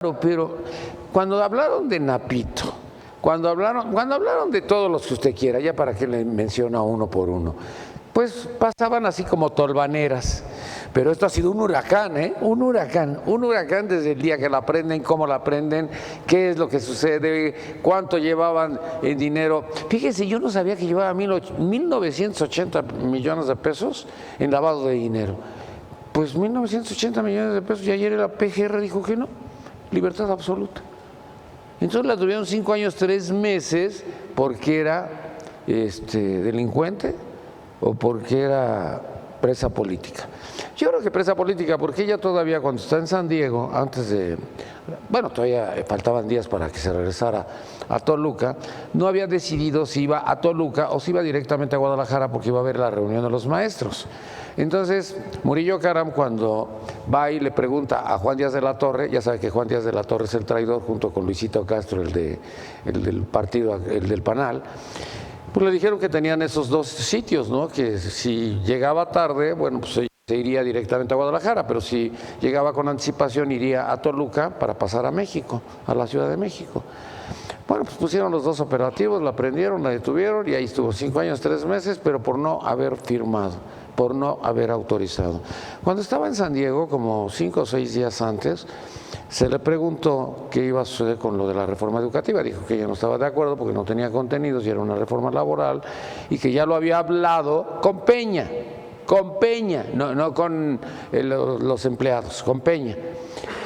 Pero cuando hablaron de Napito, cuando hablaron de todos los que usted quiera, ya para que le menciona uno por uno, pues pasaban así como tolvaneras. Pero esto ha sido un huracán, ¿eh? Un huracán desde el día que la prenden, cómo la prenden, qué es lo que sucede, cuánto llevaban en dinero. Fíjese, yo no sabía que llevaba 1.980 millones de pesos en lavado de dinero. Pues 1.980 millones de pesos, y ayer la PGR dijo que no. Libertad absoluta. Entonces la tuvieron 5 años, 3 meses porque era delincuente o porque era presa política. Yo creo que presa política porque ella todavía cuando está en San Diego, todavía faltaban días para que se regresara a Toluca, no había decidido si iba a Toluca o si iba directamente a Guadalajara porque iba a haber la reunión de los maestros. Entonces, Murillo Karam, cuando va y le pregunta a Juan Díaz de la Torre, ya sabe que Juan Díaz de la Torre es el traidor junto con Luisito Castro, el del partido, el del PANAL, pues le dijeron que tenían esos dos sitios, ¿no? Que si llegaba tarde, bueno, pues se iría directamente a Guadalajara, pero si llegaba con anticipación iría a Toluca para pasar a México, a la Ciudad de México. Bueno, pues pusieron los dos operativos, la prendieron, la detuvieron y ahí estuvo 5 años, 3 meses, pero por no haber firmado, por no haber autorizado. Cuando estaba en San Diego, como 5 o 6 días antes, se le preguntó qué iba a suceder con lo de la reforma educativa. Dijo que ella no estaba de acuerdo porque no tenía contenidos y era una reforma laboral y que ya lo había hablado con Peña, no con los empleados, con Peña.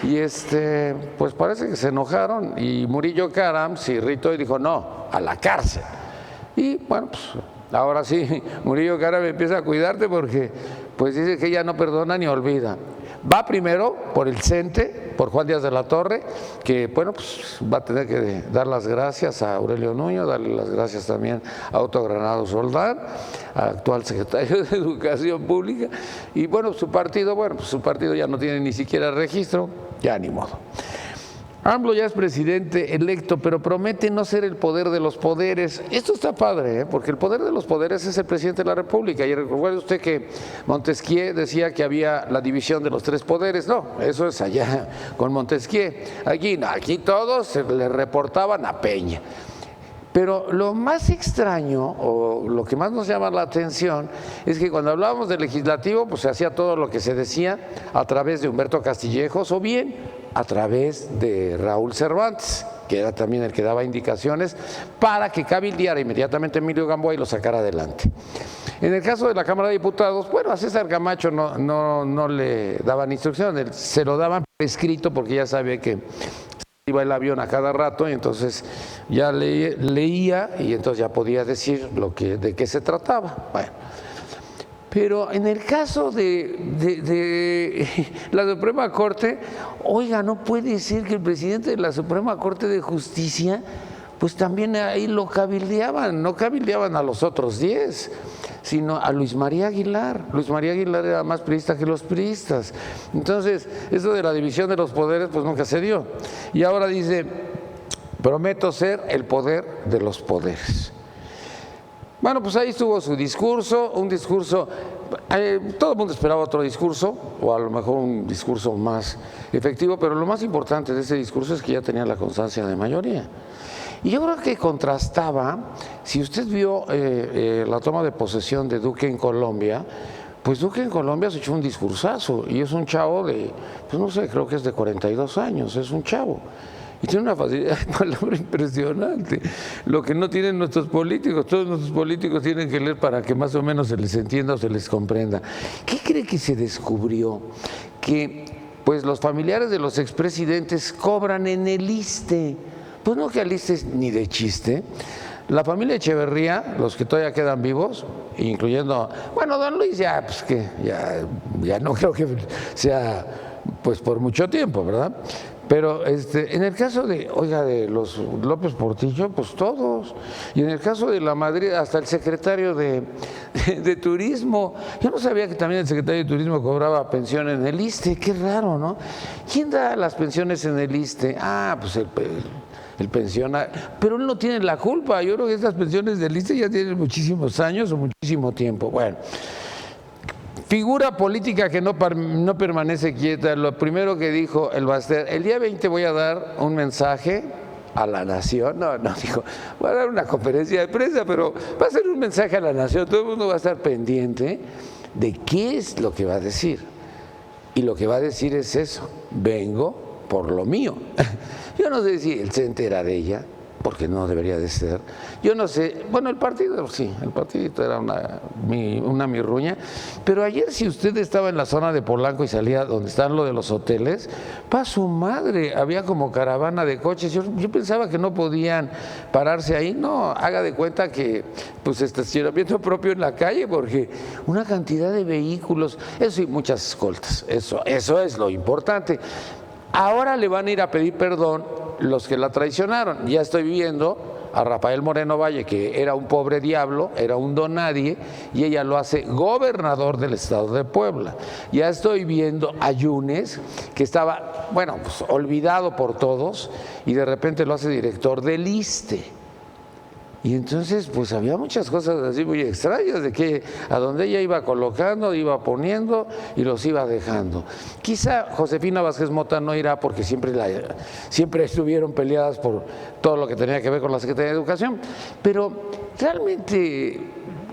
Y pues parece que se enojaron y Murillo Karam se irritó y dijo no, a la cárcel. Y bueno, pues ahora sí, Murillo Karam empieza a cuidarte porque pues dice que ella no perdona ni olvida. Va primero por el CENTE, por Juan Díaz de la Torre, que bueno, pues va a tener que dar las gracias a Aurelio Nuño, darle las gracias también a Otto Granados Roldán, actual secretario de Educación Pública, y bueno, su partido ya no tiene ni siquiera registro, ya ni modo. AMLO ya es presidente electo, pero promete no ser el poder de los poderes. Esto está padre, porque el poder de los poderes es el presidente de la República. Y recuerde usted que Montesquieu decía que había la división de los 3 poderes. No, eso es allá con Montesquieu. Aquí no, aquí todos se le reportaban a Peña. Pero lo más extraño, o lo que más nos llama la atención, es que cuando hablábamos del legislativo, pues se hacía todo lo que se decía a través de Humberto Castillejos o bien a través de Raúl Cervantes, que era también el que daba indicaciones para que cabildeara inmediatamente Emilio Gamboa y lo sacara adelante. En el caso de la Cámara de Diputados, bueno, a César Camacho no le daban instrucciones, se lo daban por escrito porque ya sabía que iba el avión a cada rato y entonces ya leía y entonces ya podía decir de qué se trataba. Bueno, pero en el caso de la Suprema Corte, oiga, no puede ser que el presidente de la Suprema Corte de Justicia, pues también ahí lo cabildeaban, no cabildeaban a los otros 10, sino a Luis María Aguilar. Luis María Aguilar era más priista que los priistas. Entonces, eso de la división de los poderes, pues nunca se dio. Y ahora dice, prometo ser el poder de los poderes. Bueno, pues ahí estuvo su discurso, un discurso, todo el mundo esperaba otro discurso, o a lo mejor un discurso más efectivo, pero lo más importante de ese discurso es que ya tenía la constancia de mayoría. Y yo creo que contrastaba, si usted vio la toma de posesión de Duque en Colombia, pues Duque en Colombia se echó un discursazo y es un chavo de, pues no sé, creo que es de 42 años, es un chavo. Y tiene una facilidad de palabra impresionante, lo que no tienen nuestros políticos. Todos nuestros políticos tienen que leer para que más o menos se les entienda o se les comprenda. ¿Qué cree que se descubrió? Que pues los familiares de los expresidentes cobran en el ISSSTE. Pues no que al ISSSTE ni de chiste. La familia Echeverría, los que todavía quedan vivos, incluyendo, bueno, don Luis ya, pues que ya no creo que sea pues por mucho tiempo, ¿verdad? Pero en el caso de los López Portillo, pues todos. Y en el caso de la Madrid, hasta el secretario de Turismo. Yo no sabía que también el secretario de Turismo cobraba pensión en el ISSSTE, qué raro, ¿no? ¿Quién da las pensiones en el ISSSTE? Ah, pues el pensionario. Pero él no tiene la culpa. Yo creo que estas pensiones del ISSSTE ya tienen muchísimos años o muchísimo tiempo. Bueno. Figura política que no permanece quieta. Lo primero que dijo el Baster, el día 20 voy a dar un mensaje a la nación. No, dijo, voy a dar una conferencia de prensa, pero va a ser un mensaje a la nación. Todo el mundo va a estar pendiente de qué es lo que va a decir. Y lo que va a decir es eso, vengo por lo mío. Yo no sé si él se entera de ella, porque no debería de ser. Yo no sé, bueno, el partido sí, el partidito era una mirruña, pero ayer si usted estaba en la zona de Polanco y salía donde están lo de los hoteles, pa' su madre, había como caravana de coches. Yo pensaba que no podían pararse ahí. No, haga de cuenta que pues estacionamiento propio en la calle, porque una cantidad de vehículos, eso y muchas escoltas, eso es lo importante. Ahora le van a ir a pedir perdón los que la traicionaron. Ya estoy viendo a Rafael Moreno Valle, que era un pobre diablo, era un don nadie, y ella lo hace gobernador del estado de Puebla. Ya estoy viendo a Yunes, que estaba, bueno, pues olvidado por todos, y de repente lo hace director del ISSSTE. Y entonces, pues había muchas cosas así muy extrañas, de que a donde ella iba colocando, iba poniendo y los iba dejando. Quizá Josefina Vázquez Mota no irá porque siempre estuvieron peleadas por todo lo que tenía que ver con la Secretaría de Educación, pero realmente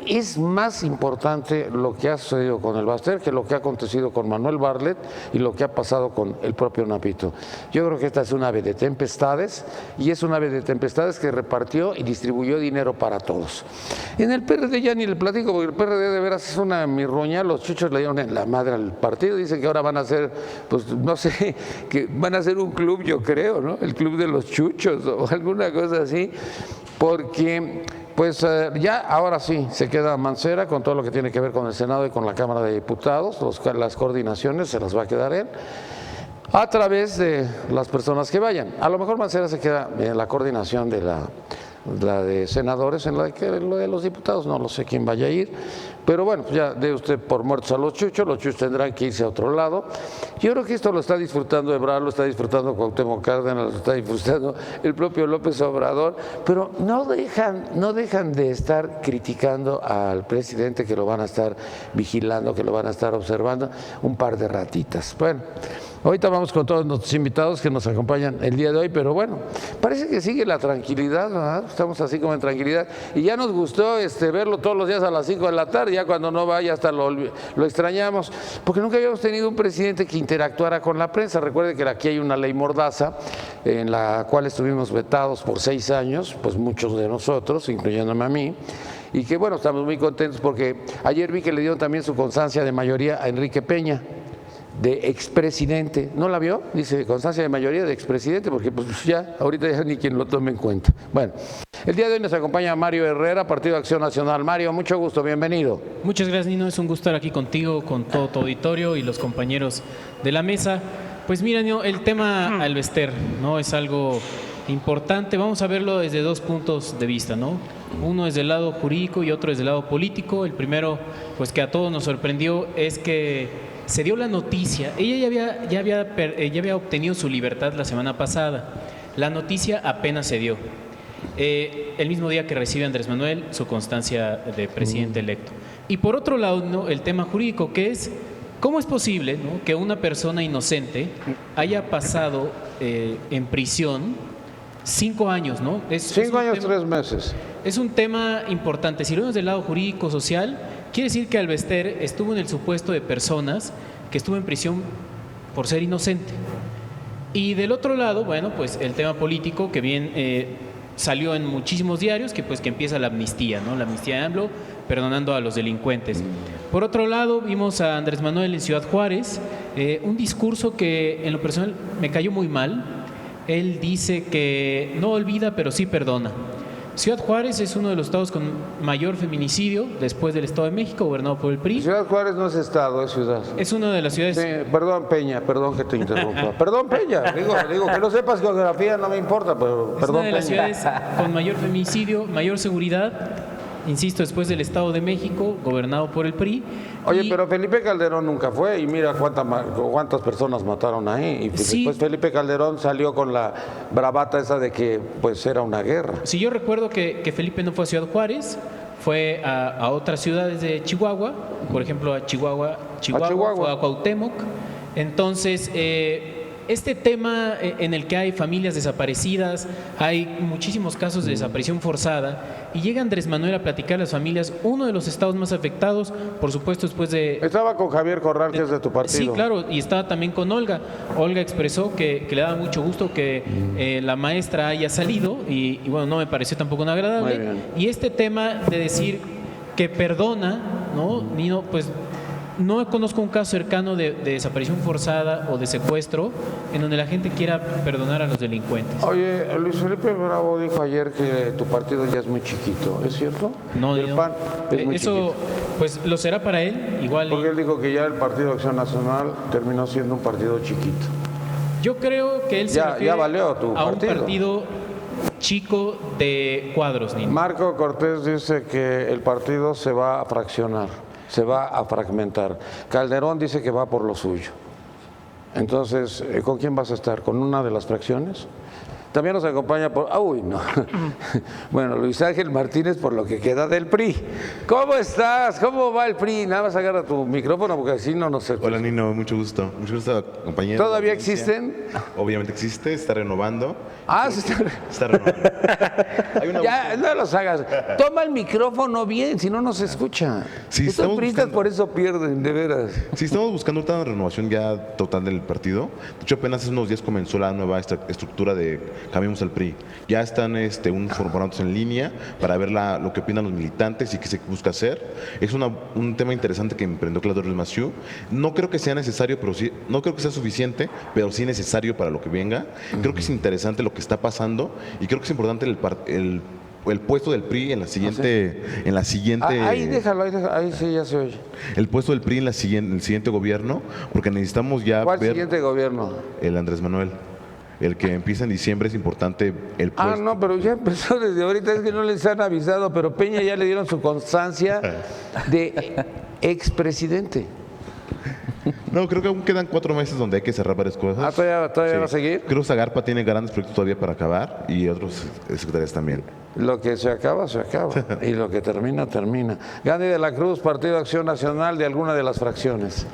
es más importante lo que ha sucedido con el Baster que lo que ha acontecido con Manuel Bartlett y lo que ha pasado con el propio Napito. Yo creo que esta es una ave de tempestades, y es una ave de tempestades que repartió y distribuyó dinero para todos. En el PRD ya ni le platico, porque el PRD de veras es una mirruña. Los chuchos le dieron en la madre al partido, dicen que ahora van a hacer, pues no sé, que van a hacer un club, yo creo, ¿no? El club de los chuchos o alguna cosa así, porque pues ya ahora sí se queda Mancera con todo lo que tiene que ver con el Senado y con la Cámara de Diputados. Las coordinaciones se las va a quedar él a través de las personas que vayan. A lo mejor Mancera se queda en la coordinación de la de senadores, en lo de los diputados no lo sé quién vaya a ir, pero bueno, ya dé usted por muertos a los chuchos tendrán que irse a otro lado. Yo creo que esto lo está disfrutando Ebrard, lo está disfrutando Cuauhtémoc Cárdenas, lo está disfrutando el propio López Obrador, pero no dejan de estar criticando al presidente, que lo van a estar vigilando, que lo van a estar observando un par de ratitas. Bueno, ahorita vamos con todos nuestros invitados que nos acompañan el día de hoy, pero bueno, parece que sigue la tranquilidad, ¿verdad? Estamos así como en tranquilidad, y ya nos gustó verlo todos los días a las 5 de la tarde, ya cuando no vaya hasta lo extrañamos, porque nunca habíamos tenido un presidente que interactuara con la prensa. Recuerde que aquí hay una ley mordaza en la cual estuvimos vetados por 6 años, pues muchos de nosotros, incluyéndome a mí, y que bueno, estamos muy contentos porque ayer vi que le dieron también su constancia de mayoría a Enrique Peña, de expresidente. ¿No la vio? Dice constancia de mayoría de expresidente, porque pues ya, ahorita ya ni quien lo tome en cuenta. Bueno, el día de hoy nos acompaña Mario Herrera, Partido Acción Nacional. Mario, mucho gusto, bienvenido. Muchas gracias, Nino, es un gusto estar aquí contigo, con todo tu auditorio y los compañeros de la mesa. Pues mira, Nino, el tema Alvester, ¿no? Es algo importante. Vamos a verlo desde dos puntos de vista, ¿no? Uno desde el lado jurídico y otro desde el lado político. El primero, pues que a todos nos sorprendió, es que se dio la noticia. Ella ya había obtenido su libertad la semana pasada. La noticia apenas se dio. El mismo día que recibe Andrés Manuel su constancia de presidente electo. Y por otro lado, ¿no?, el tema jurídico, que es cómo es posible, ¿no?, que una persona inocente haya pasado en prisión 5 años, ¿no? 5 años, 3 meses. Es un tema importante. Si lo vemos del lado jurídico, social, quiere decir que Alvester estuvo en el supuesto de personas que estuvo en prisión por ser inocente. Y del otro lado, bueno, pues el tema político, que bien salió en muchísimos diarios, que empieza la amnistía, ¿no? La amnistía de AMLO, perdonando a los delincuentes. Por otro lado, vimos a Andrés Manuel en Ciudad Juárez, un discurso que en lo personal me cayó muy mal. Él dice que no olvida, pero sí perdona. Ciudad Juárez es uno de los estados con mayor feminicidio después del Estado de México, gobernado por el PRI. Ciudad Juárez no es estado, es ciudad. Es una de las ciudades... Sí, perdón, Peña, perdón que te interrumpa. Perdón, Peña, digo que no sepas geografía no me importa, pero perdón, es una de las Peña. ciudades con mayor feminicidio, mayor seguridad, insisto, después del Estado de México, gobernado por el PRI. Oye, pero Felipe Calderón nunca fue, y mira cuántas personas mataron ahí. Y Sí. después Felipe Calderón salió con la bravata esa de que pues era una guerra. Sí, yo recuerdo que Felipe no fue a Ciudad Juárez, fue a otras ciudades de Chihuahua, por ejemplo a Chihuahua, Chihuahua, fue a Cuauhtémoc. Entonces, este tema en el que hay familias desaparecidas, hay muchísimos casos de desaparición forzada, y llega Andrés Manuel a platicar a las familias, uno de los estados más afectados, por supuesto, después de... Estaba con Javier Corral, que es de tu partido. Sí, claro, y estaba también con Olga. Olga expresó que le daba mucho gusto que la maestra haya salido, y bueno, no me pareció tampoco nada agradable. Muy bien. Y este tema de decir que perdona, ¿no? Nino, pues... No conozco un caso cercano de desaparición forzada o de secuestro en donde la gente quiera perdonar a los delincuentes. Oye, Luis Felipe Bravo dijo ayer que tu partido ya es muy chiquito, ¿es cierto? No, el PAN es muy eso chiquito. pues lo será para él, igual. Porque él dijo que ya el Partido Acción Nacional terminó siendo un partido chiquito. Yo creo que él se refiere ya valió tu a un partido. partido chico de cuadros, Nino. Marco Cortés dice que el partido se va a fraccionar, se va a fragmentar. Calderón dice que va por lo suyo. Entonces, ¿con quién vas a estar? ¿Con una de las fracciones? También nos acompaña por... ¡Uy, no! Bueno, Luis Ángel Martínez, por lo que queda del PRI. ¿Cómo estás? ¿Cómo va el PRI? Nada más agarra tu micrófono porque así no nos... Hola, Nino, mucho gusto. Mucho gusto, compañero. ¿Todavía existen? Obviamente existe, está renovando. Ah, sí Está renovando. Hay una ya, no los hagas. Toma el micrófono bien, si no, no se escucha. Sí, Estos estamos priistas buscando- por eso pierden, de veras. Sí, estamos buscando una renovación ya total del partido. De hecho, apenas hace unos días comenzó la nueva estructura de Cambiemos al PRI. Ya están formándose en línea para ver lo que opinan los militantes y qué se busca hacer. Es un tema interesante que emprendió Claudio Ruiz Massieu. No creo que sea necesario, pero sí, no creo que sea suficiente, pero sí necesario para lo que venga. Creo que es interesante lo que está pasando y creo que es importante el puesto del PRI en la siguiente, Ahí déjalo, ahí sí ya se oye. el puesto del PRI en el siguiente gobierno, porque necesitamos ya ¿Cuál ver siguiente gobierno? el Andrés Manuel. El que empieza en diciembre es importante el puesto. Ah, no, pero ya empezó desde ahorita, es que no les han avisado, pero Peña ya le dieron su constancia de expresidente. No, creo que aún quedan 4 meses donde hay que cerrar varias cosas. Ah, ¿todavía va a seguir? Creo que Zagarpa tiene grandes proyectos todavía para acabar y otros secretarios también. Lo que se acaba, se acaba. Y lo que termina, termina. Gandhi de la Cruz, Partido Acción Nacional de alguna de las fracciones.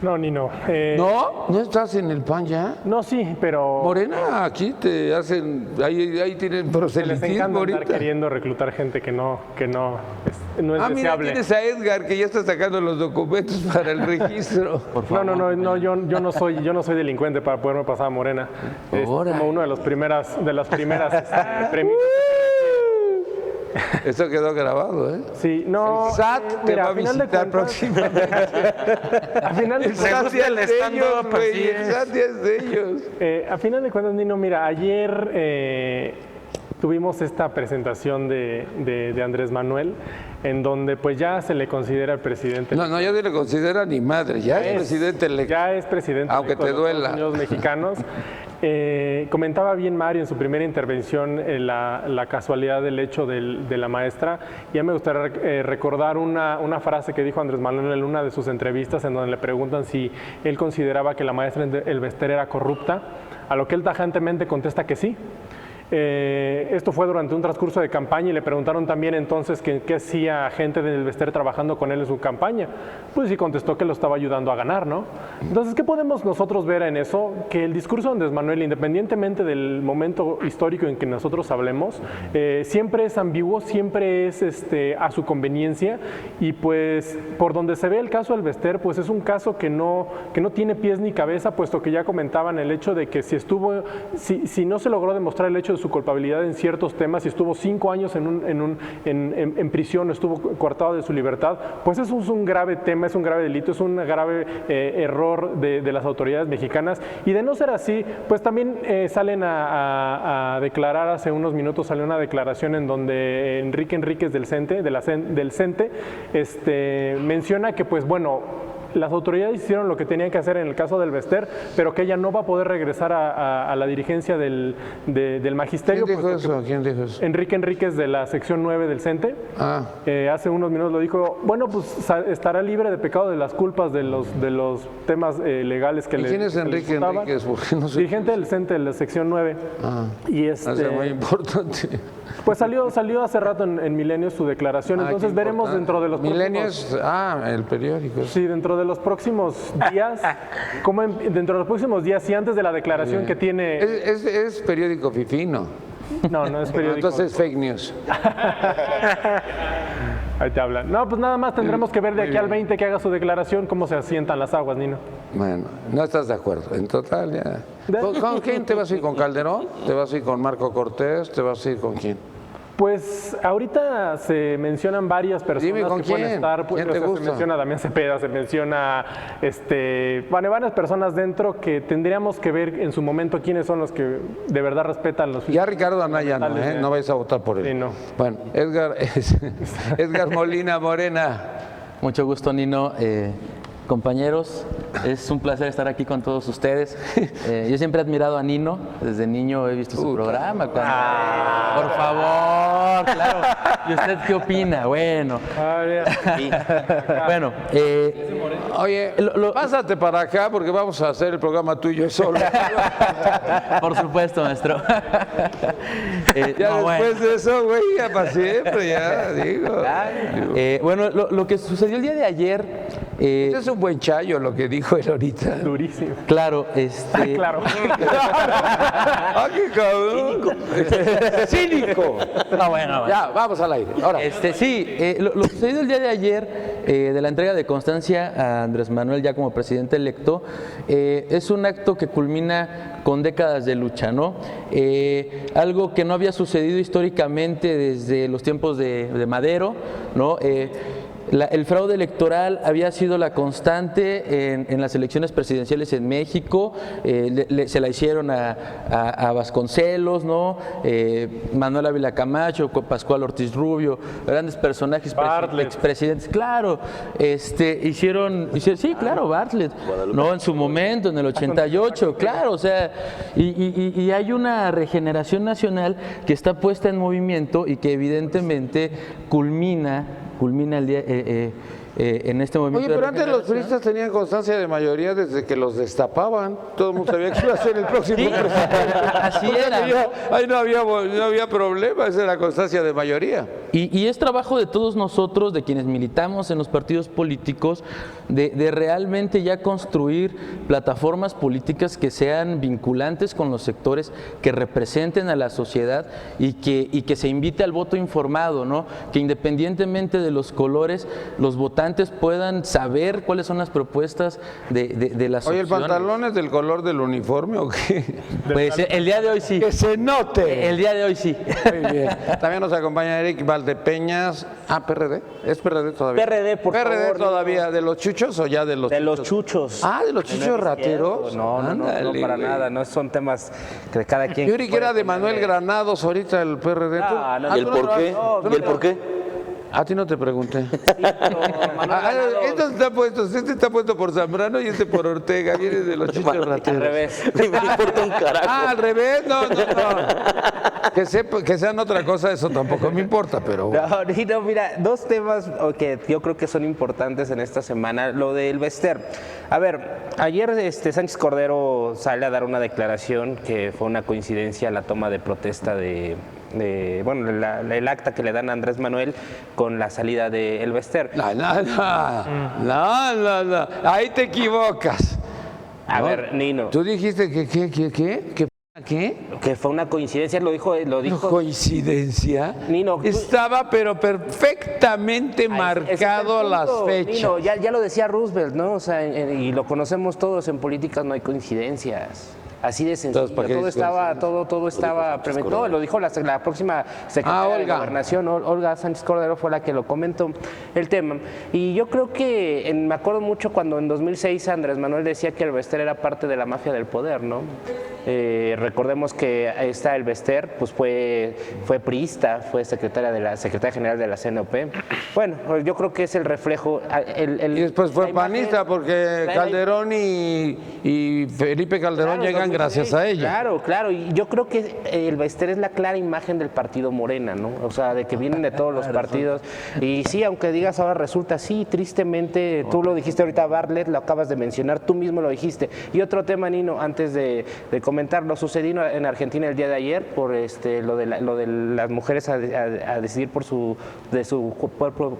No, Nino. ¿No? ¿No estás en el PAN ya? No, sí, pero Morena, aquí te hacen, ahí tienen les proselitismo encanta andar ahorita. queriendo reclutar gente que no es Ah, mira, deseable. tienes a Edgar que ya está sacando los documentos para el registro. No, yo no soy delincuente para poderme pasar a Morena. Es Ahora. como uno de las primeras premisas. Esto quedó grabado, ¿eh? Sí, no. El SAT te mira, va a a final de visitar cuentas- próximamente. A final de El SAT cuentas- ya es de ellos, güey, el SAT ya es de ellos. A final de cuentas, Nino, mira, ayer tuvimos esta presentación de Andrés Manuel, en donde pues ya se le considera el presidente. No, ya no le considera ni madre, ya es presidente electo. Ya es presidente Aunque electo te de los duela. Estados Unidos mexicanos. Comentaba bien Mario en su primera intervención la casualidad del hecho de la maestra. Y a mí me gustaría recordar una frase que dijo Andrés Manuel en una de sus entrevistas, en donde le preguntan si él consideraba que la maestra Elvester era corrupta, a lo que él tajantemente contesta que sí. Esto fue durante un transcurso de campaña y le preguntaron también entonces qué hacía gente del Elvester trabajando con él en su campaña. Pues sí contestó que lo estaba ayudando a ganar, ¿no? Entonces, ¿qué podemos nosotros ver en eso? Que el discurso de Andrés Manuel, independientemente del momento histórico en que nosotros hablemos, siempre es ambiguo, siempre es a su conveniencia, y pues por donde se ve el caso Elvester, pues es un caso que no tiene pies ni cabeza, puesto que ya comentaban el hecho de que si no se logró demostrar el hecho de su culpabilidad en ciertos temas, si estuvo 5 años en prisión, estuvo coartado de su libertad, pues eso es un grave tema, es un grave delito, es un grave error de las autoridades mexicanas. Y de no ser así, pues también salen a declarar, hace unos minutos salió una declaración en donde Enrique Enríquez del CENTE, menciona que pues bueno, las autoridades hicieron lo que tenían que hacer en el caso del Elvester, pero que ella no va a poder regresar a la dirigencia del magisterio. ¿Quién dijo eso? ¿Quién dijo eso? Enrique Enríquez de la sección 9 del CENTE. Hace unos minutos lo dijo, bueno, pues estará libre de pecado de las culpas de los temas legales que ¿Y le quién es Enrique imputaban. Enríquez? Porque no sé. Dirigente del CENTE de la sección 9. Y Es muy importante. pues salió hace rato en Milenios su declaración, entonces qué veremos importante. dentro de los Milenios, el periódico. Sí, dentro de de los próximos días, dentro de los próximos días y antes de la declaración que tiene... Es periódico fifino. No, no es periódico. Entonces es fake news. Ahí te hablan. No, pues nada más tendremos que ver de aquí al 20 que haga su declaración cómo se asientan las aguas, Nino. Bueno, no estás de acuerdo. En total, ya. ¿Con quién te vas a ir? ¿Con Calderón? ¿Te vas a ir con Marco Cortés? ¿Te vas a ir con quién? Pues ahorita se mencionan varias personas Dime, ¿con que pueden quién? estar. ¿Quién te gusta? Se menciona Damián Cepeda, se menciona bueno, varias personas dentro que tendríamos que ver en su momento quiénes son los que de verdad respetan los. Ya Ricardo Anaya no, no vais a votar por él. Sí, no. Bueno, Edgar Molina Morena. Mucho gusto, Nino. Compañeros, es un placer estar aquí con todos ustedes. Yo siempre he admirado a Nino, desde niño he visto su programa. Por favor, claro. ¿Y usted qué opina? Bueno. Bueno, oye, pásate para acá porque vamos a hacer el programa tú y yo solo. por supuesto, maestro. Ya no, después de eso, güey, ya para siempre, ya digo. Bueno, lo que sucedió el día de ayer... Este es un buen chayo lo que dijo él ahorita. Durísimo. Claro, Claro. ¡Ah, qué cabrón! ¡Cínico! No, bueno. Ya, vamos al aire. Ahora. Sí, lo sucedido el día de ayer, de la entrega de constancia a Andrés Manuel ya como presidente electo, es un acto que culmina con décadas de lucha, ¿no? Algo que no había sucedido históricamente desde los tiempos de Madero, ¿no? El fraude electoral había sido la constante en las elecciones presidenciales en México, se la hicieron a Vasconcelos, ¿no? Manuel Ávila Camacho, Pascual Ortiz Rubio, grandes personajes, expresidentes, claro, hicieron, sí, claro, Bartlett, ¿no? En su momento, en el 88, claro, o sea, y hay una regeneración nacional que está puesta en movimiento y que evidentemente culmina el día en este movimiento. Oye, pero antes los priistas tenían constancia de mayoría desde que los destapaban. Todo el mundo sabía que iba a ser el próximo presidente. Así era. Ahí no había problema, esa era la constancia de mayoría. Y es trabajo de todos nosotros, de quienes militamos en los partidos políticos, de realmente ya construir plataformas políticas que sean vinculantes con los sectores, que representen a la sociedad y que se invite al voto informado, ¿no? Que independientemente de los colores, los votantes puedan saber cuáles son las propuestas de las Oye, ¿el opciones. pantalón es del color del uniforme o qué? Pues el día de hoy sí. ¡Que se note! El día de hoy sí. Muy bien. También nos acompaña Eric Valdepeñas. ¿PRD? ¿Es PRD todavía? PRD, por favor. ¿PRD todavía? ¿De los chuchos o ya de los De chuchos? los chuchos. Ah, ¿de los chuchos rateros? No, Ándale, para güey. nada. No son temas que cada quien. Yo creí que era de Manuel Granados ahorita el PRD. ¿Tú? No, no, Ah, ¿y el ¿tú no por qué? lo- tú ¿Y no el lo- por qué? A ti no te pregunté. Manuel Estos están puestos, este está puesto por Zambrano y este por Ortega, viene de los chuchos rateros. Al revés. Me importa un carajo. Ah, al revés, no. Que sean otra cosa, eso tampoco me importa, pero... No, mira, dos temas que yo creo que son importantes en esta semana. Lo del Bester. A ver, ayer Sánchez Cordero sale a dar una declaración que fue una coincidencia la toma de protesta bueno, el acta que le dan a Andrés Manuel con la salida de El Bester. No. Ahí te equivocas. A ¿No? ver, Nino, Tú dijiste que ¿qué? que fue una coincidencia, lo dijo. ¿Coincidencia? Nino, tú- Estaba pero perfectamente Ese es el marcado punto, las fechas. Nino, ya lo decía Roosevelt, ¿no? O sea, y lo conocemos todos, en políticas no hay coincidencias. Así de sencillo. Entonces, ¿para qué Todo dices estaba premeditado. Lo dijo la próxima secretaria de Olga. Gobernación, Olga Sánchez Cordero, fue la que lo comentó el tema. Y yo creo que me acuerdo mucho cuando en 2006 Andrés Manuel decía que el Bester era parte de la mafia del poder, ¿no? Recordemos que El Bester pues fue priista, fue secretaria general de la CNOP. Bueno, yo creo que es el reflejo. Y después fue la imagen- panista porque Calderón y Felipe Calderón Claro, llegan gracias a ella. Claro, claro. Y yo creo que el Bester es la clara imagen del partido Morena, ¿no? O sea, de que vienen de todos los partidos. Y sí, aunque digas ahora resulta, sí, tristemente, tú lo dijiste ahorita, Bartlett, lo acabas de mencionar, tú mismo lo dijiste. Y otro tema, Nino, antes de comentar, lo sucedido en Argentina el día de ayer, por lo de las mujeres a decidir por su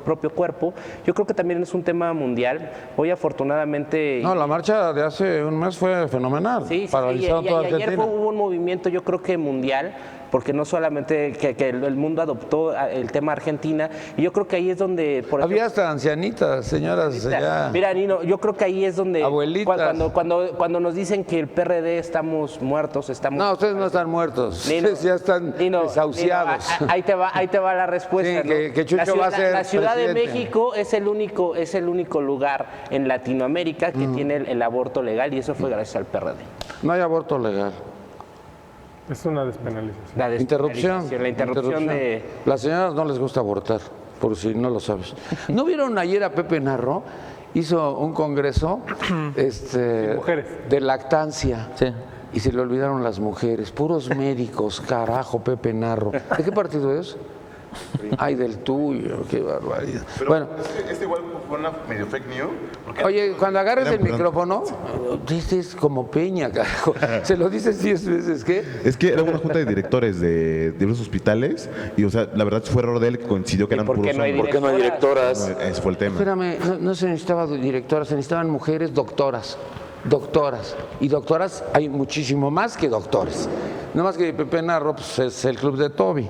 propio cuerpo, yo creo que también es un tema mundial. Hoy afortunadamente... No, la marcha de hace un mes fue fenomenal. Sí, paralizaron toda ayer Argentina. hubo un movimiento, yo creo que mundial, porque no solamente que el mundo adoptó el tema Argentina, y yo creo que ahí es donde... Había hasta ancianitas, señoras allá. Mira, Nino, yo creo que ahí es donde... Abuelitas. Cuando nos dicen que el PRD estamos muertos, estamos... No, ustedes no están muertos, Nino, ustedes ya están desahuciados. Ahí te va la respuesta. Sí, ¿no? que Chucho va a ser La Ciudad de presidente. México es el único lugar en Latinoamérica que tiene el aborto legal, y eso fue gracias al PRD. No hay aborto legal. Es una despenalización. La Interrupción. La interrupción de... Las señoras no les gusta abortar, por si no lo sabes. ¿No vieron ayer a Pepe Narro? Hizo un congreso mujeres. de lactancia. Sí. Y se le olvidaron las mujeres, puros médicos, carajo, Pepe Narro. ¿De qué partido es? Ay, del tuyo, qué barbaridad. Pero Bueno, este igual fue una medio fake news. porque- oye, cuando agarres el Perdón. micrófono, dices como Peña, carajo. Se lo dices 10 veces, ¿qué? Es que era una junta de directores de los hospitales y, o sea, la verdad fue error de él que coincidió que eran por qué puros no hay hombres. ¿Por qué no hay directoras? Ese fue el tema. Espérame, no se necesitaba directoras, se necesitaban mujeres doctoras. Doctoras. Y doctoras hay muchísimo más que doctores. No más que Pepe Narro pues, es el club de Toby.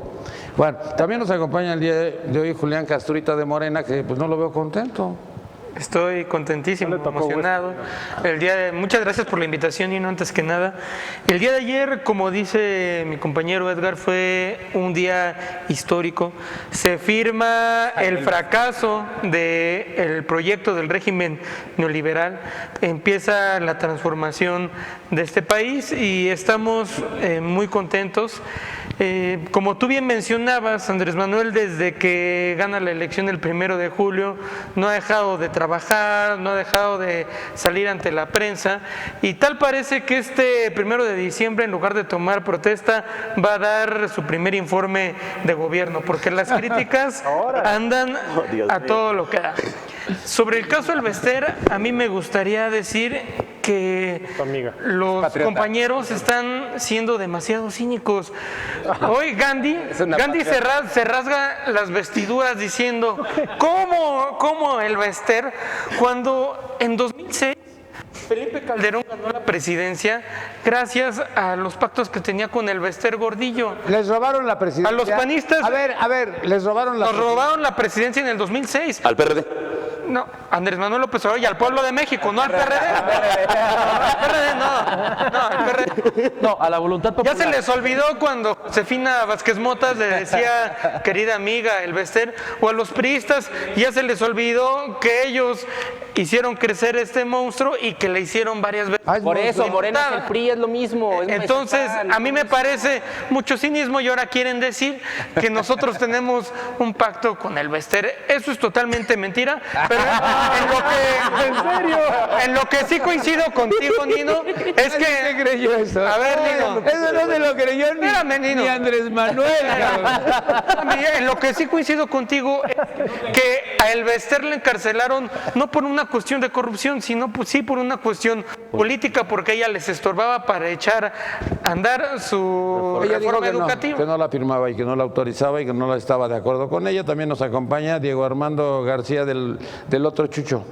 Bueno, también nos acompaña el día de hoy Julián Castrita de Morena, que pues no lo veo contento. Estoy contentísimo, No le tocó emocionado. Muchas gracias por la invitación, y no antes que nada. El día de ayer, como dice mi compañero Edgar, fue un día histórico. Se firma el fracaso del proyecto del régimen neoliberal. Empieza la transformación de este país y estamos muy contentos. Como tú bien mencionabas, Andrés Manuel, desde que gana la elección el 1 de julio, no ha dejado de trabajar, no ha dejado de salir ante la prensa, y tal parece que este 1 de diciembre, en lugar de tomar protesta, va a dar su primer informe de gobierno, porque las críticas andan a todo lo que da. Sobre el caso del Bester, a mí me gustaría decir que los compañeros están siendo demasiado cínicos. Hoy Gandhi se rasga las vestiduras diciendo ¿cómo el Bester? Cuando en 2006 Felipe Calderón ganó la presidencia gracias a los pactos que tenía con el Bester Gordillo. Les robaron la presidencia. A los panistas. A ver, les robaron la Nos robaron la presidencia en el 2006. Al PRD. No, Andrés Manuel López Obrador y al pueblo de México, no al PRD. No, al PRD. No, a la voluntad Ya popular. se les olvidó cuando Josefina Vázquez Motas le decía, querida amiga, el Bester, o a los priistas, ya se les olvidó que ellos hicieron crecer este monstruo y que le hicieron varias veces. Por eso, Morena y el PRI es lo mismo. es Entonces, Maizapán. a mí me parece mucho cinismo, y ahora quieren decir que nosotros tenemos un pacto con el Bester. Eso es totalmente mentira, pero en lo que sí coincido contigo, Nino, es ¿Quién que... creyó eso? A ver, Nino. Eso no se lo creyó Espérame, Nino. ni Andrés Manuel. cabrón. En lo que sí coincido contigo es que a el Bester le encarcelaron no por una cuestión de corrupción, sino sí por una cuestión política, porque ella les estorbaba para echar a andar su Ella dijo reforma que educativa. que no la firmaba y que no la autorizaba y que no la estaba de acuerdo con ella. También nos acompaña Diego Armando García del otro Chucho.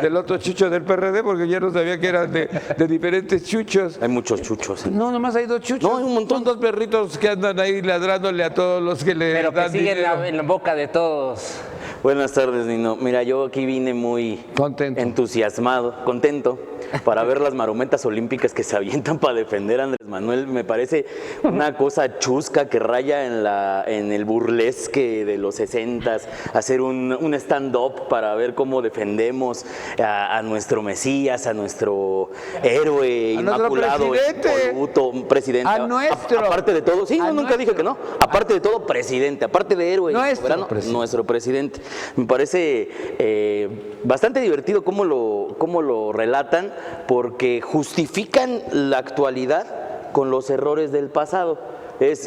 Del otro Chucho del PRD, porque ya no sabía que eran de diferentes chuchos. Hay muchos chuchos. No, nomás hay dos chuchos. No, hay un montón. Son dos perritos que andan ahí ladrándole a todos los que le Pero que dan sigue dinero. en la boca de todos. Buenas tardes, Nino. Mira, yo aquí vine muy Contento. entusiasmado, contento, para ver las marometas olímpicas que se avientan para defender a Andrés Manuel. Me parece una cosa chusca que raya en el burlesque de los 60s, hacer un stand-up para ver cómo defendemos a nuestro Mesías, a nuestro héroe A nuestro inmaculado, presidente. impoluto, presidente. A nuestro. Aparte de todo, sí, A no, nunca dije que no. Aparte de todo, presidente. Aparte de héroe, Nuestro soberano, presidente. nuestro presidente. Me parece bastante divertido cómo lo relatan, porque justifican la actualidad con los errores del pasado.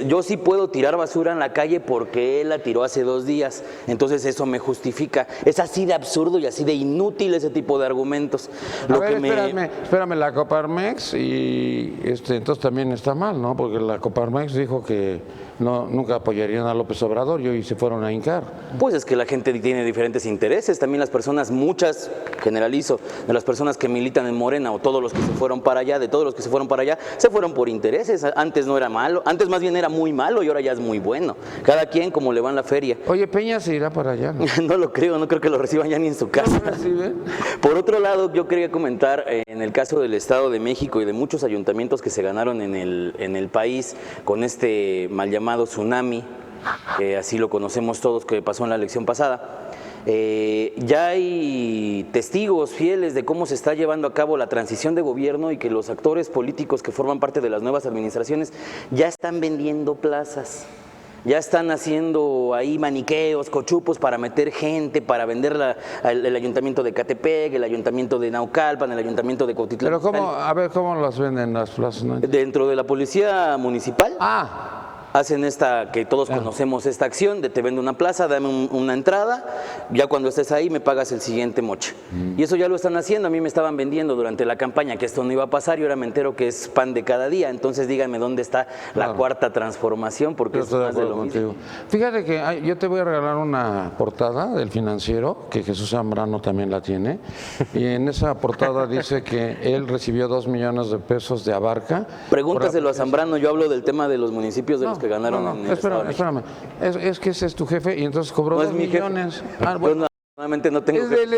Yo sí puedo tirar basura en la calle porque él la tiró hace 2 días, entonces eso me justifica. Es así de absurdo y así de inútil ese tipo de argumentos. Espérame, la Coparmex y entonces también está mal, ¿no? Porque la Coparmex dijo que nunca apoyarían a López Obrador y hoy se fueron a hincar. Pues es que la gente tiene diferentes intereses, también las personas, muchas, generalizo, de las personas que militan en Morena o todos los que se fueron para allá, de todos los que se fueron para allá, se fueron por intereses. Antes no era malo, antes más bien era muy malo y ahora ya es muy bueno. Cada quien como le va en la feria. Oye, Peña se irá para allá, ¿no? No lo creo, no creo que lo reciban ya ni en su casa. ¿No reciben? Por otro lado, yo quería comentar en el caso del Estado de México y de muchos ayuntamientos que se ganaron en el país con este mal llamado tsunami, así lo conocemos todos, que pasó en la elección pasada. Ya hay testigos fieles de cómo se está llevando a cabo la transición de gobierno y que los actores políticos que forman parte de las nuevas administraciones ya están vendiendo plazas. Ya están haciendo ahí maniqueos, cochupos para meter gente, para vender el ayuntamiento de Ecatepec, el ayuntamiento de Naucalpan, el ayuntamiento de Cuautitlán. Pero ¿cómo las venden las plazas? ¿No? Dentro de la policía municipal. Hacen esta, que todos conocemos esta acción, de te vendo una plaza, dame una entrada, ya cuando estés ahí me pagas el siguiente moche. Y eso ya lo están haciendo, a mí me estaban vendiendo durante la campaña que esto no iba a pasar y ahora me entero que es pan de cada día, entonces díganme dónde está la cuarta transformación, porque es más de lo mismo. Fíjate que yo te voy a regalar una portada del Financiero, que Jesús Zambrano también la tiene, y en esa portada dice que él recibió 2 millones de pesos de Abarca. Pregúntaselo a Zambrano, yo hablo del tema de los municipios de los que ganaron. Espérame. Es que ese es tu jefe y entonces cobró 2 millones. Bueno. Nuevamente no tengo. Es de él,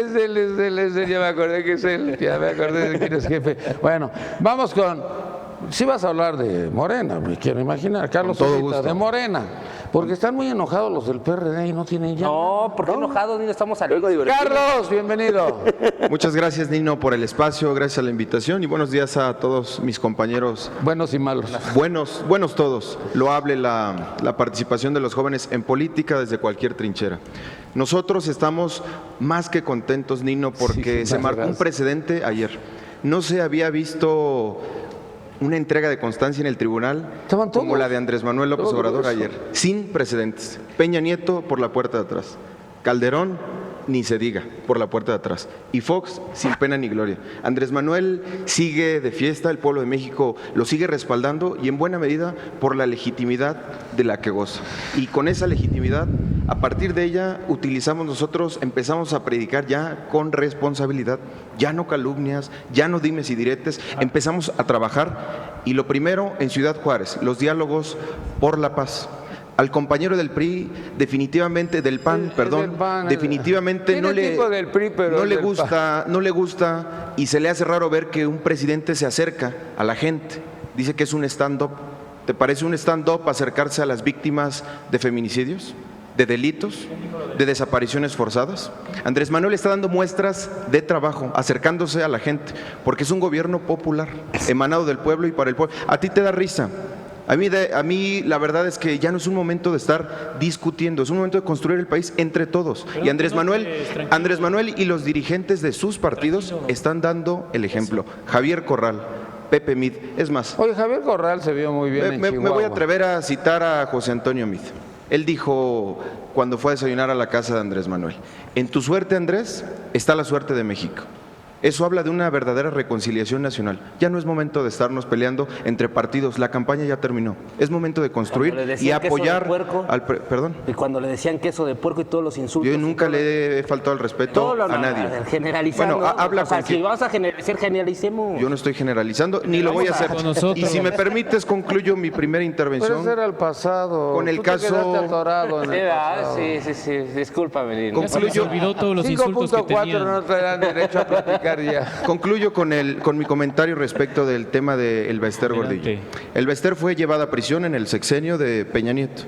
ya me acordé que es él, ya me acordé de quién es jefe. Bueno, vamos con. Si vas a hablar de Morena, me quiero imaginar, Carlos Zurita, de Morena, porque están muy enojados los del PRD y no tienen ya. No, ¿por qué enojados? Ni estamos al... Carlos, bienvenido. Muchas gracias, Nino, por el espacio, gracias a la invitación y buenos días a todos mis compañeros. Buenos y malos. Buenos todos. Loable la participación de los jóvenes en política desde cualquier trinchera. Nosotros estamos más que contentos, Nino, porque se marcó un precedente ayer. No se había visto una entrega de constancia en el tribunal como la de Andrés Manuel López Obrador ayer, sin precedentes. Peña Nieto por la puerta de atrás, Calderón ni se diga, por la puerta de atrás, y Fox sin pena ni gloria. Andrés Manuel sigue de fiesta, el pueblo de México lo sigue respaldando y en buena medida por la legitimidad de la que goza. Y con esa legitimidad, a partir de ella, empezamos a predicar ya con responsabilidad, ya no calumnias, ya no dimes y diretes, empezamos a trabajar y lo primero en Ciudad Juárez, los diálogos por la paz. Al compañero del PRI, definitivamente del PAN, definitivamente no le gusta y se le hace raro ver que un presidente se acerca a la gente. Dice que es un stand-up. ¿Te parece un stand-up acercarse a las víctimas de feminicidios, de delitos, de desapariciones forzadas? Andrés Manuel está dando muestras de trabajo, acercándose a la gente, porque es un gobierno popular, emanado del pueblo y para el pueblo. A ti te da risa. A mí la verdad es que ya no es un momento de estar discutiendo, es un momento de construir el país entre todos. Y Andrés Manuel y los dirigentes de sus partidos están dando el ejemplo. Javier Corral, Pepe Mid, es más. Oye, Javier Corral se vio muy bien en Chihuahua. Me voy a atrever a citar a José Antonio Mid. Él dijo cuando fue a desayunar a la casa de Andrés Manuel: en tu suerte, Andrés, está la suerte de México. Eso habla de una verdadera reconciliación nacional. Ya no es momento de estarnos peleando entre partidos. La campaña ya terminó. Es momento de construir y apoyar al perdón. Y cuando le decían queso de puerco y todos los insultos. Yo nunca le he faltado al respeto a nadie. Generalizando. Bueno, habla con si vamos a generalizar, generalicemos. Yo no estoy generalizando, ni lo voy a hacer. Y si me permites, concluyo mi primera intervención. Pero ese era el pasado. Con el caso. Atorado en el pasado. Sí. Discúlpame. Concluyo. Olvidó todos los insultos que tenía. 5.4 no te dan derecho a platicar. Concluyo con mi comentario respecto del tema del Bester Gordillo. El Bester fue llevado a prisión en el sexenio de Peña Nieto,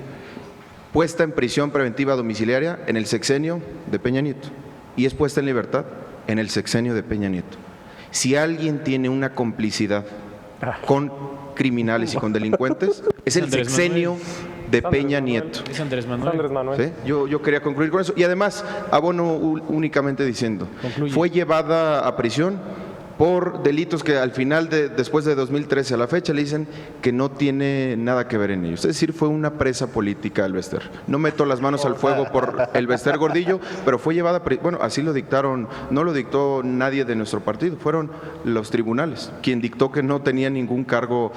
puesta en prisión preventiva domiciliaria en el sexenio de Peña Nieto y es puesta en libertad en el sexenio de Peña Nieto. Si alguien tiene una complicidad con criminales y con delincuentes, es el sexenio de Peña Nieto. Es Andrés Manuel. ¿Sí? Yo quería concluir con eso. Y además, abono únicamente diciendo, fue llevada a prisión por delitos que al final, después de 2013 a la fecha, le dicen que no tiene nada que ver en ellos. Es decir, fue una presa política el Bester. No meto las manos al fuego por el Bester Gordillo, pero fue llevada, bueno, así lo dictaron, no lo dictó nadie de nuestro partido, fueron los tribunales, quien dictó que no tenía ningún cargo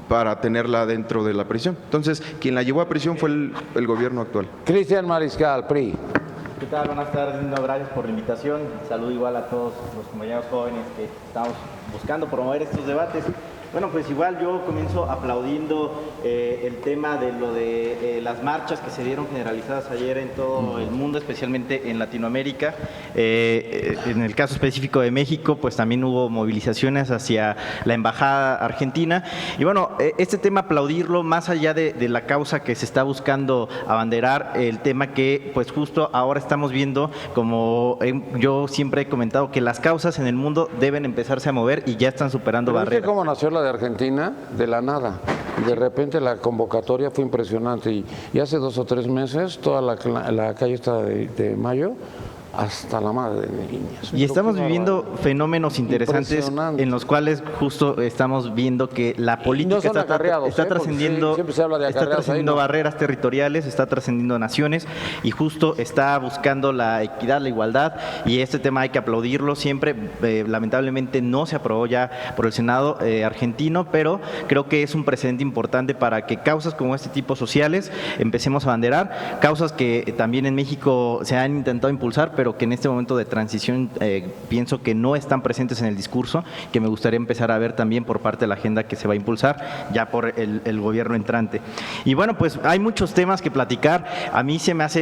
para tenerla dentro de la prisión. Entonces, quien la llevó a prisión fue el gobierno actual. Cristian Mariscal, PRI. ¿Qué tal? Buenas tardes, gracias por la invitación. Saludo igual a todos los compañeros jóvenes que estamos buscando promover estos debates. Bueno, pues igual yo comienzo aplaudiendo el tema de lo de las marchas que se dieron generalizadas ayer en todo el mundo, especialmente en Latinoamérica. En el caso específico de México, pues también hubo movilizaciones hacia la embajada argentina. Y bueno, este tema aplaudirlo más allá de la causa que se está buscando abanderar, el tema que pues justo ahora estamos viendo, como yo siempre he comentado, que las causas en el mundo deben empezarse a mover y ya están superando barreras. ¿Cómo nació la de Argentina? De la nada. De repente la convocatoria fue impresionante y hace 2 o 3 meses toda la calle está de Mayo hasta la madre de niñas. Y estamos viviendo fenómenos interesantes en los cuales justo estamos viendo que la política está trascendiendo, siempre se habla de está trascendiendo barreras territoriales, está trascendiendo naciones y justo está buscando la equidad, la igualdad, y este tema hay que aplaudirlo siempre. Lamentablemente no se aprobó ya por el Senado argentino, pero creo que es un precedente importante para que causas como este tipo sociales empecemos a abanderar, causas que también en México se han intentado impulsar, pero que en este momento de transición pienso que no están presentes en el discurso, que me gustaría empezar a ver también por parte de la agenda que se va a impulsar ya por el gobierno entrante. Y bueno, pues hay muchos temas que platicar. A mí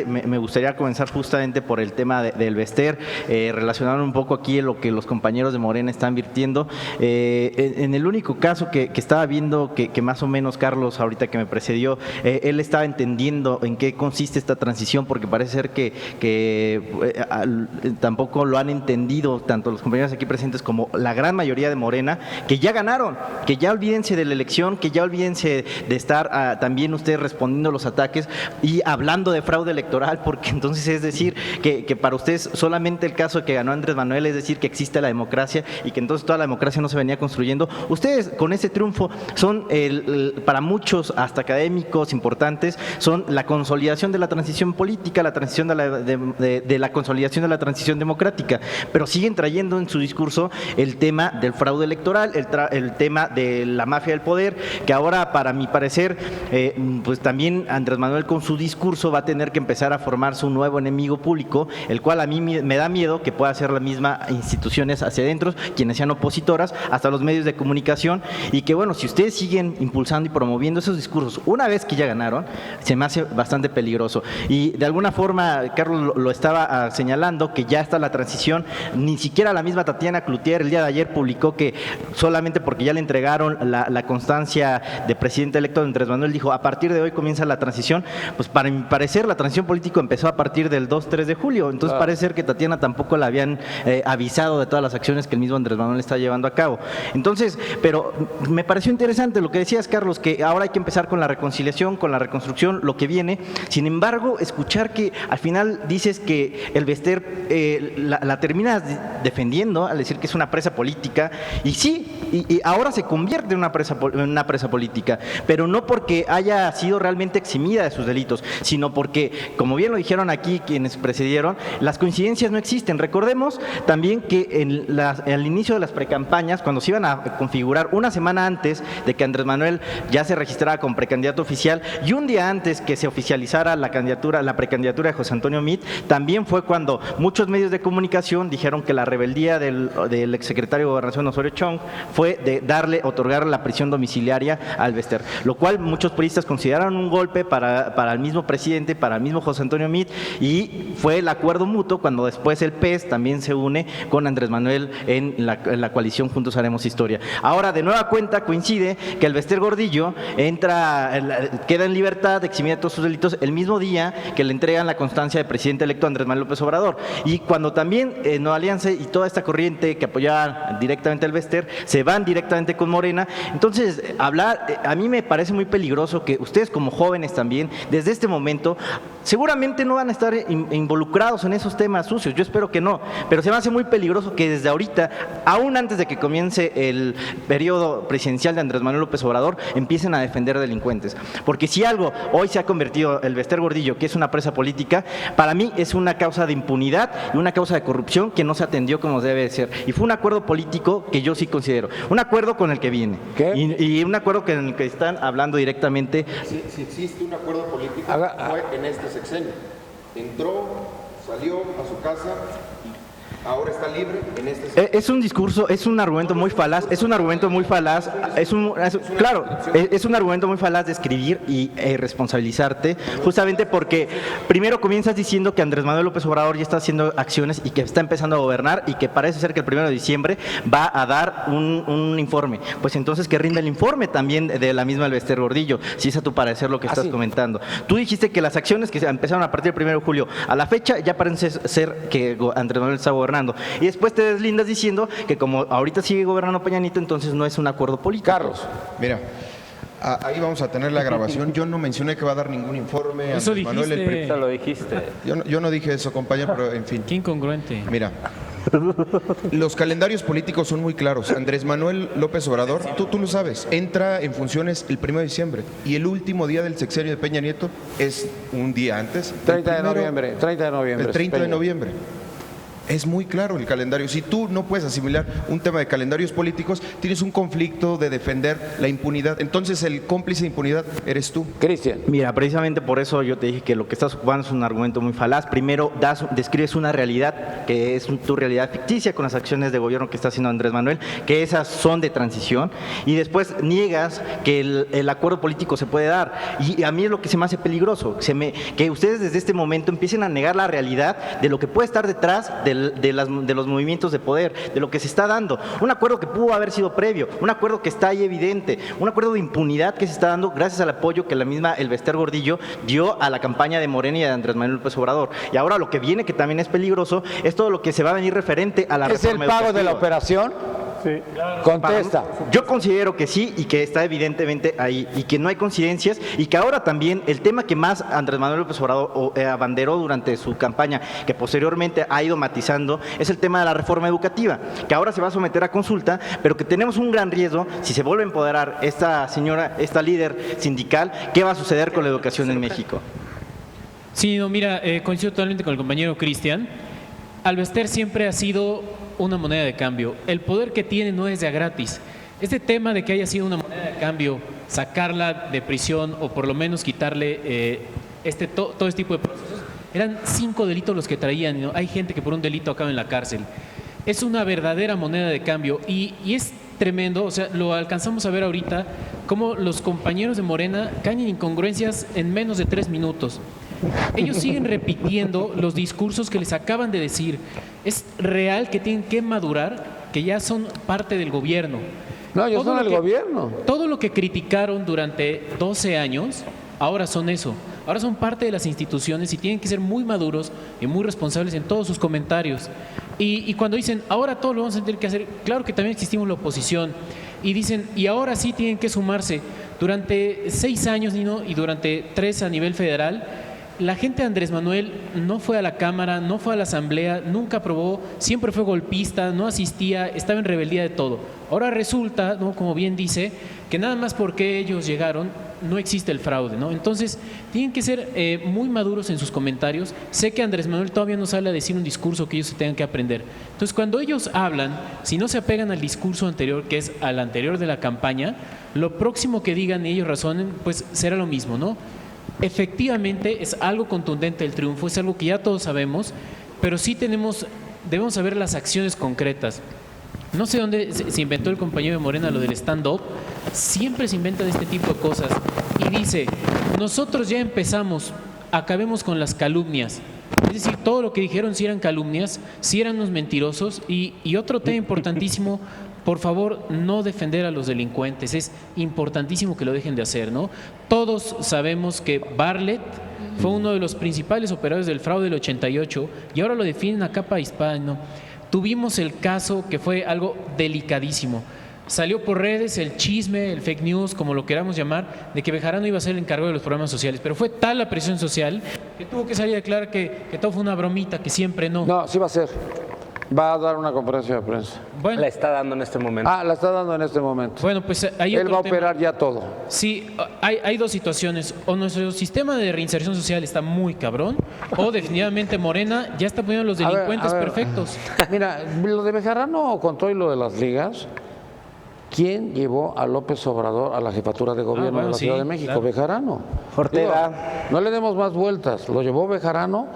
me gustaría comenzar justamente por el tema del Bester, relacionar un poco aquí lo que los compañeros de Morena están virtiendo. En el único caso que estaba viendo que más o menos Carlos, ahorita que me precedió, él estaba entendiendo en qué consiste esta transición, porque parece ser que tampoco lo han entendido tanto los compañeros aquí presentes como la gran mayoría de Morena, que ya ganaron, que ya olvídense de la elección, que ya olvídense de estar también ustedes respondiendo los ataques y hablando de fraude electoral, porque entonces es decir que para ustedes solamente el caso de que ganó Andrés Manuel es decir que existe la democracia y que entonces toda la democracia no se venía construyendo. Ustedes con ese triunfo son para muchos, hasta académicos importantes, son la consolidación de la transición política, la transición de la consolidación de la transición democrática, pero siguen trayendo en su discurso el tema del fraude electoral, el tema de la mafia del poder, que ahora, para mi parecer, pues también Andrés Manuel con su discurso va a tener que empezar a formarse un nuevo enemigo público, el cual a mí me da miedo que pueda ser la misma instituciones hacia adentro, quienes sean opositoras, hasta los medios de comunicación, y que bueno, si ustedes siguen impulsando y promoviendo esos discursos una vez que ya ganaron, se me hace bastante peligroso. Y de alguna forma, Carlos lo estaba señalando, que ya está la transición, ni siquiera la misma Tatiana Cloutier el día de ayer publicó que solamente porque ya le entregaron la constancia de presidente electo de Andrés Manuel, dijo a partir de hoy comienza la transición. Pues para mi parecer la transición política empezó a partir del 2-3 de julio, entonces parece ser que Tatiana tampoco la habían avisado de todas las acciones que el mismo Andrés Manuel está llevando a cabo. Entonces, pero me pareció interesante lo que decías, Carlos, que ahora hay que empezar con la reconciliación, con la reconstrucción, lo que viene. Sin embargo, escuchar que al final dices que el Bester la terminas defendiendo al decir que es una presa política, y sí, y ahora se convierte en una presa política, pero no porque haya sido realmente eximida de sus delitos, sino porque, como bien lo dijeron aquí quienes precedieron, las coincidencias no existen. Recordemos también que al inicio de las precampañas, cuando se iban a configurar una semana antes de que Andrés Manuel ya se registrara como precandidato oficial y un día antes que se oficializara la precandidatura de José Antonio Meade, también fue cuando muchos medios de comunicación dijeron que la rebeldía del exsecretario de Gobernación Osorio Chong fue de otorgar la prisión domiciliaria al Bester, lo cual muchos periodistas consideraron un golpe para el mismo presidente, para el mismo José Antonio Meade, y fue el acuerdo mutuo cuando después el PES también se une con Andrés Manuel en la coalición Juntos Haremos Historia. Ahora, de nueva cuenta, coincide que el Bester Gordillo queda en libertad, eximida de todos sus delitos, el mismo día que le entregan la constancia de presidente electo a Andrés Manuel López Obrador, Obrador. Y cuando también Nueva Alianza y toda esta corriente que apoyaba directamente al Bester se van directamente con Morena, entonces a mí me parece muy peligroso que ustedes como jóvenes también, desde este momento, seguramente no van a estar involucrados en esos temas sucios, yo espero que no, pero se me hace muy peligroso que desde ahorita, aún antes de que comience el periodo presidencial de Andrés Manuel López Obrador, empiecen a defender delincuentes. Porque si algo hoy se ha convertido el Bester Gordillo, que es una presa política, para mí es una causa de impunidad y una causa de corrupción que no se atendió como debe de ser. Y fue un acuerdo político que yo sí considero, un acuerdo con el que viene. ¿Qué? Y un acuerdo con el que están hablando directamente. Si existe un acuerdo político, fue en este sexenio. Entró, salió a su casa y ahora está libre en este sexenio. Es un discurso, es un argumento muy falaz, es un argumento muy falaz, es un argumento muy falaz de escribir y responsabilizarte, justamente porque primero comienzas diciendo que Andrés Manuel López Obrador ya está haciendo acciones y que está empezando a gobernar y que parece ser que el 1 de diciembre va a dar un informe. Pues entonces que rinda el informe también de la misma Bester Gordillo, si es a tu parecer lo que estás comentando. Tú dijiste que las acciones que empezaron a partir del 1 de julio a la fecha ya parece ser que Andrés Manuel está gobernando. Y después te deslindas diciendo que como ahorita sigue gobernando Peña Nieto, entonces no es un acuerdo político. Carlos. Mira, ahí vamos a tener la grabación. Yo no mencioné que va a dar ningún informe. Eso Andrés Manuel, dijiste. Eso lo dijiste. Yo no dije eso, compañero, pero en fin. Qué incongruente. Mira, los calendarios políticos son muy claros. Andrés Manuel López Obrador, tú lo sabes, entra en funciones el 1 de diciembre y el último día del sexenio de Peña Nieto es un día antes. 30 de noviembre. 30 de noviembre. El 30 de Peña. noviembre. Es muy claro el calendario. Si tú no puedes asimilar un tema de calendarios políticos, tienes un conflicto de defender la impunidad. Entonces el cómplice de impunidad eres tú. Cristian. Mira, precisamente por eso yo te dije que lo que estás ocupando es un argumento muy falaz. Primero describes una realidad que es tu realidad ficticia con las acciones de gobierno que está haciendo Andrés Manuel, que esas son de transición, y después niegas que el acuerdo político se puede dar. Y a mí es lo que se me hace peligroso, que ustedes desde este momento empiecen a negar la realidad de lo que puede estar detrás de los movimientos de poder, de lo que se está dando. Un acuerdo que pudo haber sido previo, un acuerdo que está ahí evidente, un acuerdo de impunidad que se está dando gracias al apoyo que la misma el Bester Gordillo dio a la campaña de Morena y de Andrés Manuel López Obrador. Y ahora lo que viene, que también es peligroso, es todo lo que se va a venir referente a la reforma ¿Es el pago de la educativa. operación? Sí. Contesta. Yo considero que sí y que está evidentemente ahí y que no hay coincidencias y que ahora también el tema que más Andrés Manuel López Obrador abanderó durante su campaña, que posteriormente ha ido matizando, es el tema de la reforma educativa, que ahora se va a someter a consulta, pero que tenemos un gran riesgo si se vuelve a empoderar esta señora, esta líder sindical, ¿qué va a suceder con la educación en México? Sí, no, mira, coincido totalmente con el compañero Cristian. Alvester siempre ha sido una moneda de cambio. El poder que tiene no es de a gratis. Este tema de que haya sido una moneda de cambio, sacarla de prisión o por lo menos quitarle todo este tipo de procesos, eran 5 delitos los que traían, ¿no? Hay gente que por un delito acaba en la cárcel. Es una verdadera moneda de cambio y es tremendo, o sea, lo alcanzamos a ver ahorita, cómo los compañeros de Morena caen en incongruencias en menos de 3 minutos. Ellos siguen repitiendo los discursos que les acaban de decir. Es real que tienen que madurar, que ya son parte del gobierno. No, ellos son el gobierno. Todo lo que criticaron durante 12 años, ahora son eso. Ahora son parte de las instituciones y tienen que ser muy maduros y muy responsables en todos sus comentarios. Y cuando dicen, ahora todo lo vamos a tener que hacer, claro que también existimos la oposición. Y dicen, y ahora sí tienen que sumarse. Durante 6 años, Nino, y durante 3 a nivel federal, la gente de Andrés Manuel no fue a la Cámara, no fue a la Asamblea, nunca aprobó, siempre fue golpista, no asistía, estaba en rebeldía de todo. Ahora resulta, ¿no?, como bien dice, que nada más porque ellos llegaron no existe el fraude, ¿no? Entonces tienen que ser muy maduros en sus comentarios. Sé que Andrés Manuel todavía no sale a decir un discurso que ellos se tengan que aprender. Entonces cuando ellos hablan, si no se apegan al discurso anterior, que es al anterior de la campaña, lo próximo que digan y ellos razonen, pues será lo mismo, ¿no? Efectivamente es algo contundente el triunfo, es algo que ya todos sabemos, pero sí debemos saber las acciones concretas. No sé dónde se inventó el compañero de Morena lo del stand-up, siempre se inventa de este tipo de cosas y dice, nosotros ya empezamos, acabemos con las calumnias. Es decir, todo lo que dijeron si eran calumnias, si eran unos mentirosos y otro tema importantísimo, por favor, no defender a los delincuentes, es importantísimo que lo dejen de hacer, ¿no? Todos sabemos que Bartlett fue uno de los principales operadores del fraude del 88 y ahora lo defienden a capa y espada. ¿No? Tuvimos el caso que fue algo delicadísimo. Salió por redes el chisme, el fake news, como lo queramos llamar, de que Bejarano iba a ser el encargado de los programas sociales. Pero fue tal la presión social que tuvo que salir a declarar que todo fue una bromita, que siempre no. No, sí va a ser. Va a dar una conferencia de prensa. Bueno, La está dando en este momento. La está dando en este momento. bueno, pues ahí Él otro va a tema. operar ya todo. Sí, hay dos situaciones. O nuestro sistema de reinserción social está muy cabrón, o definitivamente Morena ya está poniendo a los A ver, delincuentes a ver. perfectos. Mira, lo de Bejarano con todo y lo de las ligas, ¿quién llevó a López Obrador a la jefatura de gobierno bueno, de la sí, Ciudad de México? claro. Bejarano. Ortega. Digo, no le demos más vueltas, lo llevó Bejarano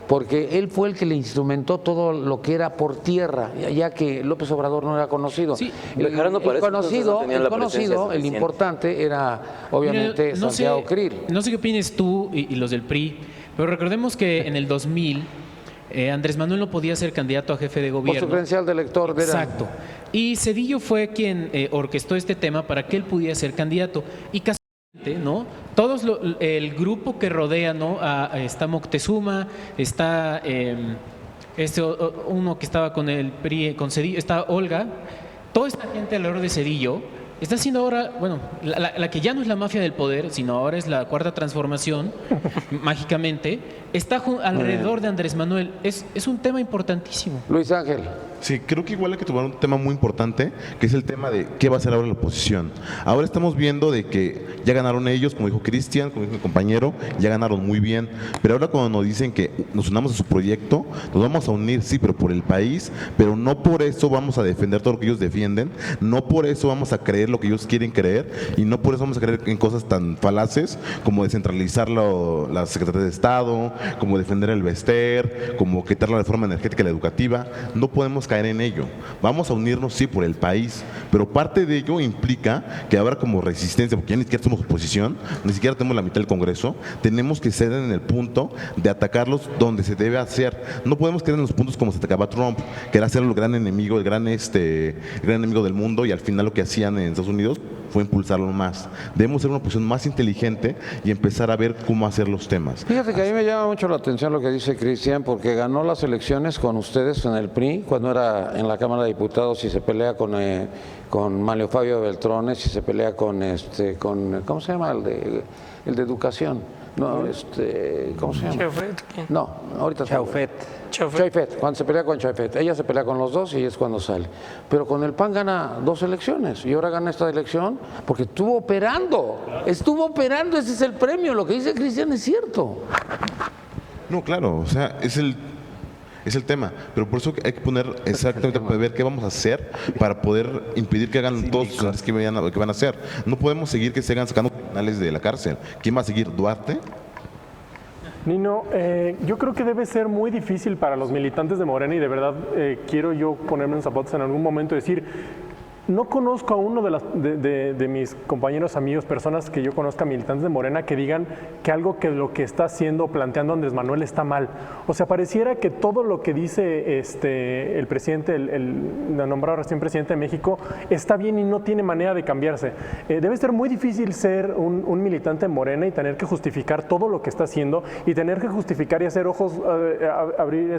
porque él fue el que le instrumentó todo lo que era por tierra, ya que López Obrador no era conocido. Sí, Bejarano para ese entonces no tenía la presencia el suficiente. importante era obviamente Mira, Santiago Krill. No sé qué opinas tú y los del PRI, pero recordemos que en el 2000 Andrés Manuel no podía ser candidato a jefe de Por gobierno. su credencial de elector. Exacto. Y Zedillo fue quien orquestó este tema para que él pudiera ser candidato. Y casualmente, ¿no? El grupo que rodea, ¿no? Está Moctezuma, está uno que estaba con el PRI, con Zedillo, está Olga. Toda esta gente alrededor de Zedillo está haciendo ahora, bueno, la que ya no es la mafia del poder, sino ahora es la cuarta transformación, mágicamente, está alrededor de Andrés Manuel. Es un tema importantísimo. Luis Ángel. Sí, creo que igual hay que tomar un tema muy importante, que es el tema de qué va a hacer ahora la oposición. Ahora estamos viendo de que ya ganaron ellos, como dijo Cristian, como dijo mi compañero, ya ganaron muy bien, pero ahora cuando nos dicen que nos unamos a su proyecto, nos vamos a unir, sí, pero por el país, pero no por eso vamos a defender todo lo que ellos defienden, no por eso vamos a creer lo que ellos quieren creer, y no por eso vamos a creer en cosas tan falaces como descentralizar la Secretaría de Estado, como defender el Bester, como quitar la reforma energética y la educativa. No podemos caer en ello. Vamos a unirnos, sí, por el país, pero parte de ello implica que ahora como resistencia, porque ya ni siquiera somos oposición, ni siquiera tenemos la mitad del Congreso, tenemos que ser en el punto de atacarlos donde se debe hacer. No podemos quedar en los puntos como se atacaba Trump, que era ser el gran enemigo, el gran enemigo del mundo, y al final lo que hacían en Estados Unidos fue impulsarlo más. Debemos ser una oposición más inteligente y empezar a ver cómo hacer los temas. Fíjate que a mí me llama mucho la atención lo que dice Cristian, porque ganó las elecciones con ustedes en el PRI, cuando era en la Cámara de Diputados, y se pelea con Manlio Fabio Beltrones, y se pelea con ¿cómo se llama? El de Educación. No, ¿cómo se llama? Chaufet, ¿quién? No, ahorita Chaufet. Chaifet, cuando se pelea con Chaifet, ella se pelea con los dos y es cuando sale. Pero con el PAN gana 2 elecciones y ahora gana esta elección porque estuvo operando, ese es el premio, lo que dice Cristian es cierto. No, claro, o sea, es el tema, pero por eso hay que poner exactamente para ver qué vamos a hacer para poder impedir que hagan todos los que van a hacer. No podemos seguir que se sigan sacando criminales de la cárcel. ¿Quién va a seguir? ¿Duarte? Nino, yo creo que debe ser muy difícil para los militantes de Morena y de verdad quiero yo ponerme en zapatos en algún momento y decir, no conozco a uno de mis compañeros, amigos, personas que yo conozca militantes de Morena que digan que algo que lo que está haciendo, planteando Andrés Manuel está mal. O sea, pareciera que todo lo que dice el presidente, el nombrado recién presidente de México, está bien y no tiene manera de cambiarse. Debe ser muy difícil ser un militante de Morena y tener que justificar todo lo que está haciendo y tener que justificar y hacer abrir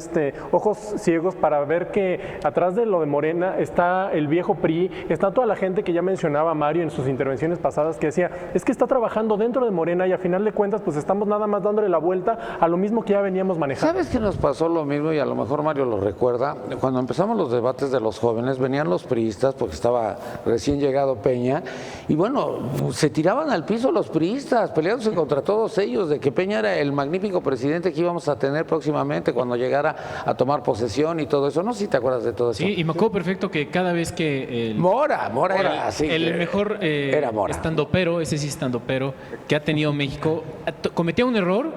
ojos ciegos para ver que atrás de lo de Morena está el viejo PRI, está toda la gente que ya mencionaba Mario en sus intervenciones pasadas que decía, es que está trabajando dentro de Morena y a final de cuentas pues estamos nada más dándole la vuelta a lo mismo que ya veníamos manejando. ¿Sabes qué nos pasó lo mismo? Y a lo mejor Mario lo recuerda. Cuando empezamos los debates de los jóvenes, venían los priistas, porque estaba recién llegado Peña, y bueno, se tiraban al piso los priistas, peleándose contra todos ellos, de que Peña era el magnífico presidente que íbamos a tener próximamente cuando llegara a tomar posesión y todo eso. No sé si te acuerdas de todo eso. Sí, y me acuerdo perfecto que cada vez que Mora era así. el mejor era Mora. estandopero, ese sí estandopero, que ha tenido México, cometía un error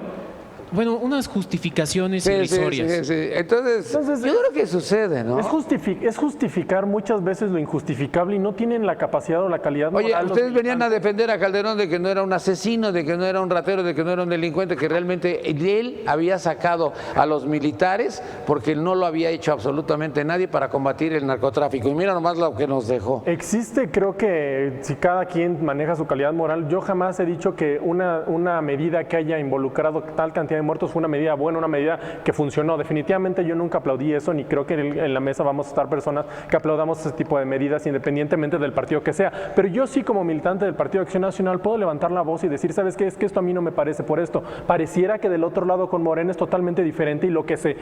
bueno, unas justificaciones Sí, irrisorias. sí. Entonces, yo creo que sucede, ¿no? Es justificar muchas veces lo injustificable y no tienen la capacidad o la calidad moral. Oye, los ustedes venían a militantes. defender a Calderón de que no era un asesino, de que no era un ratero, de que no era un delincuente, que realmente él había sacado a los militares porque no lo había hecho absolutamente nadie para combatir el narcotráfico. Y mira nomás lo que nos dejó. Existe, creo que si cada quien maneja su calidad moral, yo jamás he dicho que una medida que haya involucrado tal cantidad de muertos fue una medida buena, una medida que funcionó. Definitivamente yo nunca aplaudí eso, ni creo que en la mesa vamos a estar personas que aplaudamos ese tipo de medidas independientemente del partido que sea. Pero yo sí, como militante del Partido de Acción Nacional, puedo levantar la voz y decir, ¿sabes qué? Es que esto a mí no me parece por esto. Pareciera que del otro lado con Morena es totalmente diferente y lo que se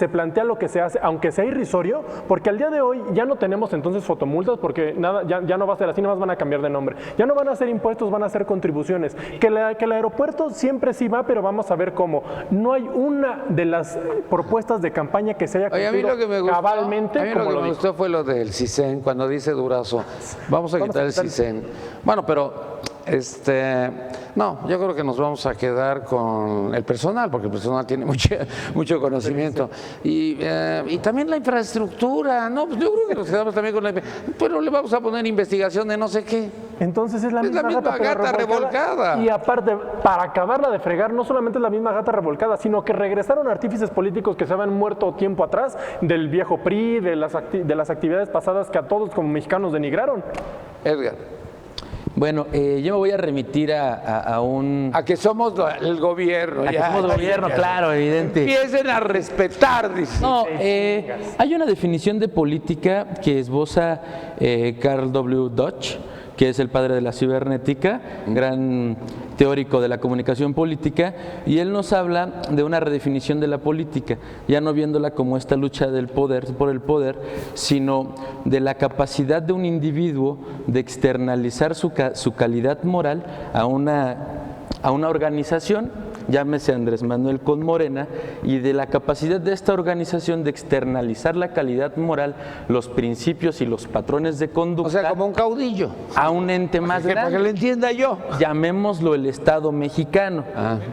plantea, lo que se hace, aunque sea irrisorio, porque al día de hoy ya no tenemos entonces fotomultas, porque nada, ya no va a ser así, nada más van a cambiar de nombre. Ya no van a ser impuestos, van a ser contribuciones. Que el aeropuerto siempre sí va, pero vamos a ver cómo. No hay una de las propuestas de campaña que se haya Oye, a mí lo que me gustó, cabalmente a mí como lo que lo me dijo. gustó fue lo del CISEN, cuando dice Durazo, vamos a quitar el CISEN. Bueno, pero no, yo creo que nos vamos a quedar con el personal, porque el personal tiene mucho conocimiento. Y también la infraestructura, no, pues yo creo que nos quedamos también con pero le vamos a poner investigación de no sé qué. Entonces es la misma gata pero revolcada. Y aparte, para acabarla de fregar, no solamente es la misma gata revolcada, sino que regresaron artífices políticos que se habían muerto tiempo atrás, del viejo PRI, de las actividades pasadas que a todos como mexicanos denigraron. Edgar. Bueno, yo me voy a remitir a A que somos el gobierno. A que somos gobierno, claro, evidente. Empiecen a respetar, dice. No, hay una definición de política que esboza Carl W. Dodge, que es el padre de la cibernética, gran teórico de la comunicación política, y él nos habla de una redefinición de la política, ya no viéndola como esta lucha del poder por el poder, sino de la capacidad de un individuo de externalizar su calidad moral a una organización, llámese Andrés Manuel con Morena, y de la capacidad de esta organización de externalizar la calidad moral, los principios y los patrones de conducta. O sea, como un caudillo. A un ente más grande. Para que lo entienda yo. Llamémoslo el Estado mexicano.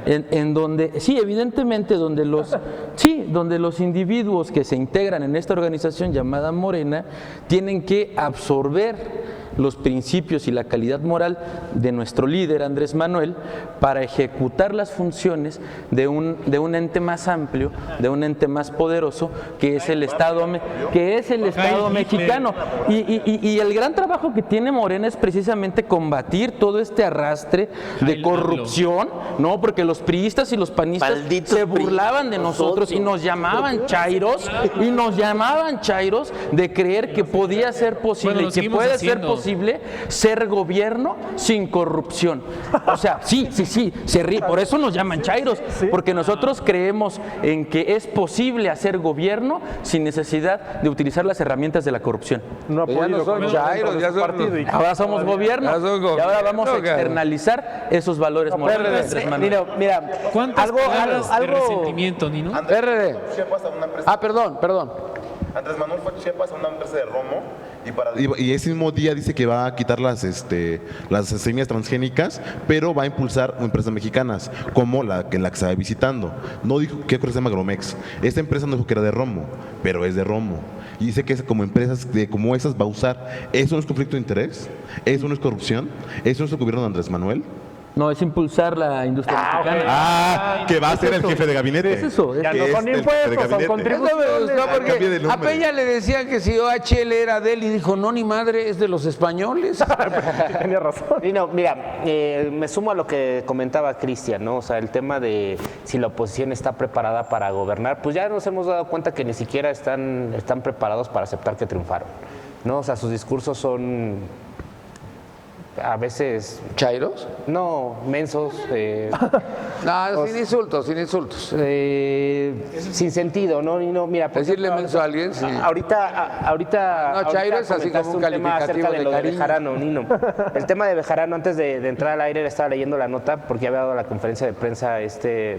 En donde, sí, evidentemente, donde los individuos que se integran en esta organización llamada Morena tienen que absorber los principios y la calidad moral de nuestro líder Andrés Manuel para ejecutar las funciones de un ente más amplio, de un ente más poderoso, que es el Estado mexicano. Y el gran trabajo que tiene Morena es precisamente combatir todo este arrastre de corrupción, ¿no? Porque los priistas y los panistas se burlaban de nosotros y nos llamaban chairos, de creer que podía ser posible y que puede ser posible ser gobierno sin corrupción. O sea, sí, se ríe, por eso nos llaman chairos, porque nosotros creemos en que es posible hacer gobierno sin necesidad de utilizar las herramientas de la corrupción. No Ya no son chairos, ya son Ahora somos gobierno y ahora vamos a externalizar esos valores morales. Mira, ¿Cuántas palabras de resentimiento, Nino? RD. Perdón. Andrés Manuel fue a Chiapas a una empresa de Romo y ese mismo día dice que va a quitar las semillas transgénicas, pero va a impulsar empresas mexicanas, como la que se va visitando. No dijo que se llama Gromex. Esta empresa no dijo que era de Romo, pero es de Romo. Y dice que como empresas como esas va a usar. ¿Eso no es conflicto de interés? ¿Eso no es corrupción? ¿Eso no es el gobierno de Andrés Manuel? No, es impulsar la industria mexicana. Que va a ser el jefe de gabinete. Es eso. Ya no son impuestos, son contribuciones. No, porque a Peña le decían que si OHL era de él y dijo, no, ni madre, es de los españoles. Tenía razón. Y no, mira, me sumo a lo que comentaba Cristian, ¿no? O sea, el tema de si la oposición está preparada para gobernar, pues ya nos hemos dado cuenta que ni siquiera están preparados para aceptar que triunfaron, ¿no? O sea, sus discursos son a veces... ¿Chairos? No, mensos. No, sin insultos. Sin sentido, ¿no? Y no, mira, por decirle ejemplo, menso a alguien, sí. Ahorita Chairo es así como un tema calificativo acerca de de lo de cariño. Bejarano, Nino. El tema de Bejarano, antes de entrar al aire, estaba leyendo la nota porque había dado la conferencia de prensa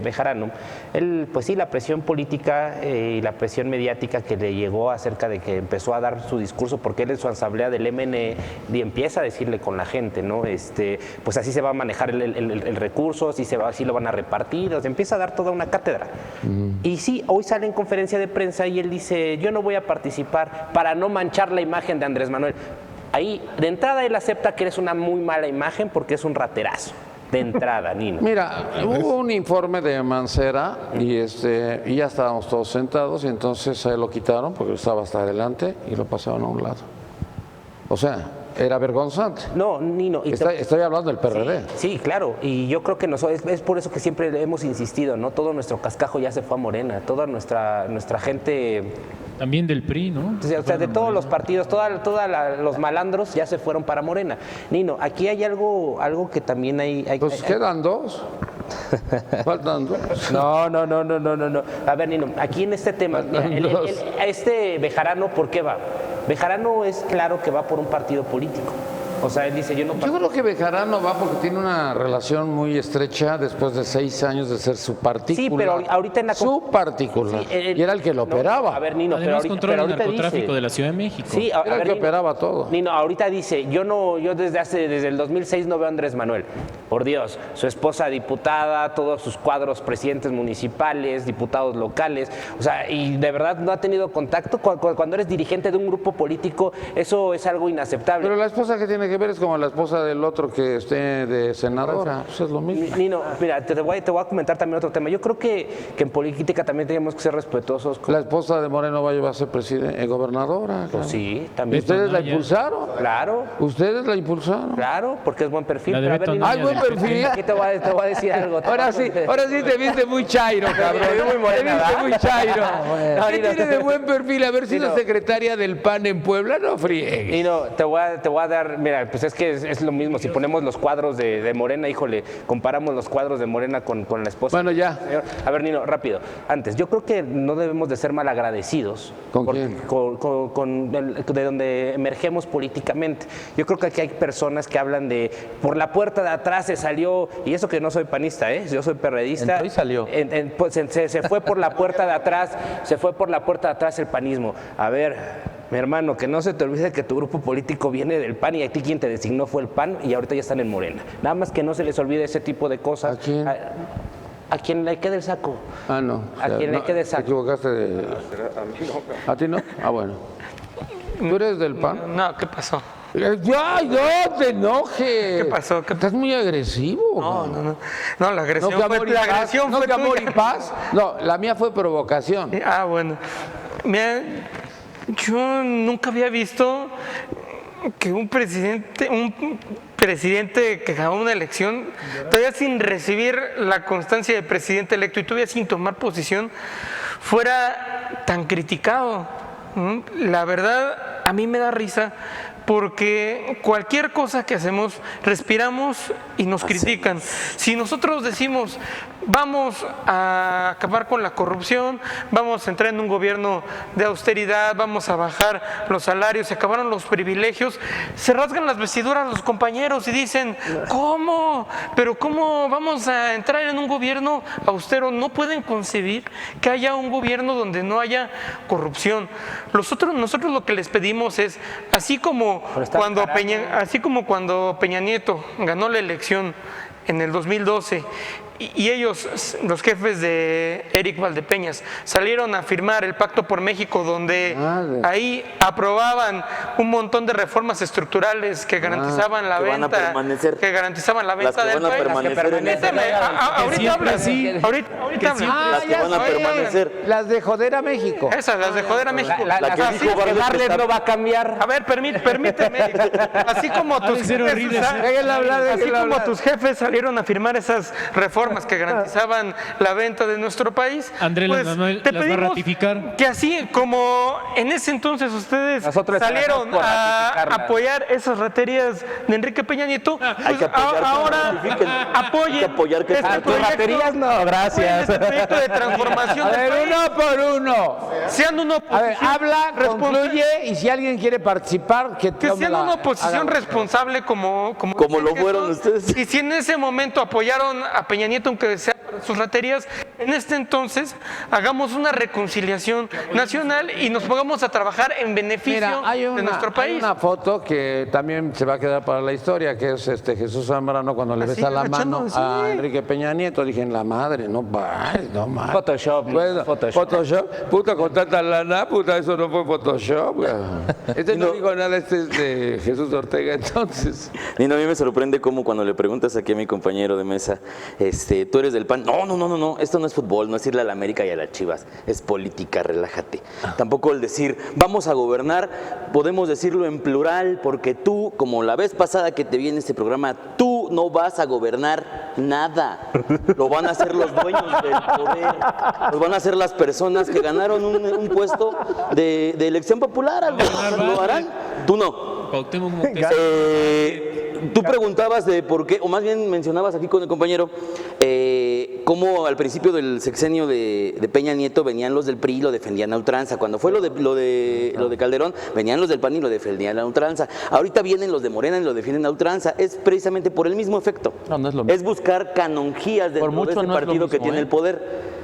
Bejarano. Él, pues sí, la presión política y la presión mediática que le llegó acerca de que empezó a dar su discurso, porque él en su asamblea del MN empieza a decirle con la gente, obviamente, ¿no? Pues así se va a manejar el recurso, así lo van a repartir, empieza a dar toda una cátedra. Y sí, hoy sale en conferencia de prensa y él dice, yo no voy a participar para no manchar la imagen de Andrés Manuel. Ahí, de entrada, él acepta que eres una muy mala imagen porque es un raterazo. De entrada, Nino. Mira, hubo un informe de Mancera y ya estábamos todos sentados y entonces se lo quitaron porque estaba hasta adelante y lo pasaron a un lado. O sea, era vergonzante. No, Nino. Estoy hablando del PRD. Sí, claro. Y yo creo que es por eso que siempre hemos insistido, ¿no? Todo nuestro cascajo ya se fue a Morena. Toda nuestra gente... También del PRI, ¿no? O sea, de todos los partidos, los malandros ya se fueron para Morena. Nino, aquí hay algo que también hay... Pues quedan dos. Faltan dos. No. A ver, Nino, aquí en este tema, Bejarano, ¿por qué va? Bejarano es claro que va por un partido político. O sea, él dice, yo creo que Bejarano va porque tiene una relación muy estrecha después de 6 años de ser su particular. Sí, pero ahorita en la... Su particular. Sí, y era el que lo operaba. A ver, Nino, además pero controla el dice, narcotráfico de la Ciudad de México. Sí, era el que operaba todo. Nino, ahorita dice, yo desde el 2006 no veo a Andrés Manuel. Por Dios, su esposa diputada, todos sus cuadros presidentes municipales, diputados locales. O sea, y de verdad no ha tenido contacto. Cuando eres dirigente de un grupo político, eso es algo inaceptable. Pero la esposa que tiene que ver es como la esposa del otro que esté de senadora, pues es lo mismo. Nino, mira, te voy a comentar también otro tema. Yo creo que en política también tenemos que ser respetuosos. La esposa de Moreno va a ser gobernadora. Claro. Pues sí, también. ¿Ustedes la impulsaron? Claro. ¿Ustedes la impulsaron? Claro, porque es buen perfil. Buen perfil. Aquí te voy a decir algo. Ahora sí te viste muy chairo, cabrón. Te vi muy morena, te viste muy chairo. ¿Qué Nino, tiene de buen perfil haber sido secretaria del PAN en Puebla? No friegues. Nino, te voy a dar, mira, pues es que es lo mismo. Si ponemos los cuadros de Morena, híjole, comparamos los cuadros de Morena con la esposa. Bueno, ya. A ver, Nino, rápido. Antes, yo creo que no debemos de ser malagradecidos. ¿Con quién? De donde emergemos políticamente. Yo creo que aquí hay personas que hablan de por la puerta de atrás se salió, y eso que no soy panista, yo soy perredista. Entró y salió. Pues, se fue por la puerta de atrás, el panismo. A ver, mi hermano, que no se te olvide que tu grupo político viene del PAN y a ti quien te designó fue el PAN y ahorita ya están en Morena. Nada más que no se les olvide ese tipo de cosas. ¿A quién? A quien le quede el saco. Ah, no. A quien le quede el saco. Te equivocaste de... ¿A ti no? Ah, bueno. ¿Tú eres del PAN? No, ¿qué pasó? ¡Ya, no te enojes! ¿Qué pasó? Estás muy agresivo. No, la agresión fue tuya. Amor y paz. No, la mía fue provocación. Ah, bueno. Mira, yo nunca había visto que un presidente que ganó una elección, todavía sin recibir la constancia de presidente electo y todavía sin tomar posición, fuera tan criticado. La verdad, a mí me da risa porque cualquier cosa que hacemos, respiramos y nos critican. Si nosotros decimos, vamos a acabar con la corrupción, vamos a entrar en un gobierno de austeridad, vamos a bajar los salarios, se acabaron los privilegios, se rasgan las vestiduras los compañeros y dicen, ¿cómo? ¿Pero cómo vamos a entrar en un gobierno austero? No pueden concebir que haya un gobierno donde no haya corrupción. Nosotros lo que les pedimos es, así como cuando Peña Nieto ganó la elección en el 2012 y ellos, los jefes de Eric Valdepeñas, salieron a firmar el Pacto por México, donde ahí aprobaban un montón de reformas estructurales que garantizaban la venta, que garantizaban la venta del país. Las de joder a México. Esas, las de joder a México. La que dijo Barlet no va a cambiar. A ver, permíteme. Así como tus jefes salieron a firmar esas reformas que garantizaban la venta de nuestro país, Andrés, pues, te las va a pedimos ratificar. que así como en ese entonces ustedes salieron a apoyar esas raterías de Enrique Peña Nieto, pues ahora apoyen tus raterías. No, gracias. Este proyecto de transformación del país. Uno por uno. Sean una oposición habla, concluye, y si alguien quiere participar, que sean una oposición responsable como lo fueron ustedes. Y si en ese momento apoyaron a Peña Nieto, aunque sea sus raterías, en este entonces hagamos una reconciliación nacional y nos pongamos a trabajar en beneficio de nuestro país. Hay una foto que también se va a quedar para la historia, que es Jesús Zambrano cuando le besa la mano a Enrique Peña Nieto. Dije, en la madre, no más. Photoshop. Bueno, Photoshop. Puta, con tanta lana, puta, eso no fue Photoshop. No digo nada, es de Jesús Ortega, entonces. Nino, a mí me sorprende cómo cuando le preguntas aquí a mi compañero de mesa, tú eres del PAN. No, esto no es fútbol, no es irle a la América y a las Chivas, es política, relájate. Tampoco el decir, vamos a gobernar, podemos decirlo en plural, porque tú, como la vez pasada que te vi en este programa, tú no vas a gobernar nada. Lo van a hacer los dueños del poder, lo van a hacer las personas que ganaron un puesto de elección popular. ¿Lo harán? Tú no. Cuauhtémoc Moctezuma. Tú preguntabas de por qué, o más bien mencionabas aquí con el compañero, cómo al principio del sexenio de Peña Nieto venían los del PRI y lo defendían a ultranza. Cuando fue lo de Calderón, venían los del PAN y lo defendían a ultranza. Ahorita vienen los de Morena y lo defienden a ultranza. Es precisamente por el mismo efecto. No es lo mismo. Es buscar canonjías dentro de ese partido que tiene el poder.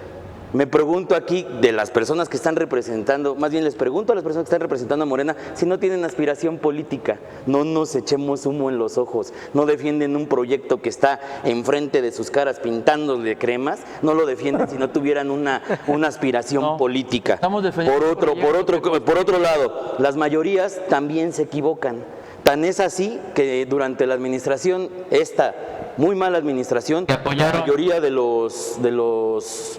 Me pregunto aquí de las personas que están representando, más bien les pregunto a las personas que están representando a Morena si no tienen aspiración política. No nos echemos humo en los ojos. No defienden un proyecto que está enfrente de sus caras pintando de cremas. No lo defienden si no tuvieran una aspiración política. Estamos defendiendo por otro lado, las mayorías también se equivocan. Tan es así que durante la administración, esta muy mala administración, la mayoría de los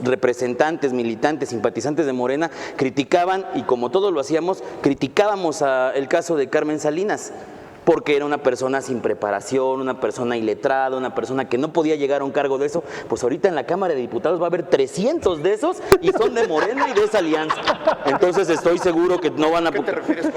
representantes, militantes, simpatizantes de Morena criticaban, y como todos lo hacíamos, criticábamos el caso de Carmen Salinas, porque era una persona sin preparación, una persona iletrada, una persona que no podía llegar a un cargo de eso. Pues ahorita en la Cámara de Diputados va a haber 300 de esos y son de Morena y de esa alianza. Entonces estoy seguro que no van a...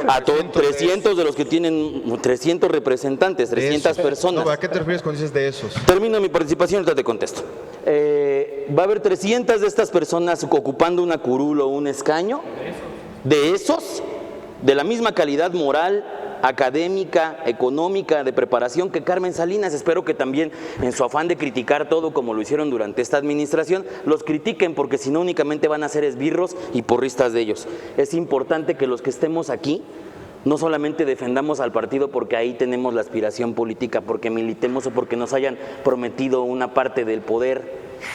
A 300 de los que tienen 300 representantes, 300 personas. No, ¿a qué te refieres cuando dices de esos? Termino mi participación, ahorita te contesto. Va a haber 300 de estas personas ocupando una curul o un escaño. De esos, de la misma calidad moral, académica, económica, de preparación que Carmen Salinas. Espero que también en su afán de criticar todo como lo hicieron durante esta administración, los critiquen, porque si no únicamente van a ser esbirros y porristas de ellos. Es importante que los que estemos aquí no solamente defendamos al partido porque ahí tenemos la aspiración política, porque militemos o porque nos hayan prometido una parte del poder,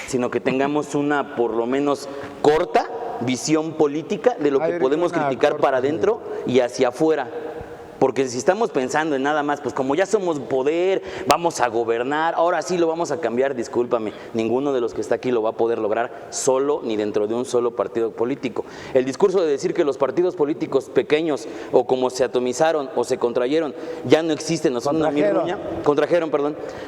sino que tengamos una por lo menos corta visión política de lo que podemos criticar para adentro y hacia afuera. Porque si estamos pensando en nada más, pues como ya somos poder, vamos a gobernar, ahora sí lo vamos a cambiar, discúlpame, ninguno de los que está aquí lo va a poder lograr solo ni dentro de un solo partido político. El discurso de decir que los partidos políticos pequeños, o como se atomizaron o se contrayeron, ya no existen o son una mirruña,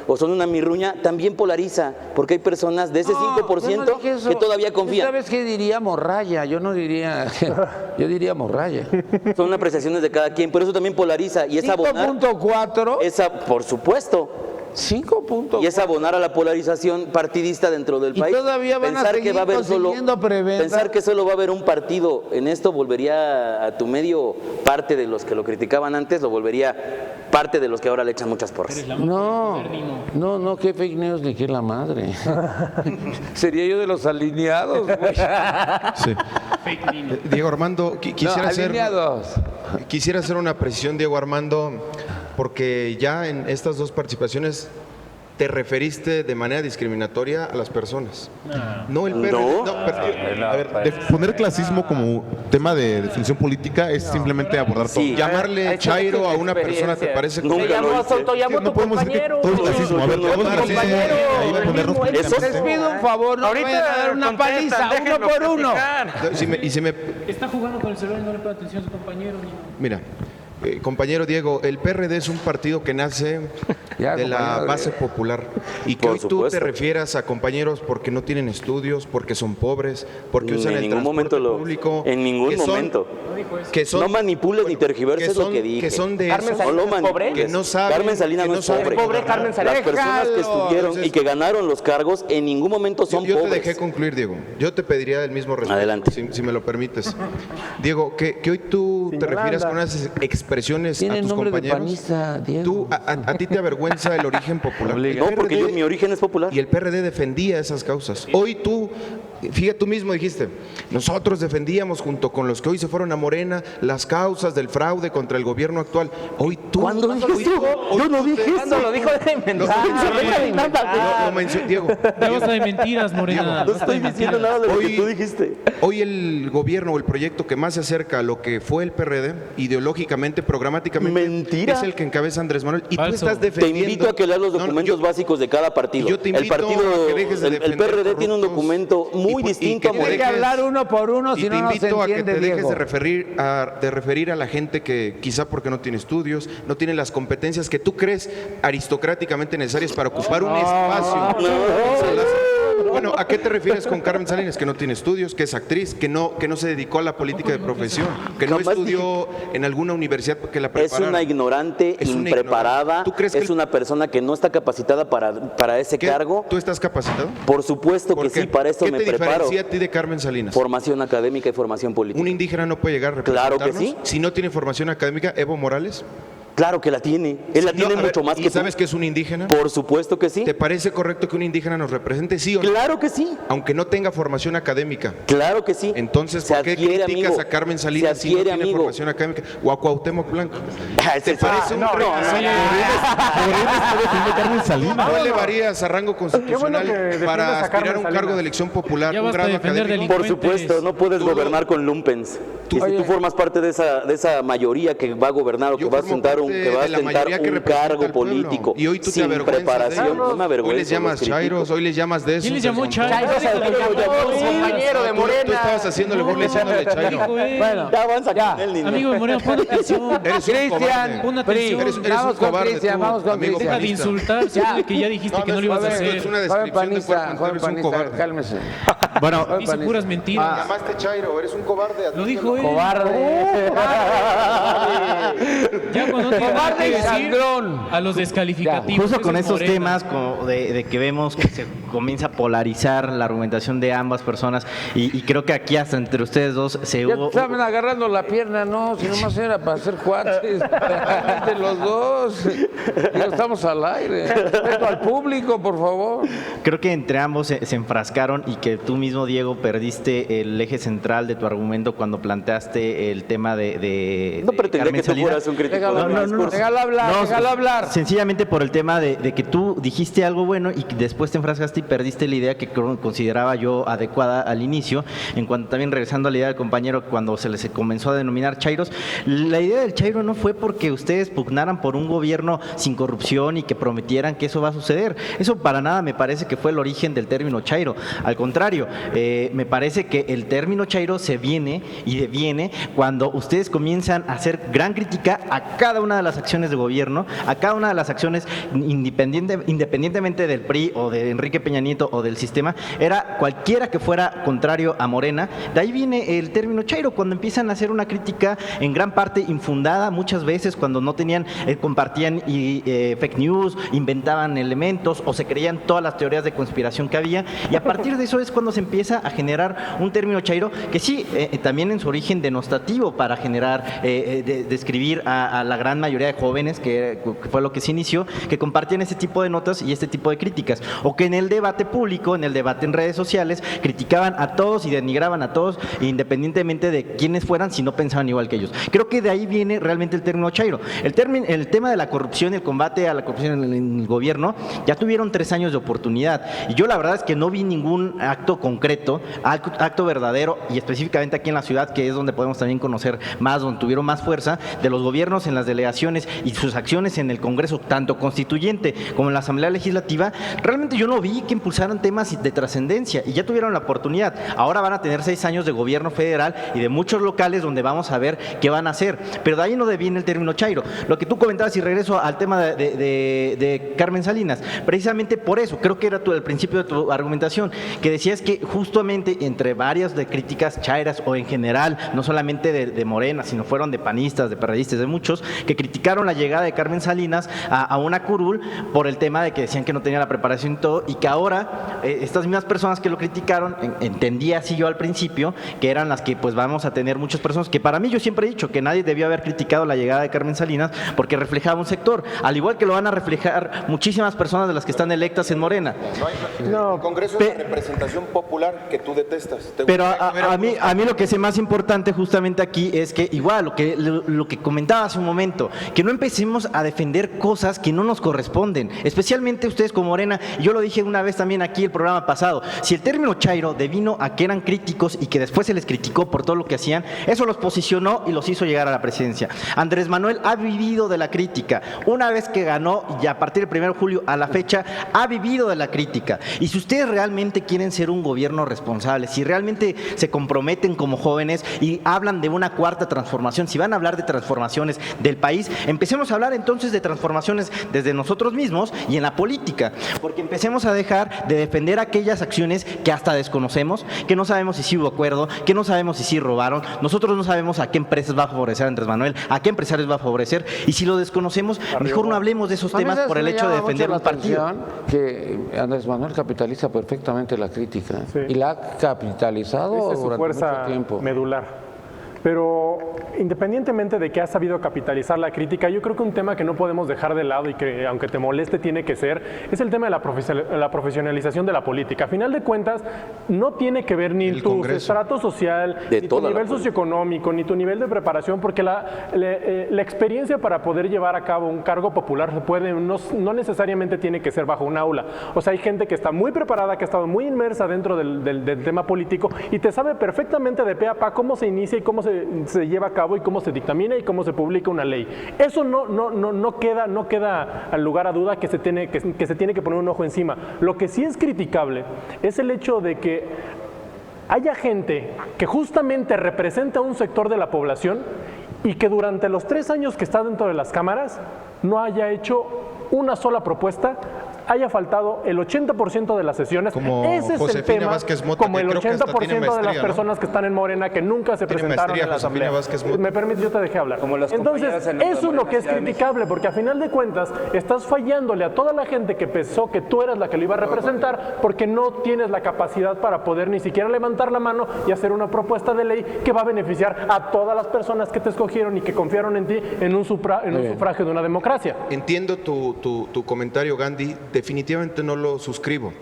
o son una mirruña, también polariza, porque hay personas de ese 5% que todavía confían. ¿Sabes qué diría morralla? Yo no diría, yo diría morralla. Son apreciaciones de cada quien, pero eso también polariza, y es abonar 5.4. Por supuesto. 5.4. Y es abonar a la polarización partidista dentro del país. Y todavía van a seguir consiguiendo preventa. Pensar que solo va a haber un partido en esto volvería a tu medio parte de los que lo criticaban antes, lo volvería parte de los que ahora le echan muchas porras. No, qué fake news ni qué la madre. Sería yo de los alineados, güey. Sí. Diego Armando, quisiera hacer una precisión, Diego Armando, porque ya en estas dos participaciones te referiste de manera discriminatoria a las personas. No el PRD. A ver, poner clasismo como tema de definición política es simplemente abordar todo. Llamarle chairo a una persona te parece como... No podemos decir que todo es clasismo. A ver, Les pido un favor, no vayan a dar una paliza, uno por uno. Está jugando con el celular y no le pone atención a su compañero. Mira, compañero Diego, el PRD es un partido que nace de la base popular y que hoy tú te refieras a compañeros porque no tienen estudios, porque son pobres, porque usan el transporte público. En ningún momento. No manipules ni tergiverses lo que dije. Que son de Carmen Salinas es pobre. Que no saben. Carmen Salinas no es pobre. Carmen Salinas. Las personas que estuvieron y que ganaron los cargos en ningún momento son pobres. Yo te dejé concluir, Diego. Yo te pediría el mismo respeto. Adelante. Si me lo permites. Diego, que hoy tú te refieras con unas expresiones a tus compañeros. A ti te avergüenza el origen popular. No, porque mi origen es popular. Y el PRD defendía esas causas. Hoy tú Fíjate, tú mismo dijiste, nosotros defendíamos junto con los que hoy se fueron a Morena las causas del fraude contra el gobierno actual. Hoy tú... ¿Cuándo dije eso? Yo no dije eso. ¿Cuándo lo dijo? Deja de inventar. Lo mencionó Diego. Ya basta de mentiras, Morena. No estoy diciendo nada de lo que tú dijiste. Hoy el gobierno o el proyecto que más se acerca a lo que fue el PRD, ideológicamente, programáticamente, Mentira. es el que encabeza Andrés Manuel. Y Falso. tú estás Te defendiendo... invito a que leas los No, no, documentos básicos de cada partido. yo te El invito partido, a que dejes de el defender PRD tiene un corruptos documento muy y distinto a que Tiene que Morena. hablar uno por uno, Y si te no, no se invito a que entiende, te dejes Diego. de referir a la gente que quizá porque no tiene estudios, no tiene las competencias que tú crees aristocráticamente necesarias para ocupar un espacio. Bueno, ¿a qué te refieres con Carmen Salinas? Que no tiene estudios, que es actriz, que no se dedicó a la política de profesión, que no Jamás estudió en alguna universidad que la Es preparara. una ignorante, Es una impreparada, ignorante. ¿Tú crees que es una persona que no está capacitada para ese ¿Qué? cargo. ¿Tú estás capacitado? Por supuesto ¿Por que qué? sí, para eso ¿Qué me te preparo. diferencia a ti de Carmen Salinas? Formación académica y formación política. ¿Un indígena no puede llegar a Claro que representarnos? sí. Si no tiene formación académica, Evo Morales. Claro que la tiene. Él la No, tiene a ver, mucho más ¿y que sabes tú. que es un indígena? Por supuesto que sí. ¿Te parece correcto que un indígena nos represente, sí o no? Claro que sí. Aunque no tenga formación académica. Claro que sí. Entonces, Se ¿por qué adquiere, criticas amigo. a Carmen Salinas Se si no adquiere, tiene amigo. formación académica? O a Cuauhtémoc Blanco. ¿Te parece un ¿No elevarías a rango constitucional que defiendas para a aspirar a Carmen un cargo Salinas. de elección popular, Ya un basta grado de defender académico? Por supuesto, no puedes gobernar con lumpens. Y si tú formas parte de esa mayoría que va a gobernar o que Yo va a formo sentar parte que va a de la sentar mayoría que un representa cargo al pueblo. político Y hoy tú te sin avergüenzas de preparación. ellos. No me avergüenzo. Hoy les llamas los critico. chairos, hoy les llamas de eso. ¿Quién les llamó Chairo? compañero de Tú Morena. estabas haciéndole burla diciéndole chairo. Dijo él. Bueno, Ya avanza ya. con él, niño. Amigo de Morena, pon atención. Eres un Cristian, cobarde. Pon Pri, atención. Eres un vamos con cobarde Cristian, tú, vamos con amigo Cristian. Deja de panista. insultar, solo que ya dijiste que no lo ibas a esto es hacer. una Joven descripción de panista, cuerpo, joven eres un panista, cobarde. cálmese. Bueno, Joven Dice panista. puras mentiras. Llamaste chairo, eres un cobarde. Lo dijo él. Cobarde. Ya cuando no tiene nada Cobarde que y decir sangrón. a los descalificativos. justo eso con es estos Morena. temas como de que vemos que se comienza a polarizar la argumentación de ambas personas y creo que aquí hasta entre ustedes dos se Ya hubo... estaban agarrando la pierna, no, si nomás era para hacer cuates. De los dos. Digo, estamos al aire. Respeto al público, por favor. Creo que entre ambos se enfrascaron y que tú mismo, Diego, perdiste el eje central de tu argumento cuando planteaste el tema de No pretendía Carmen que tú Salinas. fueras un crítico. Déjalo de hablar, mi discurso. déjalo hablar, No, déjalo hablar. Sencillamente por el tema de que tú dijiste algo bueno y que después te enfrascaste y perdiste la idea que consideraba yo adecuada al inicio. En cuanto también regresando a la idea del compañero, cuando se les comenzó a denominar chairos, la idea del chairo no fue porque ustedes pugnaran por un gobierno sin corrupción y que prometieran que eso va a suceder. Eso para nada me parece que fue el origen del término chairo. Al contrario, me parece que el término chairo se viene y deviene cuando ustedes comienzan a hacer gran crítica a cada una de las acciones de gobierno, a cada una de las acciones independientemente del PRI o de Enrique Peña Nieto o del sistema, era cualquiera que fuera contrario a Morena. De ahí viene el término chairo, cuando empiezan a hacer una crítica en gran parte infundada, muchas veces cuando no tenían, compartían fake news, inventaban elementos o se creían todas las teorías de conspiración que había, y a partir de eso es cuando se empieza a generar un término chairo que sí, también en su origen denostativo para generar, describir a la gran mayoría de jóvenes, que fue lo que se inició, que compartían ese tipo de notas y este tipo de críticas, o que en el debate público, en el debate en redes sociales, criticaban a todos y denigraban a todos, independientemente de quiénes fueran, si no pensaban igual que ellos. Creo que de ahí viene realmente el término chairo. El tema de la corrupción, el combate a la corrupción en el gobierno, ya tuvieron 3 años de oportunidad, y yo la verdad es que no vi ningún acto concreto, acto verdadero, y específicamente aquí en la ciudad, que es donde podemos también conocer más, donde tuvieron más fuerza, de los gobiernos en las delegaciones y sus acciones en el Congreso, tanto constituyente como en la Asamblea Legislativa. Realmente yo no vi que impulsaran temas de trascendencia, y ya tuvieron la oportunidad. Ahora van a tener 6 años de gobierno federal y de muchos locales donde vamos a ver qué van a hacer, pero de ahí no deviene el término chairo. Lo que tú comentabas, y regreso al tema de Carmen Salinas, precisamente por eso, creo que era el principio de tu argumentación, que decías que justamente entre varias de críticas chairas, o en general, no solamente de Morena, sino fueron de panistas, de perredistas, de muchos, que criticaron la llegada de Carmen Salinas a una curul por el tema de que decían que no tenía la preparación y todo, y que ahora estas mismas personas que lo criticaron, entendía así yo al principio, que eran las que pues vamos a tener muchas personas, que para mí yo siempre he dicho que nadie debió haber criticado la llegada de Carmen Salinas porque reflejaba un sector, al igual que lo van a reflejar muchísimas personas de las que están electas en Morena. El Congreso es la representación popular que tú detestas. Pero a mí lo que es más importante justamente aquí es que igual lo que comentaba hace un momento, que no empecemos a defender cosas que no nos corresponden, especialmente ustedes como Morena. Yo lo dije una vez también aquí el programa pasado, si el término chairo devino a que eran críticos y que después se les criticó por todo lo que hacían, eso los posicionó y los hizo llegar a la presidencia. Andrés Manuel ha vivido de la crítica, una vez que ganó y a partir del 1 de julio a la fecha ha vivido de la crítica. Y si ustedes realmente quieren ser un gobierno responsable, si realmente se comprometen como jóvenes y hablan de una cuarta transformación, si van a hablar de transformaciones del país, empecemos a hablar entonces de transformaciones desde nosotros mismos y en la política, porque empecemos a dejar de defender aquellas acciones que hasta desconocemos, que no sabemos si sí hubo acuerdo, que no sabemos si sí robaron. Nosotros no sabemos a qué empresas va a favorecer Andrés Manuel, a qué empresarios va a favorecer, y si lo desconocemos, mejor no hablemos de esos temas por el hecho de defender un partido. Que Andrés Manuel capitaliza perfectamente la crítica, Sí. y la ha capitalizado Esa es su durante fuerza mucho tiempo. medular. Pero independientemente de que ha sabido capitalizar la crítica, yo creo que un tema que no podemos dejar de lado y que aunque te moleste tiene que ser, es el tema de la profesionalización de la política. A final de cuentas, no tiene que ver ni tu estrato social, ni tu nivel socioeconómico, ni tu nivel de preparación, porque la experiencia para poder llevar a cabo un cargo popular no necesariamente tiene que ser bajo un aula. O sea, hay gente que está muy preparada, que ha estado muy inmersa dentro del tema político y te sabe perfectamente de pe a pa cómo se inicia y cómo se lleva a cabo y cómo se dictamina y cómo se publica una ley. Eso no queda al lugar a duda que se tiene que poner un ojo encima. Lo que sí es criticable es el hecho de que haya gente que justamente representa a un sector de la población y que durante los 3 años que está dentro de las cámaras no haya hecho una sola propuesta, haya faltado el 80% de las sesiones. Como ese es Josefina el tema, Vázquez Mota, como que el creo que hasta tiene 80% de las maestría, ¿no? personas que están en Morena que nunca se Tiene presentaron maestría, en la Josefina asamblea. Vázquez Mota. Me permite, yo te dejé hablar. Como los Entonces, compañeros en el eso es lo que es Ciudad de criticable, porque a final de cuentas estás fallándole a toda la gente que pensó que tú eras la que lo iba a representar, porque no tienes la capacidad para poder ni siquiera levantar la mano y hacer una propuesta de ley que va a beneficiar a todas las personas que te escogieron y que confiaron en ti en un sufragio de una democracia. Entiendo tu comentario, Gandhi, definitivamente no lo suscribo.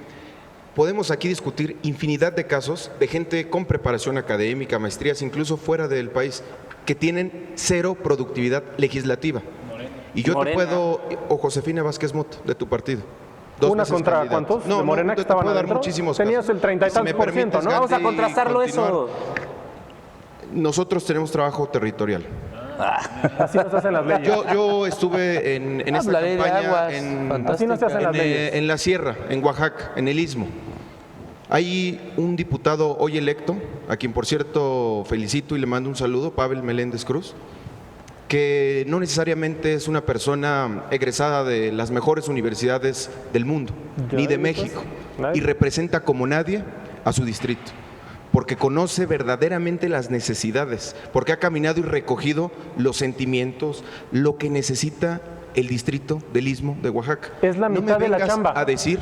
Podemos aquí discutir infinidad de casos de gente con preparación académica, maestrías, incluso fuera del país, que tienen cero productividad legislativa. Y yo te puedo, o Josefina Vázquez Mota, de tu partido. ¿Una contra cuántos? No, ¿De Morena que te puedo estaban dar adentro? muchísimos Tenías casos. el 30 y Si me tantos por ciento, permites, ¿no? Vamos a Gandhi, contrastarlo continuar. eso. Nosotros tenemos trabajo territorial. Así no se hacen las leyes. Yo estuve en esta La ley de campaña aguas, Así no se hacen las leyes. en la sierra, en Oaxaca, en el Istmo. Hay un diputado hoy electo, a quien por cierto felicito y le mando un saludo, Pavel Meléndez Cruz, que no necesariamente es una persona egresada de las mejores universidades del mundo, ni de México, y representa como nadie a su distrito, porque conoce verdaderamente las necesidades, porque ha caminado y recogido los sentimientos, lo que necesita el distrito del Istmo de Oaxaca. Es la No me mitad de la vengas chamba. a decir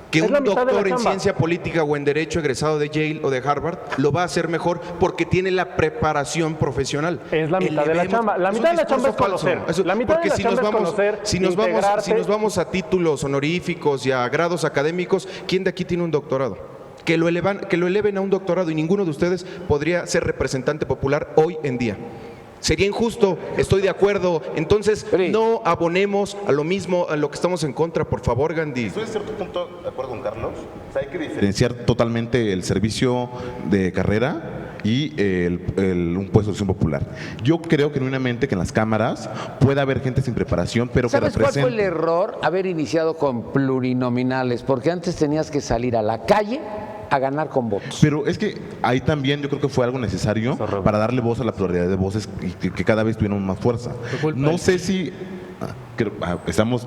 que Es un la mitad de la doctor en chamba. ciencia política o en derecho egresado de Yale o de Harvard lo va a hacer mejor porque tiene la preparación profesional. Es la mitad de la chamba. La Es un mitad de la chamba es discurso falso. conocer. La mitad de Porque la si chamba nos es vamos, conocer, si nos integrarte. vamos a títulos honoríficos y a grados académicos, ¿quién de aquí tiene un doctorado? Que lo eleven a un doctorado y ninguno de ustedes podría ser representante popular hoy en día. Sería injusto, estoy de acuerdo. Entonces, no abonemos a lo mismo, a lo que estamos en contra, por favor, Gandhi. Estoy en cierto punto de acuerdo con Carlos. O sea, hay que diferenciar totalmente el servicio de carrera y un puesto de acción popular. Yo creo genuinamente que en las cámaras puede haber gente sin preparación, pero que ¿Sabes cuál fue el represente. error? Haber iniciado con plurinominales, porque antes tenías que salir a la calle a ganar con votos. Pero es que ahí también yo creo que fue algo necesario para darle voz a la pluralidad de voces y que cada vez tuvieran más fuerza. No sé si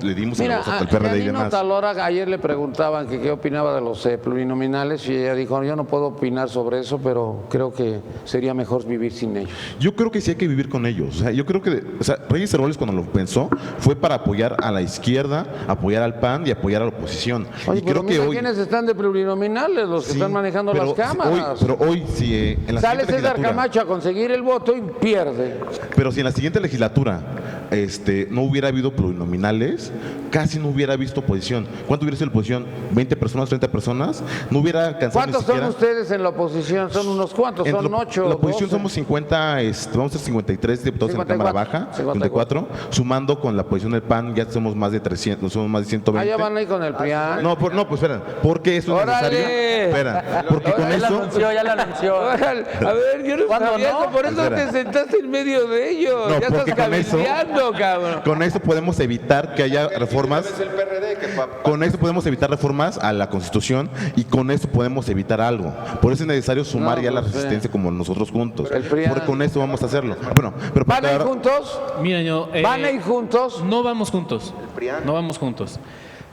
le dimos la Mira, voz hasta el a PRD y Janino demás. Talora ayer le preguntaban que qué opinaba de los plurinominales y ella dijo, yo no puedo opinar sobre eso, pero creo que sería mejor vivir sin ellos. Yo creo que sí hay que vivir con ellos. O sea, yo creo que Reyes Heroles cuando lo pensó fue para apoyar a la izquierda, apoyar al PAN y apoyar a la oposición. Oye, y pero creo que mira hoy quiénes están de plurinominales, los que sí, están manejando las cámaras. Pero hoy si en la Sale siguiente César legislatura, Camacho a conseguir el voto y pierde. pero si en la siguiente legislatura no hubiera habido plurinominales, casi no hubiera visto oposición. ¿Cuánto hubiera sido la oposición? ¿20 personas, 30 personas? No hubiera alcanzado. ¿Cuántos son ustedes en la oposición? Son unos cuantos, son 8. La oposición somos 50, vamos a ser 53 diputados 54, en la Cámara Baja, 54, sumando con la oposición del PAN, ya somos más de 300, somos más de 120. Ya van ahí con el PRIAN. No, pues espera, porque eso es necesario. Espera, porque con eso. Ya la anunció. A ver, yo no sabía, no? por eso Espera. te sentaste en medio de ellos. No, Ya porque estás con eso, cabildeando, cabrón. con eso podemos evitar que haya reformas. Con eso podemos evitar reformas a la Constitución y con eso podemos evitar algo. Por eso es necesario sumar ya la resistencia como nosotros juntos. Porque con eso vamos a hacerlo. Bueno, pero ¿Van a ir juntos? Mira, yo, ¿Van a ir juntos? No vamos juntos. No vamos juntos.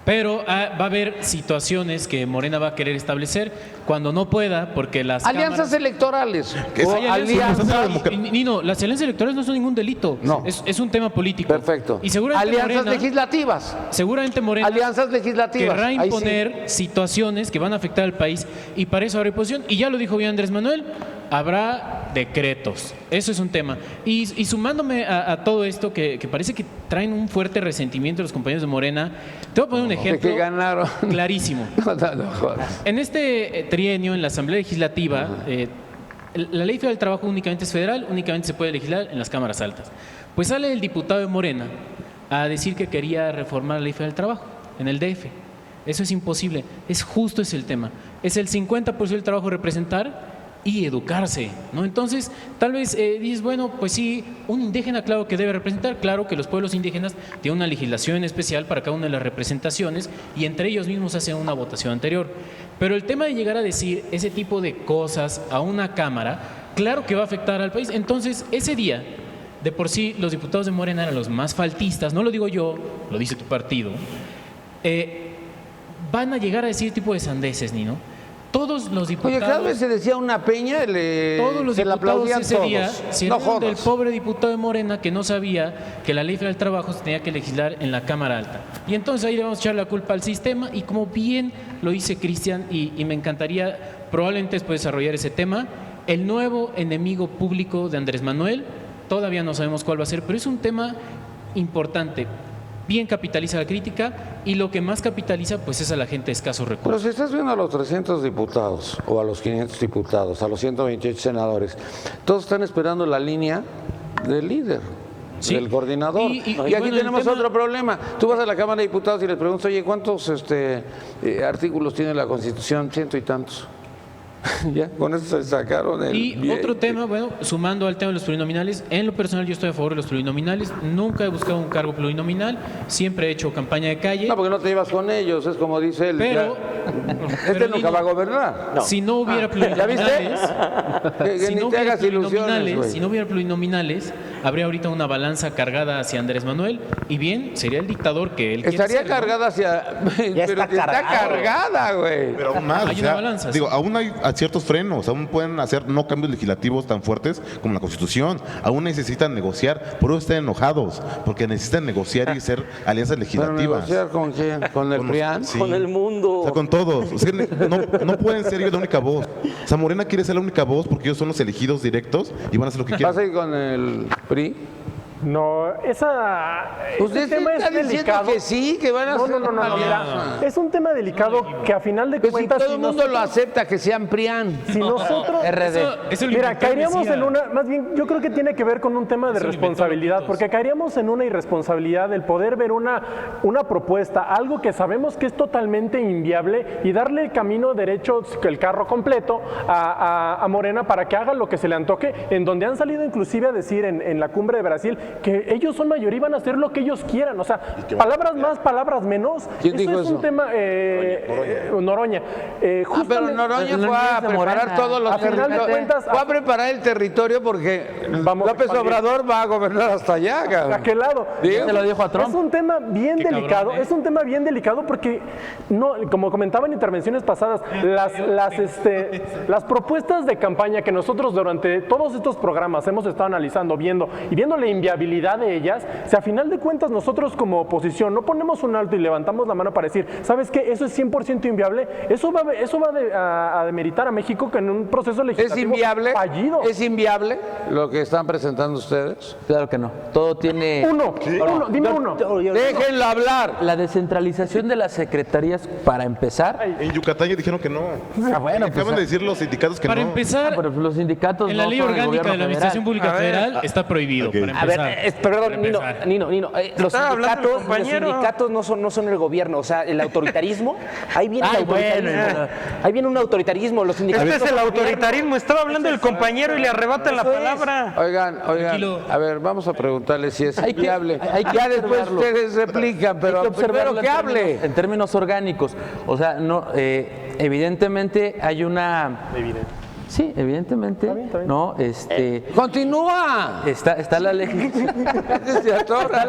Pero va a haber situaciones que Morena va a querer establecer cuando no pueda, porque las alianzas electorales. Hay alianzas. Nino, las alianzas electorales no son ningún delito. No. Es un tema político. Perfecto. Y seguramente alianzas Morena, legislativas. Seguramente Morena alianzas legislativas. Querrá imponer situaciones que van a afectar al país y para eso habrá oposición. Y ya lo dijo bien Andrés Manuel, habrá decretos. Eso es un tema. Y sumándome a todo esto que parece que traen un fuerte resentimiento los compañeros de Morena, te voy a poner un ejemplo que ganaron. Clarísimo. En este trienio, en la Asamblea Legislativa, la Ley Federal del Trabajo únicamente es federal, únicamente se puede legislar en las cámaras altas. Pues sale el diputado de Morena a decir que quería reformar la Ley Federal del Trabajo en el DF. Eso es imposible. Justo es el tema. Es el 50% del trabajo representar y educarse, ¿no? Entonces, tal vez dices, bueno, pues sí, un indígena, claro que debe representar, claro que los pueblos indígenas tienen una legislación especial para cada una de las representaciones y entre ellos mismos hacen una votación anterior. Pero el tema de llegar a decir ese tipo de cosas a una Cámara, claro que va a afectar al país. Entonces, ese día, de por sí, los diputados de Morena eran los más faltistas, no lo digo yo, lo dice tu partido, van a llegar a decir tipo de sandeces, Nino. Todos los diputados. Oye, cada vez se decía una peña, todos los se la diputados aplaudían ese todos. día se No rieron del jodas. pobre diputado de Morena que no sabía que la Ley Federal del Trabajo se tenía que legislar en la Cámara Alta. Y entonces ahí le vamos a echar la culpa al sistema y como bien lo dice Cristian y me encantaría probablemente después desarrollar ese tema, el nuevo enemigo público de Andrés Manuel, todavía no sabemos cuál va a ser, pero es un tema importante. Bien capitaliza la crítica y lo que más capitaliza pues es a la gente de escasos Pero recursos. si estás viendo a los 300 diputados o a los 500 diputados, a los 128 senadores, todos están esperando la línea del líder, Sí. del coordinador. Y Y, bueno, aquí el tenemos tema- otro problema. Tú vas a la Cámara de Diputados y les preguntas, oye, ¿cuántos artículos tiene la Constitución? 100 y tantos. Ya, con eso se sacaron el Y billete. otro tema, bueno, sumando al tema de los plurinominales, en lo personal yo estoy a favor de los plurinominales, nunca he buscado un cargo plurinominal, siempre he hecho campaña de calle, No, porque no te llevas con ellos, es como dice él. pero, Este pero nunca digo, va a gobernar. si no hubiera ¿Ya plurinominales, Que si ni no te hubiera hagas ilusiones, plurinominales, güey. si no hubiera plurinominales, habría ahorita una balanza cargada hacia Andrés Manuel y bien, sería el dictador que él quiere Estaría ser, ¿no? cargada hacia... Ya pero está cargada, güey. Pero aún más, Hay una balanza, digo, sí. aún hay ciertos frenos, aún pueden hacer no cambios legislativos tan fuertes como la Constitución, aún necesitan negociar, por eso están enojados, porque necesitan negociar y hacer alianzas ¿Pero legislativas. negociar con quién? ¿Con el Con los- PRIAN? sí. Con el mundo. O sea, con todos. O sea, no pueden ser ellos la única voz. O sea, Morena quiere ser la única voz porque ellos son los elegidos directos y van a hacer lo que ¿Vas quieran. a ir con el PRI? No, ese Usted tema está es diciendo delicado. que sí, que van a No, hacer no, una mira, alianza. es un tema delicado que a final de Pues si cuentas todo el mundo lo acepta que sean PRIAN. si nosotros Eso lo mira, inventó caeríamos Mesías. en una, más bien yo creo que tiene que ver con un tema de Eso lo inventó responsabilidad, Lopitos. porque caeríamos en una irresponsabilidad del poder ver una propuesta, algo que sabemos que es totalmente inviable y darle el camino derecho, el carro completo a Morena para que haga lo que se le antoje, en donde han salido inclusive a decir en la cumbre de Brasil que ellos son mayoría y van a hacer lo que ellos quieran, o sea, palabras más, palabras menos. ¿Quién Eso dijo es un eso? tema, Noroña. Pero Justamente- Noroña fue a preparar todos los A final de territorios. cuentas, Fue a preparar el territorio porque Vamos a López expandir. Obrador va a gobernar hasta allá, ¿A cabrón. qué lado? Digo, Se lo dijo a Trump. Es un tema bien Qué delicado, cabrón, ¿eh? es un tema bien delicado porque, no, como comentaba en intervenciones pasadas, las propuestas de campaña que nosotros durante todos estos programas hemos estado analizando, viendo la viabilidad de ellas, si a final de cuentas nosotros como oposición no ponemos un alto y levantamos la mano para decir, ¿sabes qué? Eso es 100% inviable, eso va a demeritar a México que en un proceso legislativo fallido. ¿Es inviable lo que están presentando ustedes? Claro que no. Todo tiene... Dime uno. Déjenlo hablar. La descentralización de las secretarías, para empezar... En Yucatán ya dijeron que no. bueno, Acaban de decir los sindicatos que Para no. empezar, pero los sindicatos en la no ley son el orgánica gobierno de la Administración federal. Pública Federal está prohibido. Ok. Para A ver, empezar. perdón, Para empezar. Nino, los sindicatos no son el gobierno, o sea, el autoritarismo, ahí viene el autoritarismo. Ahí viene un autoritarismo, los sindicatos. Este es el autoritarismo, estaba hablando el compañero y le arrebatan la palabra. Oigan, Tranquilo. a ver, vamos a preguntarle si es Hay que- inviable. hay que Ya después observarlo. ustedes replican, pero Hay que observarlo primero que hable. en términos orgánicos. O sea, no, evidentemente hay una... Sí, evidentemente. Está bien. No, Continúa. está la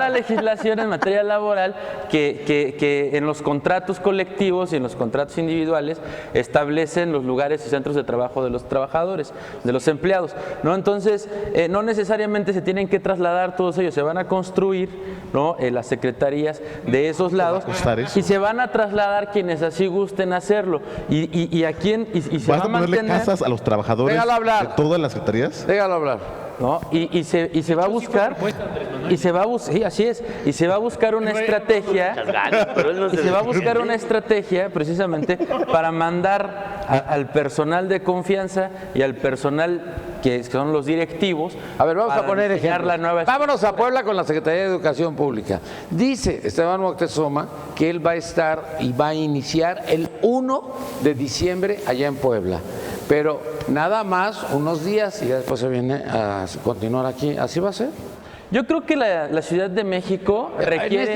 legislación en materia laboral que en los contratos colectivos y en los contratos individuales establecen los lugares y centros de trabajo de los trabajadores, de los empleados, ¿no? Entonces, no necesariamente se tienen que trasladar todos ellos, se van a construir, ¿no? Las secretarías de esos lados costar eso? y se van a trasladar quienes así gusten hacerlo y a quién y se ¿Vas va a a ponerle mantener. casas a los trabajadores Déjalo hablar. de todas las secretarías? Déjalo hablar. ¿No? Y se va a buscar sí, así es, y se va a buscar una estrategia y se va a buscar una estrategia precisamente para mandar al personal de confianza y al personal que son los directivos. A ver, vamos a para poner diseñar ejemplos. la nueva Vámonos a Puebla con la Secretaría de Educación Pública. Dice Esteban Moctezuma que él va a estar y va a iniciar el 1 de diciembre allá en Puebla. Pero nada más unos días y ya después se viene a continuar aquí. ¿Así va a ser? Yo creo que la Ciudad de México requiere... En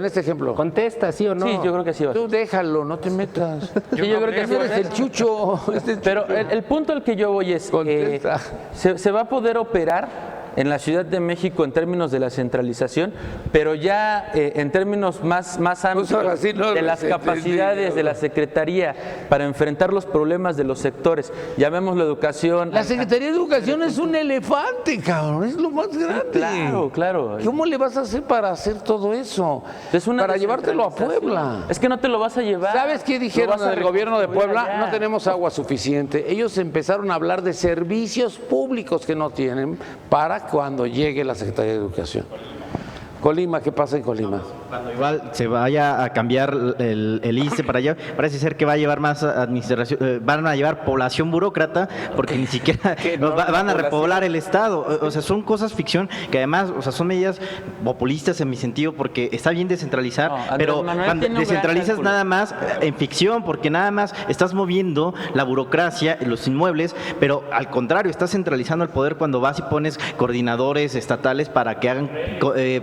este ejemplo. Contesta, ¿sí o no? Sí, yo creo que sí va a ser. Tú déjalo, no te metas. Sí, yo creo que sí va a eres ser. el chucho. Pero el punto al que yo voy es que Contesta. se va a poder operar en la Ciudad de México en términos de la centralización, pero ya en términos más amplios ahora sí no de lo las sé, capacidades entendido. de la Secretaría para enfrentar los problemas de los sectores. Llamémoslo educación. La Secretaría de Educación es un elefante, cabrón. Es lo más grande. Claro. ¿Cómo le vas a hacer para hacer todo eso? Es una Para llevártelo a descentralización. Puebla. Es que no te lo vas a llevar. ¿Sabes qué Lo dijeron vas a del gobierno de reconstruir Puebla? allá. No tenemos agua suficiente. Ellos empezaron a hablar de servicios públicos que no tienen para cuando llegue la Secretaría de Educación. Colima, ¿qué pasa en Colima? Cuando igual se vaya a cambiar el ICE para allá, parece ser que va a llevar más administración, van a llevar población burócrata, porque ni siquiera van a repoblar el Estado. O sea, son cosas ficción que además, o sea, son medidas populistas en mi sentido, porque está bien descentralizar, No, Andrés pero Manuel cuando tiene un gran descentralizas cálculo. nada más en ficción, porque nada más estás moviendo la burocracia, los inmuebles, pero al contrario, estás centralizando el poder cuando vas y pones coordinadores estatales para que hagan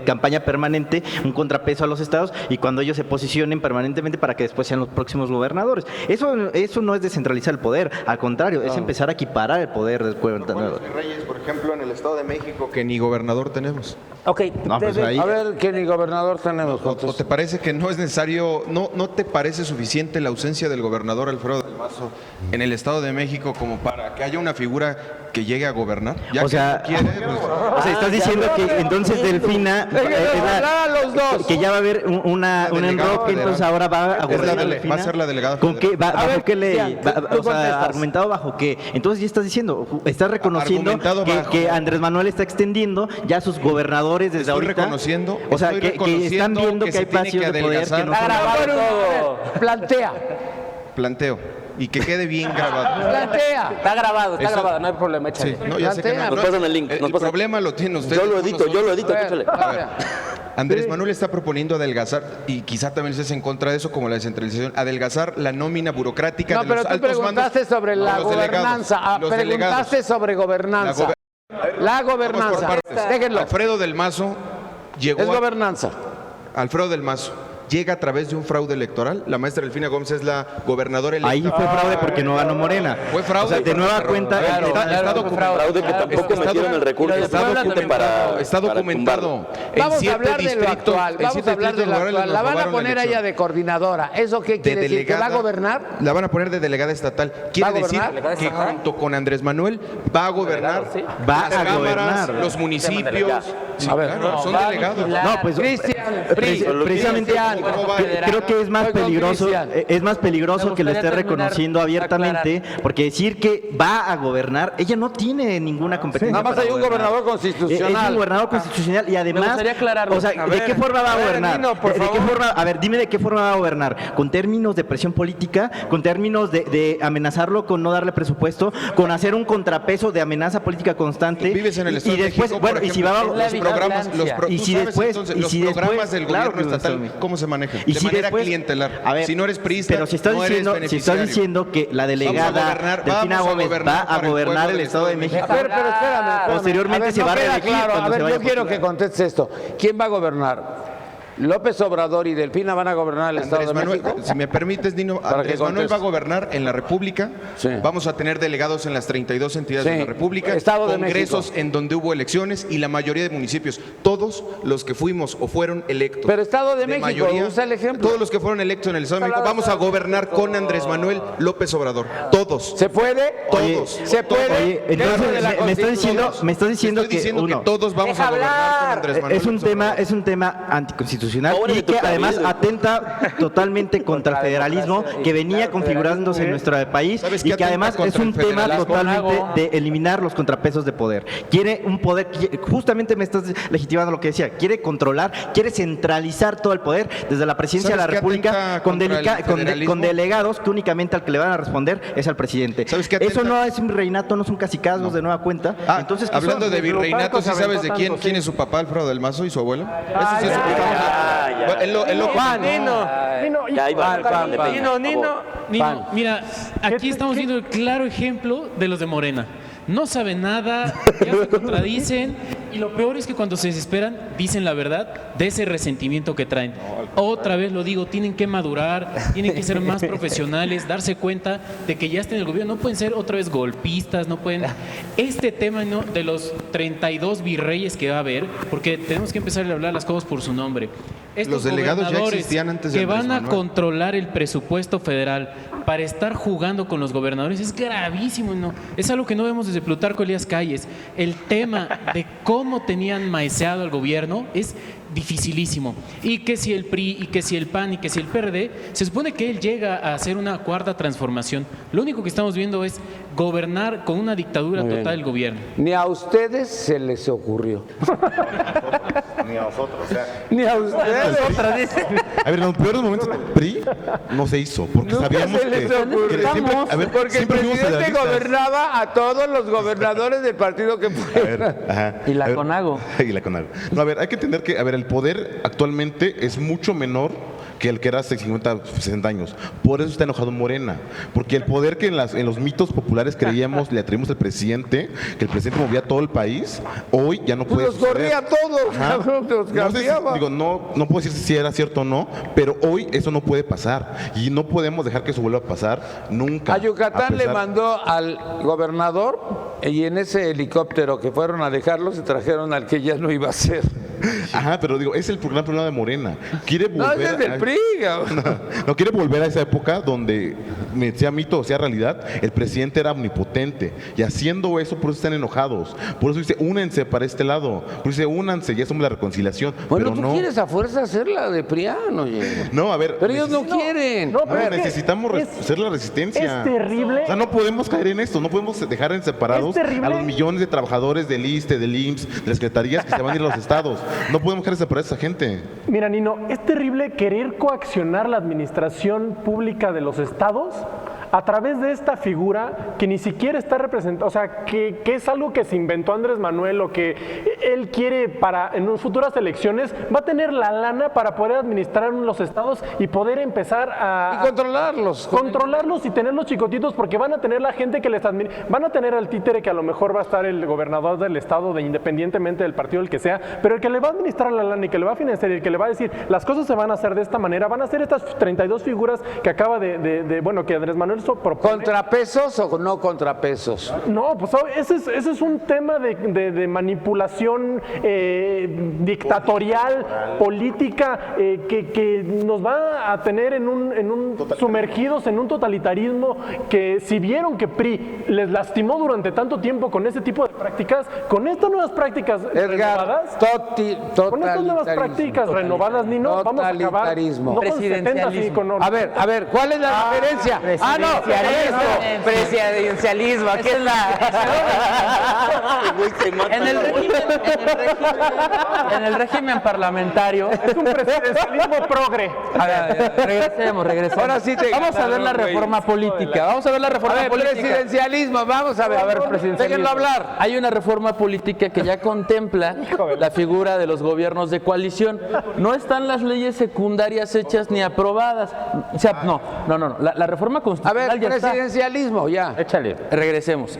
campaña permanente, un contrapeso a los estados, y cuando ellos se posicionen permanentemente para que después sean los próximos gobernadores. Eso no es descentralizar el poder, al contrario, es empezar a equiparar el poder del gobernador. Reyes, por ejemplo, en el Estado de México, que ni gobernador tenemos. Ok, No, pues ahí- A ver, ¿qué ni gobernador tenemos? ¿O te parece que no es necesario, no te parece suficiente la ausencia del gobernador Alfredo del Mazo en el Estado de México como para que haya una figura que llegue a gobernar? Ya O que sea, no quiere, pues, o sea, estás diciendo que entonces Delfina que ya va a haber un delegada enroque, federal. entonces ahora va a Es la gobernar va a ser la delegada ¿Con qué? federal. ¿Bajo ver, qué ley? ya, tú O sea, contestas. argumentado bajo qué. Entonces ya estás diciendo, estás reconociendo Argumentado bajo. que Andrés Manuel está extendiendo ya sus gobernadores desde Estoy ahorita. reconociendo, o sea, estoy que están reconociendo viendo que que hay se tiene vacíos que de poder que adelgazar. no son... Grabado todo. Plantea. Planteo. Y que quede bien grabado. Plantea. Está grabado, Eso- no hay problema, échale. Sí, no, ya sé que Plantea. no. Nos pasan el link, El nos pasan. problema lo tiene usted. Yo lo edito, escúchale. A ver, Andrés Manuel está proponiendo adelgazar, y quizá también estés en contra de eso, como la descentralización, adelgazar la nómina burocrática No, de pero los tú altos preguntaste mandos, sobre la los delegados, gobernanza. los Preguntaste delegados. sobre gobernanza. La Vamos por gobernanza. partes. Déjenlo. Alfredo del Mazo llegó Es a- gobernanza. Alfredo del Mazo llega a través de un fraude electoral. La maestra Delfina Gómez es la gobernadora electa. Ahí fue fraude porque no ganó Morena. Fue fraude. O sea, de nueva cuenta, Está documentado. Fraude que tampoco metieron el recurso suficiente para Está documentado. Vamos a hablar de lo actual. Vamos a hablar de lo actual. La van a poner a ella de coordinadora. ¿Eso qué quiere decir? ¿Que va a gobernar? La van a poner de delegada estatal. Quiere decir gobernar? que junto con Andrés Manuel va a gobernar Va las a cámaras, gobernar. los municipios. Sí, claro, son delegados. No, pues precisamente creo que es más peligroso que lo esté reconociendo abiertamente, porque decir que va a gobernar, ella no tiene ninguna competencia. Nada más hay un gobernador constitucional. Es un gobernador constitucional y además, gustaría aclararlo. o sea, ¿de qué forma va a gobernar? A ver, dime de qué forma va a gobernar. ¿Con términos de presión política? ¿Con términos de amenazarlo con no darle presupuesto? ¿Con hacer un contrapeso de amenaza política constante? Vives en el Estado y después, de México, bueno, por y si ejemplo, va los programas, y si después, los programas del gobierno estatal, ¿cómo se manejan? Y de si manera después, clientelar. a ver, si no eres priista, pero si estás no eres diciendo, si beneficiario. estás diciendo que la delegada Delfina Gómez va a gobernar el Estado de México, A ver, pero espérame. posteriormente A ver, se no va a queda reelegir claro. cuando A ver, se vaya yo quiero postular. que contestes esto. ¿Quién va a gobernar? ¿López Obrador y Delfina van a gobernar el Estado Andrés de Manuel, México? si me permites, Nino, Para Andrés que Manuel conteste. va a gobernar en la República. Sí. Vamos a tener delegados en las 32 entidades Sí. de la República, Estado de congresos México. en donde hubo elecciones y la mayoría de municipios, todos los que fuimos o fueron electos. Pero Estado de México, usa el ejemplo. Todos los que fueron electos en el Estado de México, vamos a gobernar con Andrés Manuel López Obrador. Todos. ¿Se puede? Todos. ¿Se puede? Oye, entonces Dentro de la me estás diciendo Estoy diciendo uno, que todos vamos a gobernar con Andrés Manuel es un López Obrador. tema anticonstitucional Ahora y de tu que además cabildo. atenta totalmente contra el federalismo que venía configurándose en nuestro país ¿Sabes y qué que atenta además contra es un el tema federalismo? totalmente de eliminar los contrapesos de poder. Quiere un poder, justamente me estás legitimando lo que decía, quiere controlar, quiere centralizar todo el poder desde la presidencia de la ¿Sabes qué República atenta con, contra el con federalismo? delegados que únicamente al que le van a responder es al presidente. ¿Sabes qué Eso atenta? no es un reinato, no es un cacicazgos de nueva cuenta. Entonces, ¿qué hablando son? de virreinato, ¿sí sabes de quién, quién es su papá, Alfredo del Mazo, y su abuelo? Eso sí es su papá. ya. Él lo Nino, Ya ahí va, Nino, mira, aquí estamos viendo el claro ejemplo de los de Morena. No saben nada, ya se contradicen y lo peor es que cuando se desesperan dicen la verdad de ese resentimiento que traen. Otra vez lo digo, tienen que madurar, tienen que ser más profesionales, darse cuenta de que ya están en el gobierno, no pueden ser otra vez golpistas, no pueden... Este tema, ¿no?, de los 32 virreyes que va a haber, porque tenemos que empezar a hablar las cosas por su nombre. Estos Los delegados ya gobernadores existían antes de que Andrés van a Manuel. controlar el presupuesto federal para estar jugando con los gobernadores es gravísimo, ¿no? Es algo que no vemos desde Plutarco Elías Calles. El tema de cómo tenían maeseado al gobierno es dificilísimo. Y que si el PRI, y que si el PAN, y que si el PRD, se supone que él llega a hacer una cuarta transformación. Lo único que estamos viendo es gobernar con una dictadura Muy bien. total del gobierno. Ni a ustedes se les ocurrió. Ni a nosotros, o sea. Ni a ustedes. A ver, en los peores momentos del PRI no se hizo, porque Nunca sabíamos se les ocurrió. siempre Porque el fuimos presidente federalistas. gobernaba a todos los gobernadores del partido que A fueran. ver, ajá. Y la A ver, CONAGO. Y la CONAGO. No, a ver, hay que entender que, a ver, el poder actualmente es mucho menor que el que era hace 50, 60 años. Por eso está enojado Morena. Porque el poder que en los mitos populares creíamos, le atribuimos al presidente, que el presidente movía todo el país, hoy ya no puede Los corría suceder. todos, Ajá. cabrón, los No sé si- cambiaba. digo, no puedo decir si era cierto o no, pero hoy eso no puede pasar. Y no podemos dejar que eso vuelva a pasar nunca. A Yucatán le pesar- mandó al gobernador y en ese helicóptero que fueron a dejarlo se trajeron al que ya no iba a ser. Ajá, pero digo, es el gran problema de Morena. Quiere No, volver ese es del a- PRI, cabrón. No quiere volver a esa época donde, sea mito o sea realidad, el presidente era omnipotente. Y haciendo eso, por eso están enojados. Por eso dice, únense para este lado. Por eso dice, únanse, ya somos la reconciliación. Bueno, pero tú no. quieres a fuerza hacerla de PRIAN, oye. No, a ver. Pero ellos no quieren. no, No, pero es que necesitamos hacer la resistencia. es terrible. O sea, no podemos caer en esto, no podemos dejar en separados Es terrible. a los millones de trabajadores del ISSSTE, del IMSS, de las secretarías que se van a ir a los estados. No podemos dejar separados a esa gente. Mira, Nino, es terrible querer coaccionar la administración pública de los estados a través de esta figura que ni siquiera está representada, o sea, que es algo que se inventó Andrés Manuel o que él quiere para en futuras elecciones, va a tener la lana para poder administrar los estados y poder empezar a... Y controlarlos. Controlarlos y tenerlos chicotitos, porque van a tener la gente que les van a tener al títere que a lo mejor va a estar el gobernador del estado, independientemente del partido el que sea, pero el que le va a administrar la lana y que le va a financiar y el que le va a decir las cosas se van a hacer de esta manera, van a ser estas 32 figuras que acaba bueno, que Andrés Manuel propone. ¿Contrapesos o no contrapesos? No, pues ese es un tema de manipulación dictatorial, política, que nos va a tener sumergidos en un totalitarismo que si vieron que PRI les lastimó durante tanto tiempo con ese tipo de prácticas, con estas nuevas prácticas renovadas, con estas nuevas prácticas renovadas, Nino, vamos a acabar no con 70, sino con... A ver, ¿cuál es la diferencia? Presidencialismo, aquí es En el régimen parlamentario. Es un presidencialismo progre. Regresemos. Ahora sí vamos a ver la reforma política. Vamos a ver la reforma política. Presidencialismo, vamos a ver. Déjenlo hablar. Hay una reforma política que ya contempla la figura de los gobiernos de coalición. No están las leyes secundarias hechas ni aprobadas. O sea, no. La reforma constitucional ya está. Presidencialismo, ya. Échale. Regresemos.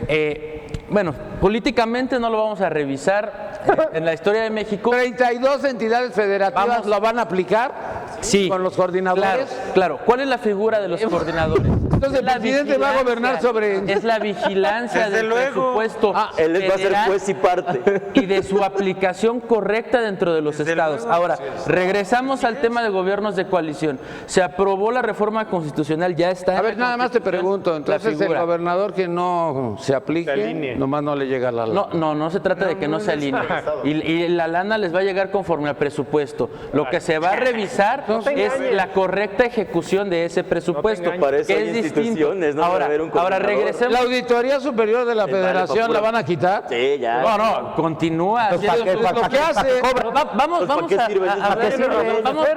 Bueno, políticamente no lo vamos a revisar en la historia de México. 32 entidades federativas lo van a aplicar. Sí. Con los coordinadores. Claro. ¿Cuál es la figura de los coordinadores? Entonces el presidente va a gobernar sobre... Es la vigilancia del presupuesto él va a ser juez y parte. y de su aplicación correcta dentro de los estados. Ahora, regresamos al tema de gobiernos de coalición. Se aprobó la reforma constitucional, ya está. A ver, nada más te pregunto, entonces el gobernador que no se aplique, nomás no le llega la lana. No se trata de que no se alinee. Y la lana les va a llegar conforme al presupuesto. Lo que se va a revisar es la correcta ejecución de ese presupuesto. Para eso que hay es instituciones, ¿no? Ahora regresemos. ¿La Auditoría Superior de la Federación la van a quitar? Sí, ya. No, continúa. ¿Qué hace?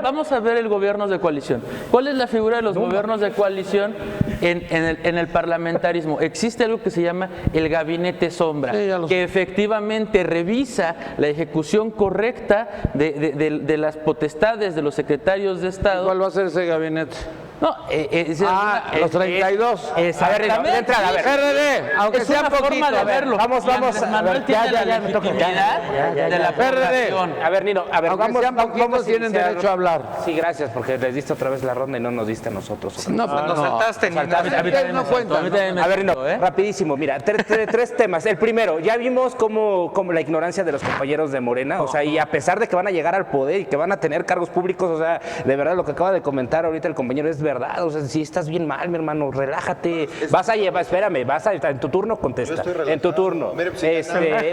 Vamos a ver el gobierno de coalición. ¿Cuál es la figura de los gobiernos de coalición en el parlamentarismo? Existe algo que se llama el gabinete sombra, que efectivamente revisa la ejecución correcta de las potestades de los secretarios de Estado. ¿Cuál va a ser ese gabinete? No, los 32. Exactamente. A ver, PRD, aunque sea poquito. Forma de verlo. Vamos. Manuel tiene la legitimidad de la PRD. A ver, Nino, aunque sean poquitos tienen derecho a hablar. Sí, gracias, porque les diste otra vez la ronda y no nos diste a nosotros. No, pues Nos saltaste, Nino. no cuentan. A ver, Nino, rapidísimo, mira, tres temas. El primero, ya vimos cómo la ignorancia de los compañeros de Morena, o sea, y a pesar de que van a llegar al poder y que van a tener cargos públicos, o sea, de verdad lo que acaba de comentar ahorita el compañero es verdad, o sea, si estás bien mal, mi hermano, relájate. Espérame, en tu turno contesta. En tu turno.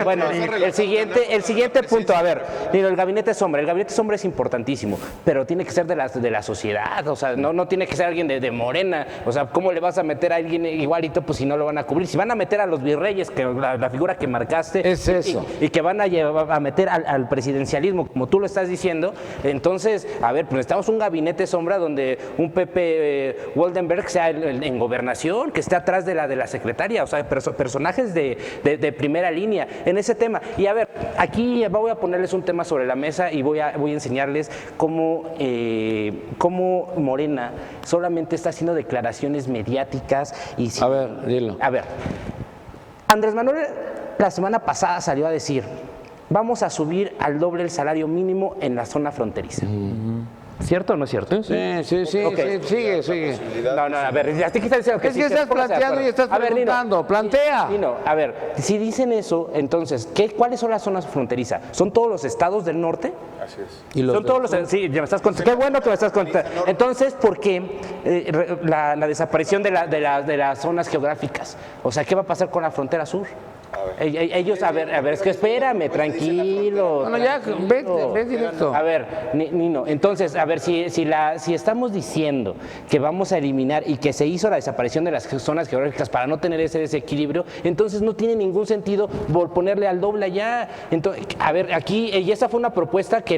Bueno, el siguiente punto, a ver, el gabinete sombra. El gabinete sombra es importantísimo, pero tiene que ser de la sociedad, o sea, no tiene que ser alguien de Morena. O sea, ¿cómo le vas a meter a alguien igualito pues si no lo van a cubrir? Si van a meter a los virreyes, que la figura que marcaste, es eso. Y que van a meter al presidencialismo, como tú lo estás diciendo, entonces, a ver, pues necesitamos un gabinete sombra donde un Pepe Woldenberg sea en gobernación, que esté atrás de la secretaria, o sea, personajes de primera línea en ese tema. Y a ver, aquí voy a ponerles un tema sobre la mesa y voy a enseñarles cómo Morena solamente está haciendo declaraciones mediáticas y a ver, dilo. A ver, Andrés Manuel la semana pasada salió a decir, vamos a subir al doble el salario mínimo en la zona fronteriza. ¿Cierto o no es cierto? Sí, okay. Sigue. No, a ver, ya te quita diciendo que es que estás planteando y estás preguntando, plantea. Nino, a ver, si dicen eso, entonces, ¿cuáles son las zonas fronterizas? ¿Son todos los estados del norte? Así es. Son todos los... Sí, ya me estás contando. Qué bueno que me estás contando. Entonces, ¿por qué la desaparición de las zonas geográficas? O sea, ¿qué va a pasar con la frontera sur? Ellos, a ver, es que espérame, tranquilo. Bueno, ya, ve directo. A ver, Nino, entonces, a ver, si estamos diciendo que vamos a eliminar y que se hizo la desaparición de las zonas geográficas para no tener ese desequilibrio, entonces no tiene ningún sentido ponerle al doble allá. Entonces, a ver, aquí, y esa fue una propuesta que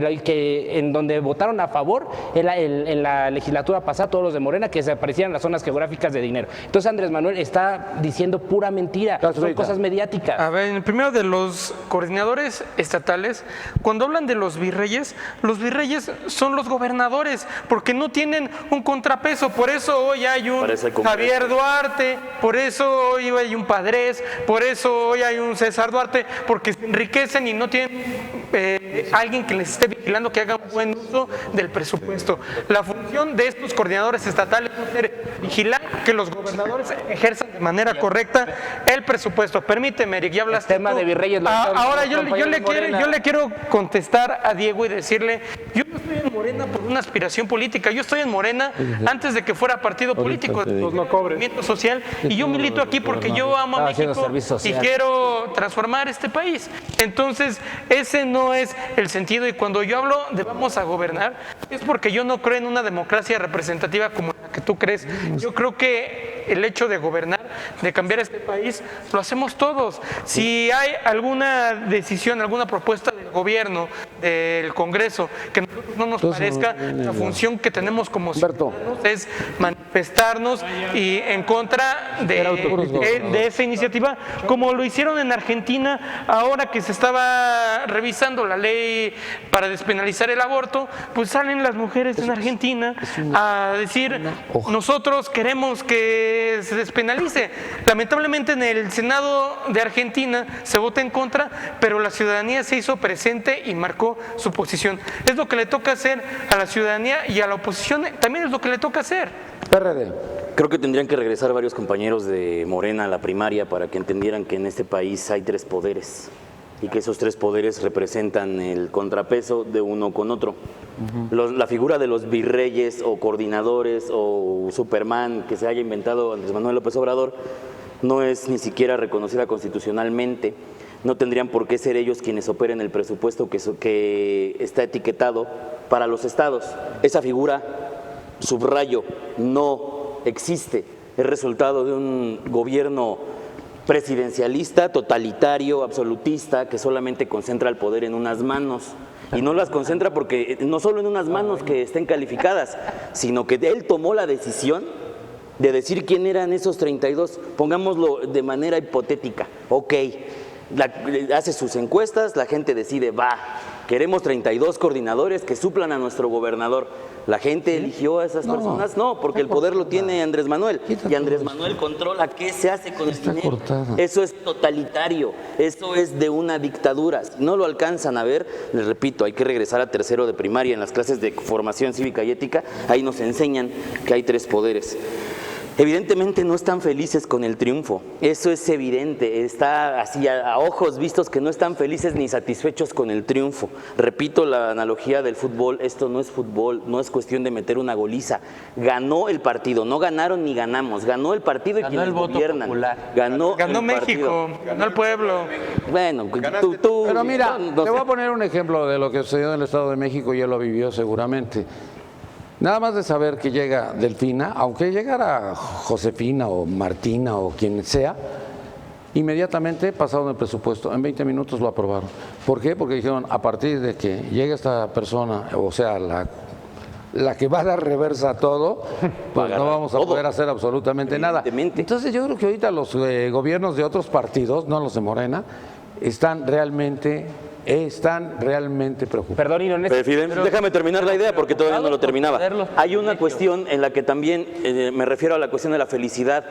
en donde votaron a favor en la legislatura pasada, todos los de Morena, que desaparecieran las zonas geográficas de dinero. Entonces Andrés Manuel está diciendo pura mentira, son cosas mediáticas. A ver, primero de los coordinadores estatales, cuando hablan de los virreyes son los gobernadores, porque no tienen un contrapeso, por eso hoy hay un Javier Duarte, por eso hoy hay un Padres, por eso hoy hay un César Duarte, porque se enriquecen y no tienen alguien que les esté vigilando que haga un buen uso del presupuesto. La función de estos coordinadores estatales es ser vigilar que los gobernadores ejerzan de manera correcta el presupuesto. Permíteme, Eric, ya hablaste el tema de virreyes. Ahora yo le quiero contestar a Diego y decirle, yo no estoy en Morena por una aspiración política, yo estoy en Morena antes de que fuera partido político, movimiento social, y yo milito aquí porque yo amo a México y quiero transformar este país. Entonces, ese no es el sentido, y cuando yo hablo de vamos a gobernar, es porque yo no creo en una democracia representativa como la que tú crees. Yo creo que el hecho de gobernar, de cambiar este país, lo hacemos todos. Si hay alguna decisión, alguna propuesta del gobierno, del Congreso, que no nos parezca, la función que tenemos como ciudadanos es manifestarnos y en contra de esa iniciativa, como lo hicieron en Argentina ahora que se estaba revisando la ley para despenalizar el aborto. Pues salen las mujeres en Argentina a decir, nosotros queremos que se despenalice. Lamentablemente en el Senado de Argentina se vota en contra, pero la ciudadanía se hizo presente y marcó su posición. Es lo que le toca hacer a la ciudadanía, y a la oposición también es lo que le toca hacer. PRD. Creo que tendrían que regresar varios compañeros de Morena a la primaria para que entendieran que en este país hay 3 poderes y que esos 3 poderes representan el contrapeso de uno con otro. La figura de los virreyes o coordinadores o Superman que se haya inventado Andrés Manuel López Obrador no es ni siquiera reconocida constitucionalmente. No tendrían por qué ser ellos quienes operen el presupuesto que está etiquetado para los estados. Esa figura, subrayo, no existe. Es resultado de un gobierno presidencialista, totalitario, absolutista, que solamente concentra el poder en unas manos. Y no las concentra porque no solo en unas manos que estén calificadas, sino que él tomó la decisión de decir quién eran esos 32, pongámoslo de manera hipotética. Ok, hace sus encuestas, la gente decide, queremos 32 coordinadores que suplan a nuestro gobernador. ¿La gente eligió a esas personas? No, porque el poder lo tiene Andrés Manuel. Y Andrés Manuel controla qué se hace con el dinero. Eso es totalitario, eso es de una dictadura. Si no lo alcanzan a ver, les repito, hay que regresar a tercero de primaria en las clases de formación cívica y ética. Ahí nos enseñan que hay 3 poderes. Evidentemente no están felices con el triunfo, eso es evidente, está así a ojos vistos que no están felices ni satisfechos con el triunfo. Repito la analogía del fútbol, esto no es fútbol, no es cuestión de meter una goliza. Ganó el partido, no ganaron ni ganamos, ganó el partido y quienes gobiernan. Ganó México, ganó el pueblo. Bueno, tú pero mira, te voy a poner un ejemplo de lo que sucedió en el Estado de México y él lo vivió seguramente. Nada más de saber que llega Delfina, aunque llegara Josefina o Martina o quien sea, inmediatamente pasaron el presupuesto, en 20 minutos lo aprobaron. ¿Por qué? Porque dijeron, a partir de que llegue esta persona, o sea, la que va a dar reversa a todo, pues no vamos a poder hacer absolutamente nada. Entonces yo creo que ahorita los gobiernos de otros partidos, no los de Morena, están realmente preocupados. Perdón, déjame terminar la idea porque todavía no lo terminaba. Hay una cuestión en la que también me refiero a la cuestión de la felicidad.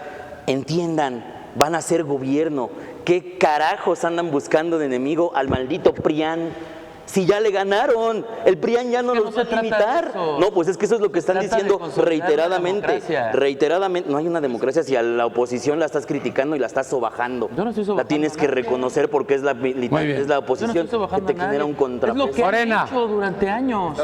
Entiendan, van a ser gobierno. ¿Qué carajos andan buscando de enemigo al maldito PRIAN? Si ya le ganaron, el PRIAN ya no los va a limitar. No, pues es que eso es lo que están diciendo reiteradamente. Reiteradamente, no hay una democracia si a la oposición la estás criticando y la estás sobajando. Yo no estoy sobajando. La tienes que reconocer porque es la oposición que te genera un contrapeso. Es lo que han hecho durante años.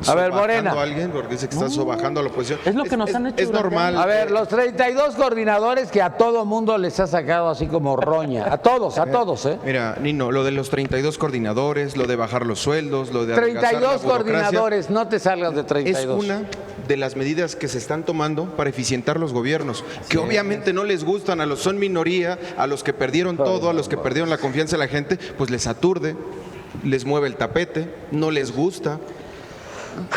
A ver, Morena. A alguien porque dice que está sobajando a la oposición. Es lo que nos han hecho. Es normal. A ver, los 32 coordinadores que a todo mundo les ha sacado así como roña. A todos, ¿eh? Mira, Nino, lo de los 32 coordinadores, lo de bajar bajar los sueldos, lo de adelgazar la 32 burocracia. coordinadores, no te salgas de 32. Es una de las medidas que se están tomando para eficientar los gobiernos, que obviamente no les gustan, a los son minoría, a los que perdieron todo, a los que perdieron la confianza de la gente, pues les aturde, les mueve el tapete, no les gusta.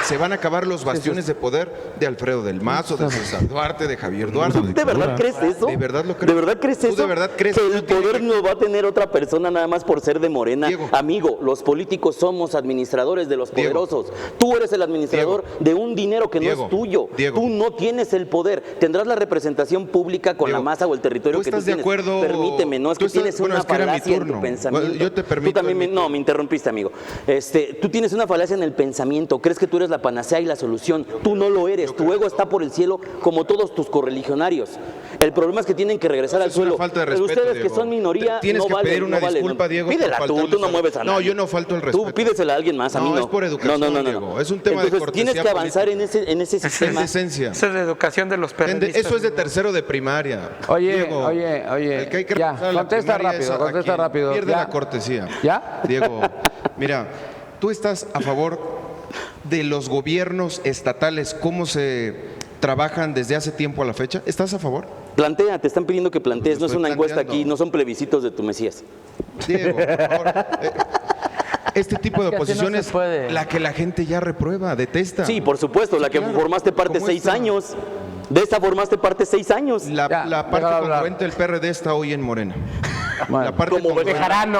Se van a acabar los bastiones de poder de Alfredo del Mazo, de César Duarte, de Javier Duarte. ¿De verdad crees eso? ¿De verdad lo crees? ¿De verdad crees ¿Tú eso? de verdad crees que que el no tiene poder que- no va a tener otra persona nada más por ser de Morena? Diego. Amigo, los políticos somos administradores de los Diego. poderosos. Tú eres el administrador de un dinero que no Diego. es tuyo. Diego. Tú no tienes el poder. Tendrás la representación pública con Diego, la masa o el territorio ¿tú que tú estás de tienes. acuerdo? Permíteme, no es Tú que estás- tienes bueno, una es que era mi falacia en tu turno. pensamiento. Yo te permito Tú también en mi no, me interrumpiste, amigo. Tú tienes una falacia en el pensamiento. Crees que tú eres la panacea y la solución. Tú no lo eres. Tu ego está por el cielo como todos tus correligionarios. El problema es que tienen que regresar al Es una suelo. falta de Pero respeto, ustedes que Diego. son minoría Tienes no que valen, pedir una no valen, disculpa, no. Diego, por Pídela tú faltarles no al- mueves a No, nadie. yo no falto el respeto. Tú pídesela a alguien más, a mí No, no. es por educación, No. Diego. Es un tema de Entonces, cortesía tienes que avanzar en política. ese Es sistema. decencia. Esa es la educación de los periodistas. Eso es de tercero de primaria. Oye, Diego, oye, el que hay que ya, regresar a la contesta primaria rápido, es a contesta quien rápido. Pierde Ya. la cortesía. ¿Ya? Diego, mira, tú estás a favor de los gobiernos estatales, cómo se trabajan desde hace tiempo a la fecha. ¿Estás a favor? Plantea, te están pidiendo que plantees, Pues no es estoy una encuesta planteando. aquí, no son plebiscitos de tu Mesías. Diego, por favor. Este tipo de Es que así no se oposiciones, puede. la que la gente ya reprueba, detesta. Sí, por supuesto, la que claro. formaste parte ¿Cómo 6 está? años. De esta formaste parte 6 años. La Ya, parte déjalo hablar. congruente del PRD está hoy en Morena. Bueno, La parte como congruente- Bejarano.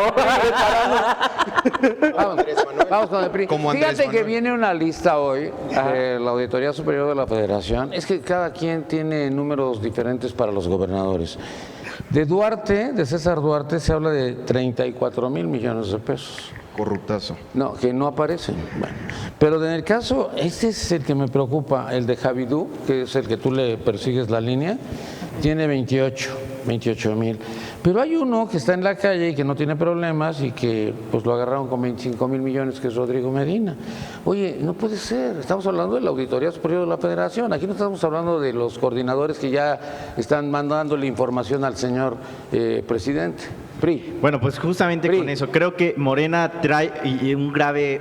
Vamos con el PRI. Como Andrés Fíjate que Manuel. viene una lista hoy de la Auditoría Superior de la Federación. Es que cada quien tiene números diferentes para los gobernadores. De Duarte, de César Duarte, se habla de 34 mil millones de pesos. Corruptazo. No, que no aparecen. Bueno, pero en el caso, este es el que me preocupa, el de Javidú, que es el que tú le persigues la línea, tiene 28 mil. Pero hay uno que está en la calle y que no tiene problemas y que pues lo agarraron con 25 mil millones, que es Rodrigo Medina. Oye, no puede ser, estamos hablando de la Auditoría Superior de la Federación, aquí no estamos hablando de los coordinadores que ya están mandándole información al señor presidente. PRI. Bueno, pues justamente PRI. con eso, creo que Morena trae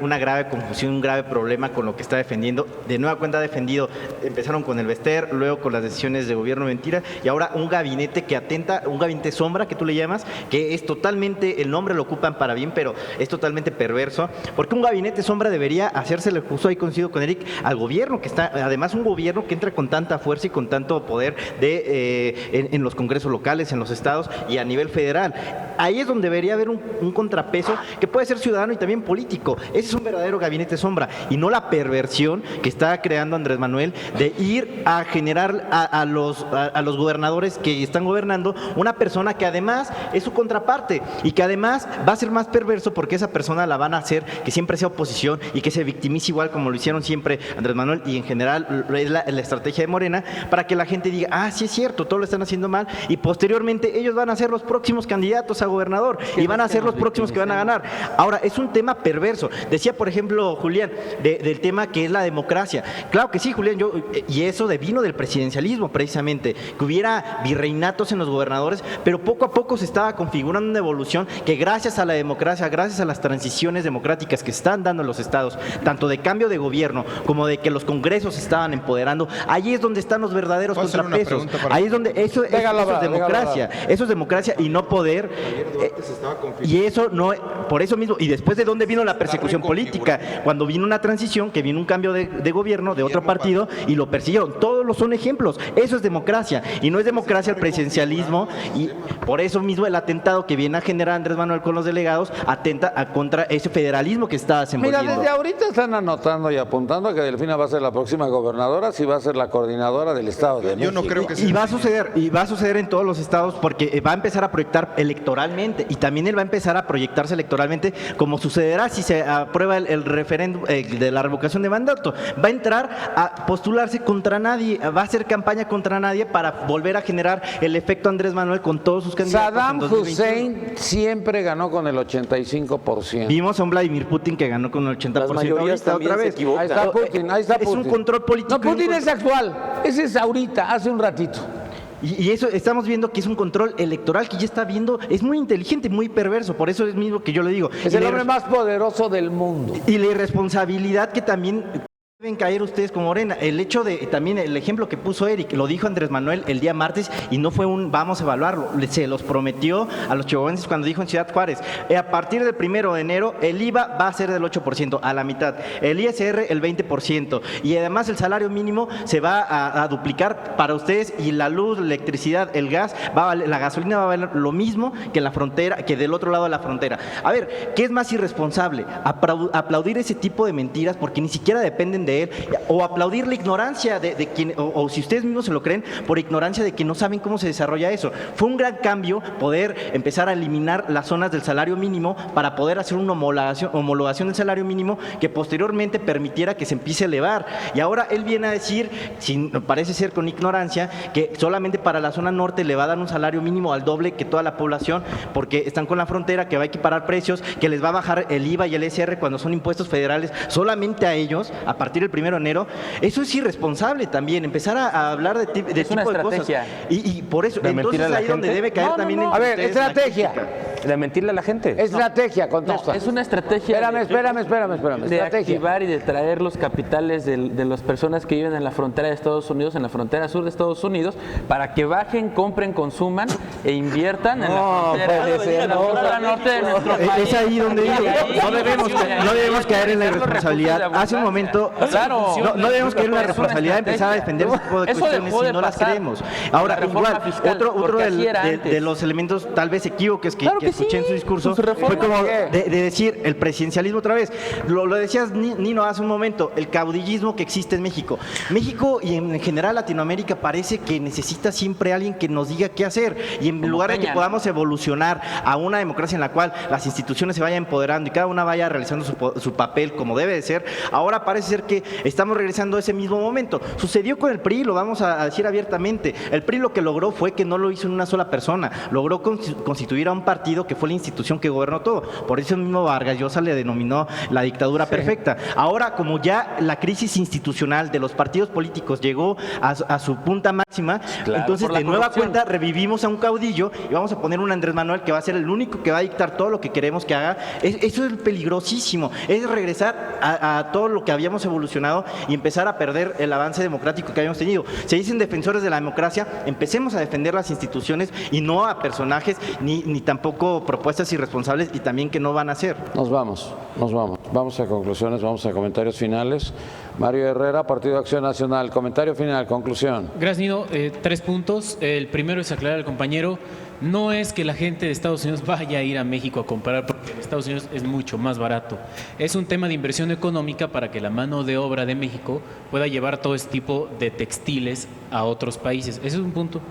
una grave confusión, un grave problema con lo que está defendiendo. De nueva cuenta ha defendido, empezaron con el Bester, luego con las decisiones de gobierno mentira, y ahora un gabinete que atenta, un gabinete sombra que tú le llamas, que es totalmente, el nombre lo ocupan para bien, pero es totalmente perverso, porque un gabinete sombra debería hacérsele justo, ahí coincido con Eric, al gobierno, que está, además un gobierno que entra con tanta fuerza y con tanto poder en los congresos locales, en los estados y a nivel federal. Ahí es donde debería haber un contrapeso que puede ser ciudadano y también político. Ese es un verdadero gabinete sombra y no la perversión que está creando Andrés Manuel de ir a generar a los gobernadores que están gobernando una persona que además es su contraparte y que además va a ser más perverso porque esa persona la van a hacer que siempre sea oposición y que se victimice igual como lo hicieron siempre Andrés Manuel y en general es la estrategia de Morena para que la gente diga, ah, sí es cierto, todo lo están haciendo mal y posteriormente ellos van a ser los próximos candidatos a gobernador y van a ser los próximos que van a ganar. Ahora, es un tema perverso. Decía, por ejemplo, Julián, del tema que es la democracia. Claro que sí, Julián, y eso vino del presidencialismo precisamente, que hubiera virreinatos en los gobernadores, pero poco a poco se estaba configurando una evolución que gracias a la democracia, gracias a las transiciones democráticas que están dando en los estados, tanto de cambio de gobierno como de que los congresos se estaban empoderando, ahí es donde están los verdaderos ¿Puedo hacer una contrapesos. pregunta para- Ahí es donde eso es democracia. Eso es democracia y no poder. Y eso no, por eso mismo, y después de dónde vino la persecución política, cuando vino una transición, que vino un cambio de gobierno de otro partido y lo persiguieron. Todos los son ejemplos. Eso es democracia. Y no es democracia el presidencialismo. Y por eso mismo el atentado que viene a generar Andrés Manuel con los delegados atenta contra ese federalismo que está Mira, desenvolviendo. desde ahorita están anotando y apuntando que Delfina va a ser la próxima gobernadora, si va a ser la coordinadora del Estado de México. Yo no creo que sea. Y va a suceder en todos los estados porque va a empezar a proyectar electoralmente y también él va a empezar a proyectarse electoralmente como sucederá si se aprueba el referéndum de la revocación de mandato. Va a entrar a postularse contra nadie, va a hacer campaña contra nadie para volver a generar el efecto Andrés Manuel con todos sus candidatos. Saddam en 2021. Hussein siempre ganó con el 85%. Vimos a un Vladimir Putin que ganó con el 80%. Las mayorías ahorita también otra se vez. equivocan. Ahí está Putin, ahí está Es Putin. un control político. No, Putin es actual. Ese es ahorita, hace un ratito. Y eso estamos viendo que es un control electoral que ya está viendo, es muy inteligente, muy perverso, por eso es mismo que yo le digo. Es el hombre más poderoso del mundo. Y la irresponsabilidad que también deben caer ustedes como Morena. El hecho de, también el ejemplo que puso Eric, lo dijo Andrés Manuel el día martes y no fue un vamos a evaluarlo, se los prometió a los chihuahuenses cuando dijo en Ciudad Juárez, a partir del 1 de enero el IVA va a ser del 8%, a la mitad, el ISR el 20% y además el salario mínimo se va a duplicar para ustedes y la luz, la electricidad, el gas, la gasolina va a valer lo mismo que en la frontera, que del otro lado de la frontera. A ver, ¿qué es más irresponsable? Aplaudir ese tipo de mentiras porque ni siquiera dependen de él, o aplaudir la ignorancia de quien, o si ustedes mismos se lo creen, por ignorancia de que no saben cómo se desarrolla eso. Fue un gran cambio poder empezar a eliminar las zonas del salario mínimo para poder hacer una homologación del salario mínimo que posteriormente permitiera que se empiece a elevar. Y ahora él viene a decir, parece ser con ignorancia, que solamente para la zona norte le va a dar un salario mínimo al doble que toda la población, porque están con la frontera, que va a equiparar precios, que les va a bajar el IVA y el ISR cuando son impuestos federales solamente a ellos, a partir del 1 de enero. Eso es irresponsable también, empezar a hablar de tipo de cosas. Y por eso, entonces ahí donde debe caer también. A ver, estrategia. ¿De mentirle a la gente? Estrategia, contesta. No, es una estrategia. Espérame. De activar y de traer los capitales de las personas que viven en la frontera de Estados Unidos, en la frontera sur de Estados Unidos, para que bajen, compren, consuman e inviertan en la frontera norte de nuestro país. Es ahí donde digo, no debemos caer en la irresponsabilidad. Hace un momento, no debemos caer en la responsabilidad de empezar a defender ese tipo de cuestiones si no las creemos. Ahora, igual, otro de los elementos tal vez equívocos que escuché en su discurso fue como de decir el presidencialismo otra vez. Lo decías, Nino, hace un momento, el caudillismo que existe en México. México y en general Latinoamérica parece que necesita siempre alguien que nos diga qué hacer. Y en lugar de que podamos evolucionar a una democracia en la cual las instituciones se vayan empoderando y cada una vaya realizando su papel como debe de ser, ahora parece ser que estamos regresando a ese mismo momento. Sucedió con el PRI, lo vamos a decir abiertamente. El PRI lo que logró fue que no lo hizo en una sola persona, logró constituir a un partido que fue la institución que gobernó todo. Por eso mismo Vargas Llosa le denominó la dictadura perfecta. Ahora, como ya la crisis institucional de los partidos políticos llegó a su punta máxima, entonces de nueva cuenta revivimos a un caudillo y vamos a poner un Andrés Manuel que va a ser el único que va a dictar todo lo que queremos que haga. Eso es peligrosísimo, es regresar a todo lo que habíamos evolucionado y empezar a perder el avance democrático que habíamos tenido. Se dicen defensores de la democracia, empecemos a defender las instituciones y no a personajes ni tampoco propuestas irresponsables y también que no van a hacer. Nos vamos. Vamos a conclusiones, vamos a comentarios finales. Mario Herrera, Partido Acción Nacional. Comentario final, conclusión. Gracias, Nino. 3 puntos. El primero es aclarar al compañero, no es que la gente de Estados Unidos vaya a ir a México a comprar, porque en Estados Unidos es mucho más barato. Es un tema de inversión económica para que la mano de obra de México pueda llevar todo este tipo de textiles a otros países. Ese es un punto.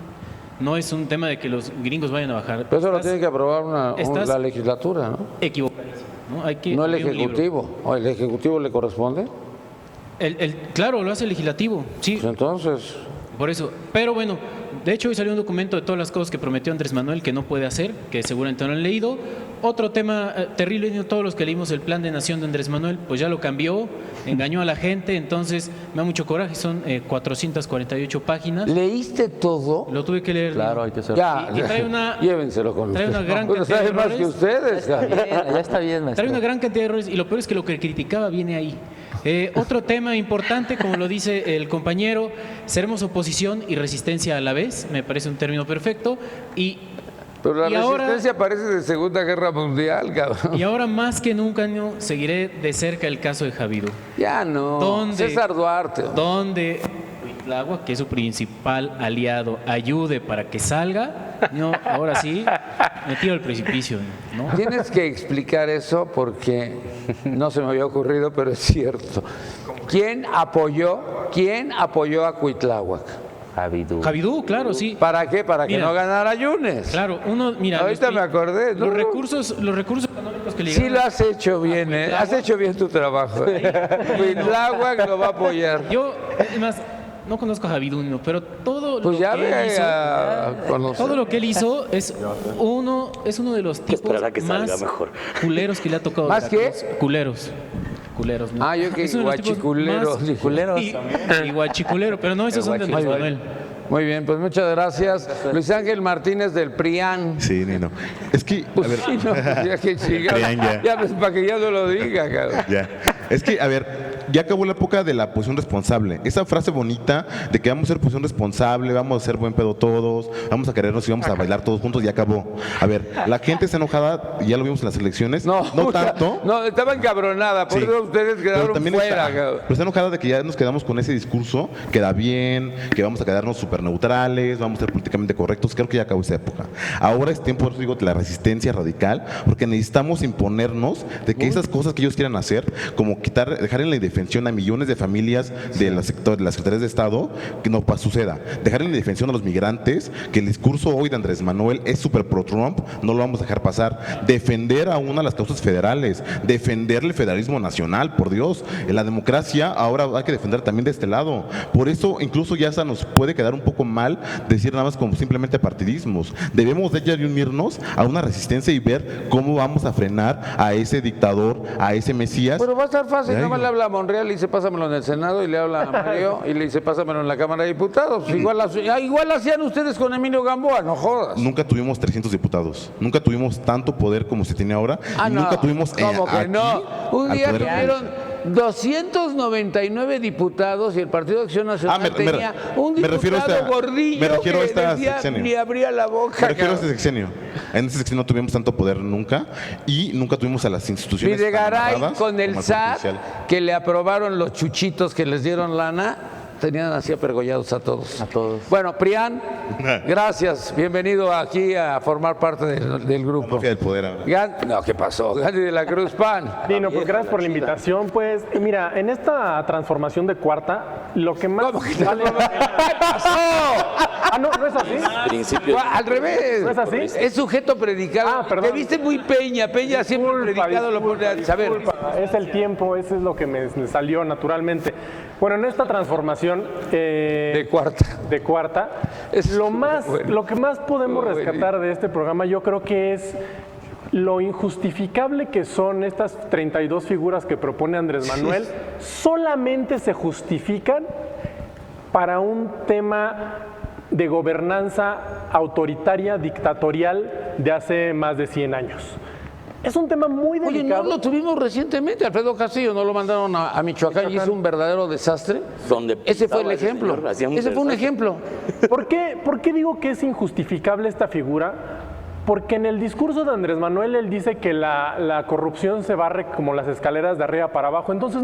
No es un tema de que los gringos vayan a bajar. Pero eso lo tiene que aprobar la legislatura, ¿no? Equivocadísimo, ¿no? No el Ejecutivo. ¿O el Ejecutivo le corresponde? Claro, lo hace el Legislativo, sí. Pues entonces... Por eso. Pero bueno, de hecho hoy salió un documento de todas las cosas que prometió Andrés Manuel que no puede hacer, que seguramente no han leído. Otro tema terrible, todos los que leímos el plan de nación de Andrés Manuel, pues ya lo cambió, engañó a la gente, entonces me da mucho coraje, son 448 páginas. ¿Leíste todo? Lo tuve que leer. Claro, hay que hacerlo. Ya, y trae una, llévenselo con trae ustedes. una gran Bueno, cantidad de sabe más errores. que ustedes. Ya está bien, maestro. Trae una gran cantidad de errores y lo peor es que lo que criticaba viene ahí. Otro tema importante, como lo dice el compañero, seremos oposición y resistencia a la vez, me parece un término perfecto. Pero la resistencia ahora, parece de Segunda Guerra Mundial, cabrón. Y ahora más que nunca seguiré de cerca el caso de Javidú. Ya no. César Duarte. Donde Cuitlagua, que es su principal aliado, ayude para que salga. No, ahora sí, me tiro al precipicio, ¿no? Tienes que explicar eso porque no se me había ocurrido, pero es cierto. ¿Quién apoyó a Cuitláhuac? Javidú, claro, sí. ¿Para qué? Para que no ganara Yunes. Claro, ahorita me acordé. Los recursos económicos que le llegaron. Sí lo has hecho bien, has hecho bien tu trabajo. Cuitláhuac lo va a apoyar. Yo, además, no conozco a Javidú, pero todo pues lo que él hizo es uno de los tipos más culeros que le ha tocado. ¿Más qué? Culeros. ¿No? Yo que guachiculeros. Y guachiculero, pero no, esos son de Andrés Manuel. Muy bien, pues muchas gracias. Luis Ángel Martínez del PRIAN. Sí, Nino. Es que, a Pues ver, sí, no, pues ya que chingada. PRIAN ya. Ya, pues para que ya no lo diga, cabrón. ya. Es que, a ver, ya acabó la época de la posición responsable. Esa frase bonita de que vamos a ser posición responsable, vamos a ser buen pedo todos, vamos a querernos y vamos a bailar todos juntos, ya acabó. A ver, la gente está enojada, ya lo vimos en las elecciones, no tanto. No, estaba encabronada, por Sí. eso ustedes Pero quedaron también fuera, está, cabrón. pero está enojada de que ya nos quedamos con ese discurso que da bien, que vamos a quedarnos súper neutrales, vamos a ser políticamente correctos. Creo que ya acabó esa época. Ahora es tiempo, por eso digo, de la resistencia radical, porque necesitamos imponernos de que esas cosas que ellos quieran hacer, como dejar en la indefensión a millones de familias de las secretarías de Estado, que no suceda. Dejar en la indefensión a los migrantes, que el discurso hoy de Andrés Manuel es súper pro-Trump, no lo vamos a dejar pasar. Defender a una de las causas federales, defender el federalismo nacional, por Dios. En la democracia ahora hay que defender también de este lado. Por eso incluso ya nos puede quedar un poco mal decir nada más como simplemente partidismos. Debemos de ya unirnos a una resistencia y ver cómo vamos a frenar a ese dictador, a ese Mesías. Pero va a estar fácil, Ya nada más digo. le habla a Monreal y le dice pásamelo en el Senado, y le habla a Mario y le dice pásamelo en la Cámara de Diputados. Igual hacían ustedes con Emilio Gamboa, no jodas. Nunca tuvimos 300 diputados. Nunca tuvimos tanto poder como se tiene ahora. Ah, y no, nunca tuvimos ¿cómo que aquí no? Un al día poder tuvieron 299 diputados y el Partido de Acción Nacional tenía un me refiero a diputado gordillo me refiero a que este decía, sexenio. ni abría la boca. Me refiero a cabrón. este sexenio. En este sexenio no tuvimos tanto poder nunca y nunca tuvimos a las instituciones tan Videgaray amarradas con el como al SAT, Poder que le aprobaron los chuchitos que les dieron lana, tenían así apergollados a todos. A todos. Bueno, Prián, gracias. Bienvenido aquí a formar parte del grupo. mafia del poder ahora. No, ¿qué pasó? Gandhi de la Cruz PAN. Dino, pues gracias por la invitación. Pues, y mira, en esta transformación de cuarta, lo que más ¿Cómo que vale... ¿Qué pasó? Ah, no, no es así. Principio. Al revés. ¿No es así? Es sujeto predicado. Ah, perdón. Te viste muy Peña. Peña siempre predicado lo pone a saber. Disculpa, es el tiempo, eso es lo que me salió naturalmente. Bueno, en esta transformación De cuarta. de cuarta, Es lo que más podemos Muy rescatar de este programa, yo creo que es lo injustificable que son estas 32 figuras que propone Andrés Manuel. Solamente se justifican para un tema de gobernanza autoritaria, dictatorial de hace más de 100 años. Es un tema muy Oye, delicado. no lo tuvimos recientemente. Alfredo Castillo no lo mandaron a Michoacán y hizo un verdadero desastre. Donde Ese fue el pintaba ese ejemplo. señor, hacía un Ese fue un desastre. ejemplo. ¿Por qué digo que es injustificable esta figura? Porque en el discurso de Andrés Manuel él dice que la corrupción se barre como las escaleras de arriba para abajo. Entonces,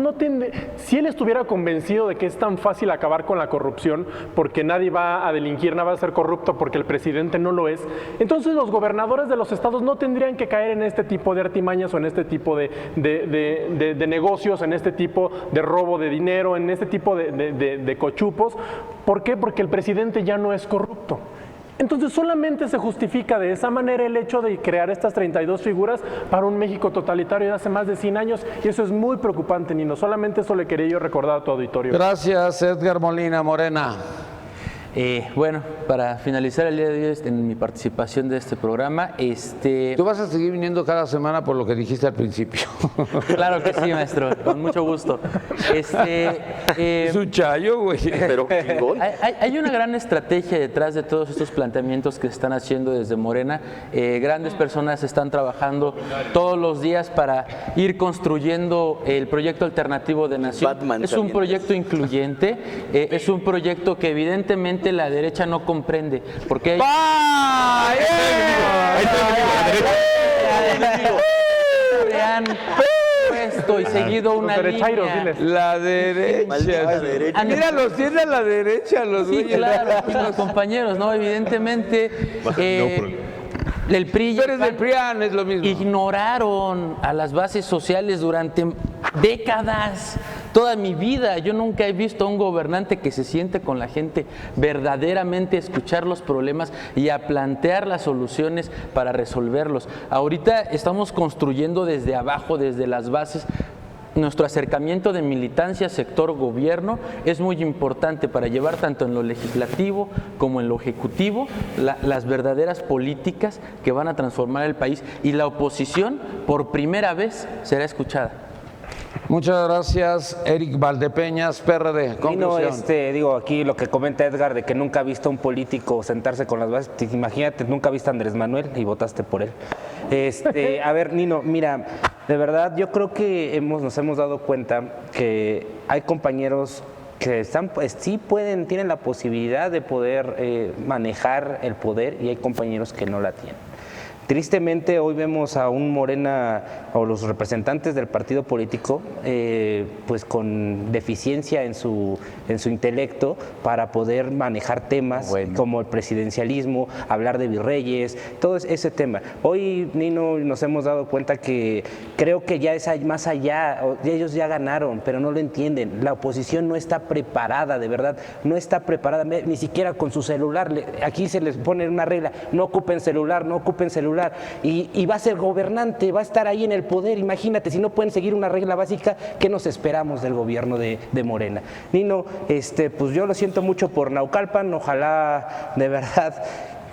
si él estuviera convencido de que es tan fácil acabar con la corrupción porque nadie va a delinquir, nada va a ser corrupto porque el presidente no lo es, entonces los gobernadores de los estados no tendrían que caer en este tipo de artimañas o en este tipo de negocios, en este tipo de robo de dinero, en este tipo de cochupos. ¿Por qué? Porque el presidente ya no es corrupto. Entonces solamente se justifica de esa manera el hecho de crear estas 32 figuras para un México totalitario de hace más de 100 años y eso es muy preocupante, Nino. Solamente eso le quería yo recordar a tu auditorio. Gracias, Edgar Molina Morena. Bueno, para finalizar el día de hoy en mi participación de este programa, Tú vas a seguir viniendo cada semana por lo que dijiste al principio. claro que sí, maestro, con mucho gusto. Es un chayo, güey. Pero chingón. Hay una gran estrategia detrás de todos estos planteamientos que se están haciendo desde Morena. Grandes personas están trabajando todos los días para ir construyendo el proyecto alternativo de nación. Batman Es un también. proyecto incluyente, es un proyecto que evidentemente la derecha no comprende, porque hay... ¡Ah! le han puesto y seguido una Los derechairos, línea. diles. La derecha. Maldita derecha. Mira, los tiene a la derecha, los Sí, güeyes. claro, y los compañeros, ¿no? Evidentemente, el PRI y Tú el eres del PAN PRIAN, es lo mismo. ignoraron a las bases sociales durante décadas. Toda mi vida yo nunca he visto a un gobernante que se siente con la gente verdaderamente a escuchar los problemas y a plantear las soluciones para resolverlos. Ahorita estamos construyendo desde abajo, desde las bases. Nuestro acercamiento de militancia sector gobierno es muy importante para llevar tanto en lo legislativo como en lo ejecutivo las verdaderas políticas que van a transformar el país, y la oposición por primera vez será escuchada. Muchas gracias, Eric Valdepeñas, PRD. Conclusión. Digo, aquí lo que comenta Edgar de que nunca ha visto a un político sentarse con las bases. Imagínate, nunca viste a Andrés Manuel y votaste por él. A ver, Nino, mira, de verdad, yo creo que nos hemos dado cuenta que hay compañeros que están, sí tienen la posibilidad de poder manejar el poder y hay compañeros que no la tienen. Tristemente hoy vemos a un Morena o los representantes del partido político pues con deficiencia en su intelecto para poder manejar temas como el presidencialismo, hablar de virreyes, todo ese tema. Hoy, Nino, nos hemos dado cuenta que creo que ya es más allá, ellos ya ganaron, pero no lo entienden. La oposición no está preparada, de verdad, no está preparada, ni siquiera con su celular. Aquí se les pone una regla, no ocupen celular, no ocupen celular. Y va a ser gobernante, va a estar ahí en el poder. Imagínate, si no pueden seguir una regla básica, ¿qué nos esperamos del gobierno de Morena? Nino, pues yo lo siento mucho por Naucalpan, ojalá de verdad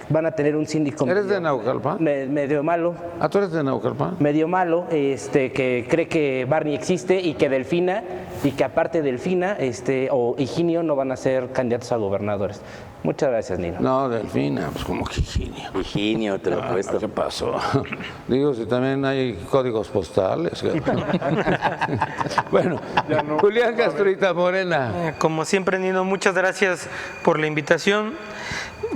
van a tener un síndico. ¿Eres de Naucalpan? Medio malo. ¿Ah, tú eres de Naucalpan? Medio malo, que cree que Barney existe y que Delfina, y que aparte Delfina o Higinio no van a ser candidatos a gobernadores. Muchas gracias, Nino. No, Delfina, pues como que Higinio. Higinio, te lo apuesto. ¿Qué pasó? Digo, si también hay códigos postales. Bueno, Julián Castrita, Morena. Como siempre, Nino, muchas gracias por la invitación.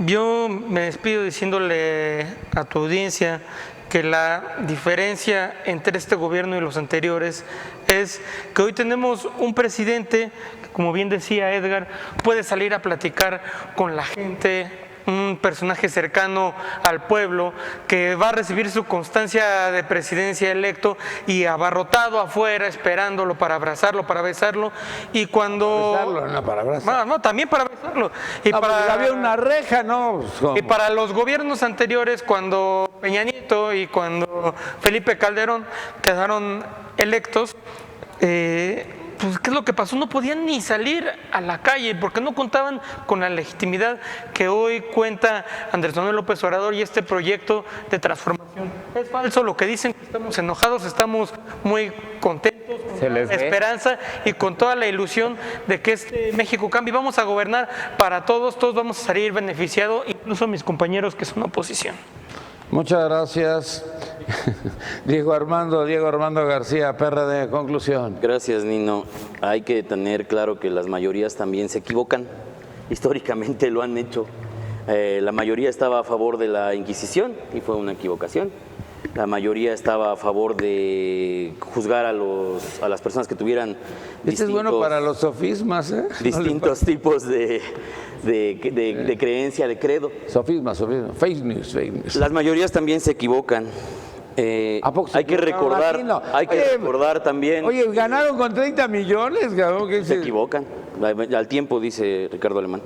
Yo me despido diciéndole a tu audiencia que la diferencia entre este gobierno y los anteriores es que hoy tenemos un presidente que, como bien decía Edgar, puede salir a platicar con la gente, un personaje cercano al pueblo, que va a recibir su constancia de presidencia electo y abarrotado afuera esperándolo para abrazarlo, para besarlo, y cuando... Besarlo, no, para abrazarlo. No, también para besarlo. Y no, para... había una reja, ¿no? Y para los gobiernos anteriores, cuando Peña Nieto y cuando Felipe Calderón quedaron electos, pues, ¿qué es lo que pasó? No podían ni salir a la calle porque no contaban con la legitimidad que hoy cuenta Andrés Manuel López Obrador y este proyecto de transformación. Es falso lo que dicen, que estamos enojados, estamos muy contentos, con esperanza y con toda la ilusión de que este México cambie. Vamos a gobernar para todos, todos vamos a salir beneficiados, incluso mis compañeros que son oposición. Muchas gracias. Diego Armando García, PRD, conclusión. Gracias, Nino. Hay que tener claro que las mayorías también se equivocan. Históricamente lo han hecho. La mayoría estaba a favor de la Inquisición y fue una equivocación. La mayoría estaba a favor de juzgar a las personas que tuvieran es bueno para los sofismas, ¿eh? Distintos tipos de creencia, de credo. Sofisma. Fake news. Las mayorías también se equivocan. Hay que recordar también. Oye, ganaron con 30 millones, cabrón. Se equivocan. Al tiempo, dice Ricardo Alemán.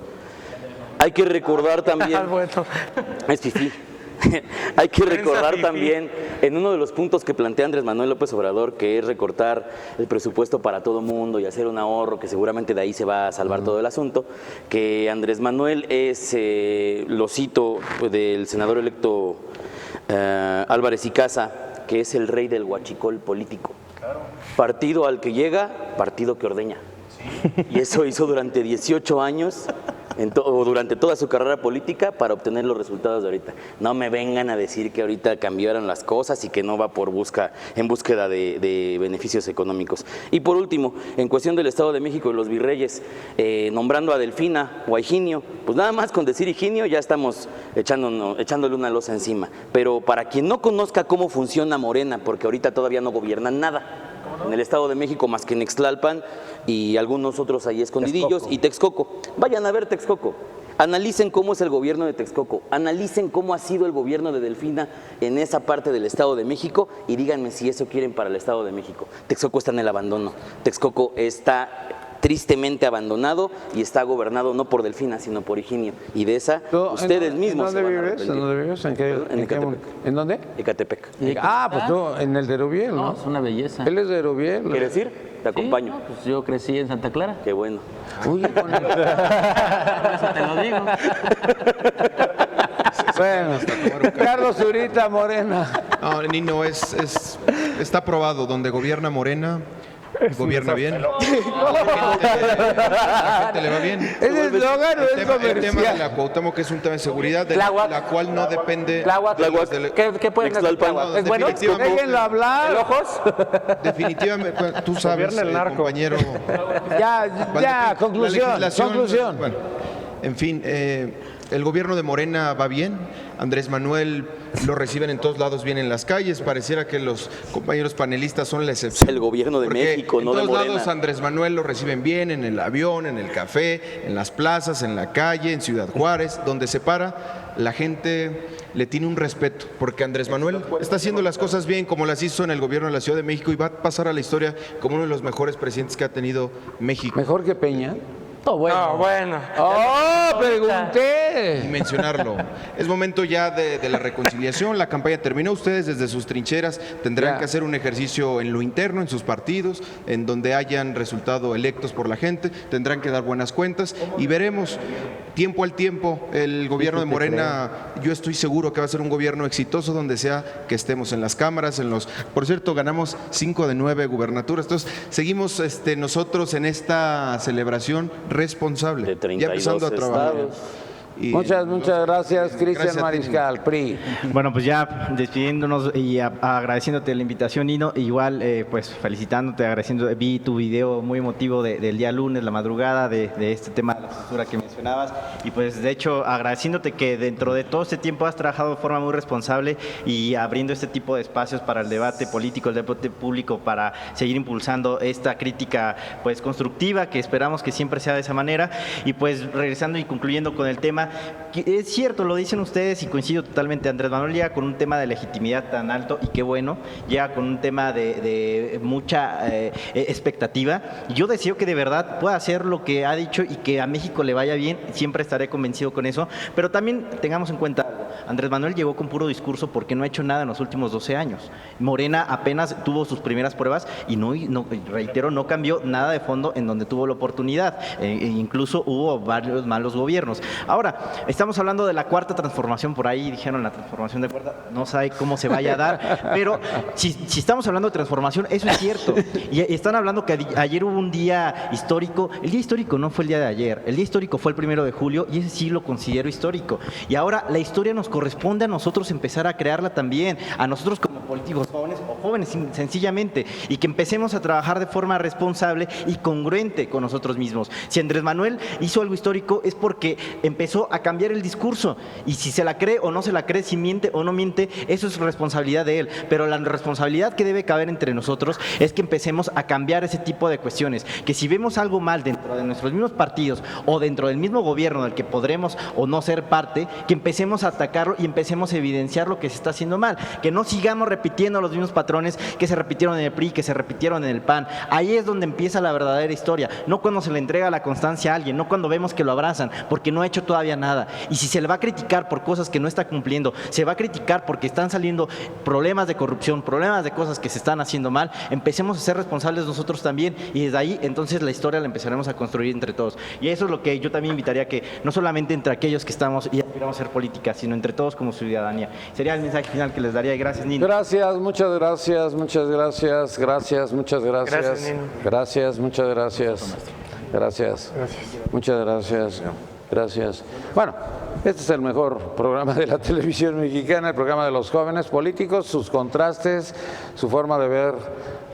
Hay que recordar también. Es fifí. Hay que recordar también en uno de los puntos que plantea Andrés Manuel López Obrador, que es recortar el presupuesto para todo mundo y hacer un ahorro, que seguramente de ahí se va a salvar todo el asunto, que Andrés Manuel es, lo cito, del senador electo Álvarez y Casa, que es el rey del huachicol político. Partido al que llega, partido que ordeña. Y eso hizo durante 18 años, o durante toda su carrera política, para obtener los resultados de ahorita. No me vengan a decir que ahorita cambiaron las cosas y que no va en búsqueda de beneficios económicos. Y por último, en cuestión del Estado de México y los virreyes, nombrando a Delfina o a Higinio, pues nada más con decir Higinio ya estamos echándole una losa encima. Pero para quien no conozca cómo funciona Morena, porque ahorita todavía no gobiernan nada en el Estado de México más que en Ixtlalpan y algunos otros ahí escondidillos, y Texcoco. Vayan a ver Texcoco, analicen cómo es el gobierno de Texcoco, analicen cómo ha sido el gobierno de Delfina en esa parte del Estado de México y díganme si eso quieren para el Estado de México. Texcoco está en el abandono, Texcoco está tristemente abandonado y está gobernado no por Delfina, sino por Higinio. Y de esa, ustedes mismos ¿En dónde vives? ¿En dónde vives? En Ecatepec. ¿En dónde? Ecatepec. Pues tú, en el de Erubiel, ¿no? Es una belleza. Él es de Erubiel. ¿Quieres ir? Te acompaño. Sí, pues yo crecí en Santa Clara. Qué bueno. Uy, Eso te lo digo. Bueno, Carlos Zurita, Morena. No, Nino, está aprobado. Donde gobierna Morena, gobierna bien. La gente le va bien. ¿Es eslogan o es El tema de comercial? la Cuauhtémoc, que es un tema de seguridad, de Tláhuac. la cual no depende. Tláhuac. de los dele- ¿Qué pueden hacer Nextlalpan. Tláhuac? ¿Es bueno? Definitivamente. Déjenlo hablar. ¿El ojos? Definitivamente, bueno, tú sabes, Gobierna el narco. compañero. Ya, conclusión. Bueno, en fin, el gobierno de Morena va bien. Andrés Manuel lo reciben en todos lados bien en las calles. Pareciera que los compañeros panelistas son la excepción. El gobierno de Porque México, no de en todos Morena. lados Andrés Manuel lo reciben bien, en el avión, en el café, en las plazas, en la calle, en Ciudad Juárez, donde se para, la gente le tiene un respeto, porque Andrés Manuel está haciendo las cosas bien como las hizo en el gobierno de la Ciudad de México y va a pasar a la historia como uno de los mejores presidentes que ha tenido México. Mejor que Peña. No, bueno. ¡Oh, pregunté! Y mencionarlo. Es momento ya de la reconciliación, la campaña terminó, ustedes desde sus trincheras tendrán Ya. que hacer un ejercicio en lo interno, en sus partidos, en donde hayan resultado electos por la gente, tendrán que dar buenas cuentas y veremos tiempo al tiempo el gobierno de Morena, yo estoy seguro que va a ser un gobierno exitoso donde sea que estemos en las cámaras, por cierto, ganamos 5 de 9 gubernaturas, entonces seguimos nosotros en esta celebración responsable, De 32 ya empezando a trabajar. estados. Y- Muchas gracias, Cristian Gracias a ti, Mariscal, PRI. Bueno, pues ya despidiéndonos y agradeciéndote la invitación, Nino, igual pues felicitándote, agradeciendo, vi tu video muy emotivo del día lunes, la madrugada, de este tema de la censura que mencionabas, y pues de hecho agradeciéndote que dentro de todo este tiempo has trabajado de forma muy responsable y abriendo este tipo de espacios para el debate político, el debate público, para seguir impulsando esta crítica pues constructiva, que esperamos que siempre sea de esa manera, y pues regresando y concluyendo con el tema, que es cierto, lo dicen ustedes y coincido totalmente, Andrés Manuel llega con un tema de legitimidad tan alto y qué bueno, llega con un tema de mucha expectativa. Yo deseo que de verdad pueda hacer lo que ha dicho y que a México le vaya bien, siempre estaré convencido con eso, pero también tengamos en cuenta algo, Andrés Manuel llegó con puro discurso porque no ha hecho nada en los últimos 12 años. Morena apenas tuvo sus primeras pruebas y reitero, no cambió nada de fondo en donde tuvo la oportunidad, incluso hubo varios malos gobiernos. Ahora, estamos hablando de la cuarta transformación, por ahí dijeron la transformación de cuarta, no sabe cómo se vaya a dar, pero si estamos hablando de transformación, eso es cierto. Y están hablando que ayer hubo un día histórico. El día histórico no fue el día de ayer, el día histórico fue el 1 de julio y ese sí lo considero histórico. Y ahora la historia nos corresponde a nosotros empezar a crearla también, a nosotros como políticos jóvenes o jóvenes sencillamente, y que empecemos a trabajar de forma responsable y congruente con nosotros mismos. Si Andrés Manuel hizo algo histórico es porque empezó a cambiar el discurso, y si se la cree o no se la cree, si miente o no miente, eso es responsabilidad de él, pero la responsabilidad que debe caber entre nosotros es que empecemos a cambiar ese tipo de cuestiones, que si vemos algo mal dentro de nuestros mismos partidos o dentro del mismo gobierno del que podremos o no ser parte, que empecemos a atacarlo y empecemos a evidenciar lo que se está haciendo mal, que no sigamos repitiendo los mismos patrones que se repitieron en el PRI, que se repitieron en el PAN. Ahí es donde empieza la verdadera historia, no cuando se le entrega la constancia a alguien, no cuando vemos que lo abrazan, porque no ha hecho todavía nada. Y si se le va a criticar por cosas que no está cumpliendo, se va a criticar porque están saliendo problemas de corrupción, problemas de cosas que se están haciendo mal, empecemos a ser responsables nosotros también, y desde ahí entonces la historia la empezaremos a construir entre todos. Y eso es lo que yo también invitaría, que no solamente entre aquellos que estamos y aspiramos a hacer política, sino entre todos como ciudadanía. Sería el mensaje final que les daría, y gracias, Nino. Gracias, muchas gracias, muchas gracias, gracias, muchas gracias. Gracias, Nino. Gracias, muchas gracias. Gracias. Muchas gracias. Gracias. Bueno, este es el mejor programa de la televisión mexicana, el programa de los jóvenes políticos, sus contrastes, su forma de ver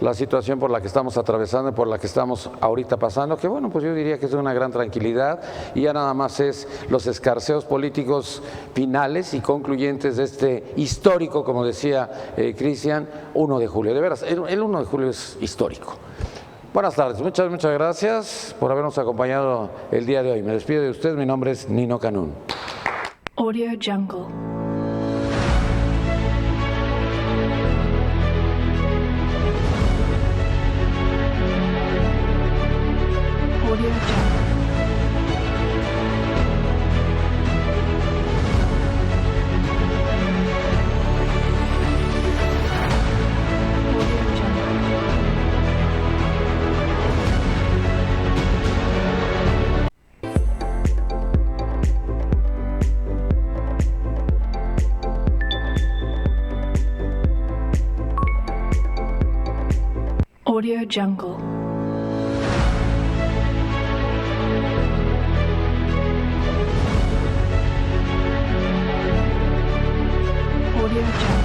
la situación por la que estamos atravesando y por la que estamos ahorita pasando, que bueno, pues yo diría que es una gran tranquilidad, y ya nada más es los escarceos políticos finales y concluyentes de este histórico, como decía Cristian, 1 de julio. De veras, el 1 de julio es histórico. Buenas tardes, muchas gracias por habernos acompañado el día de hoy. Me despido de usted, mi nombre es Nino Canún. Audio Jungle. Audio Jungle. Audio Jungle.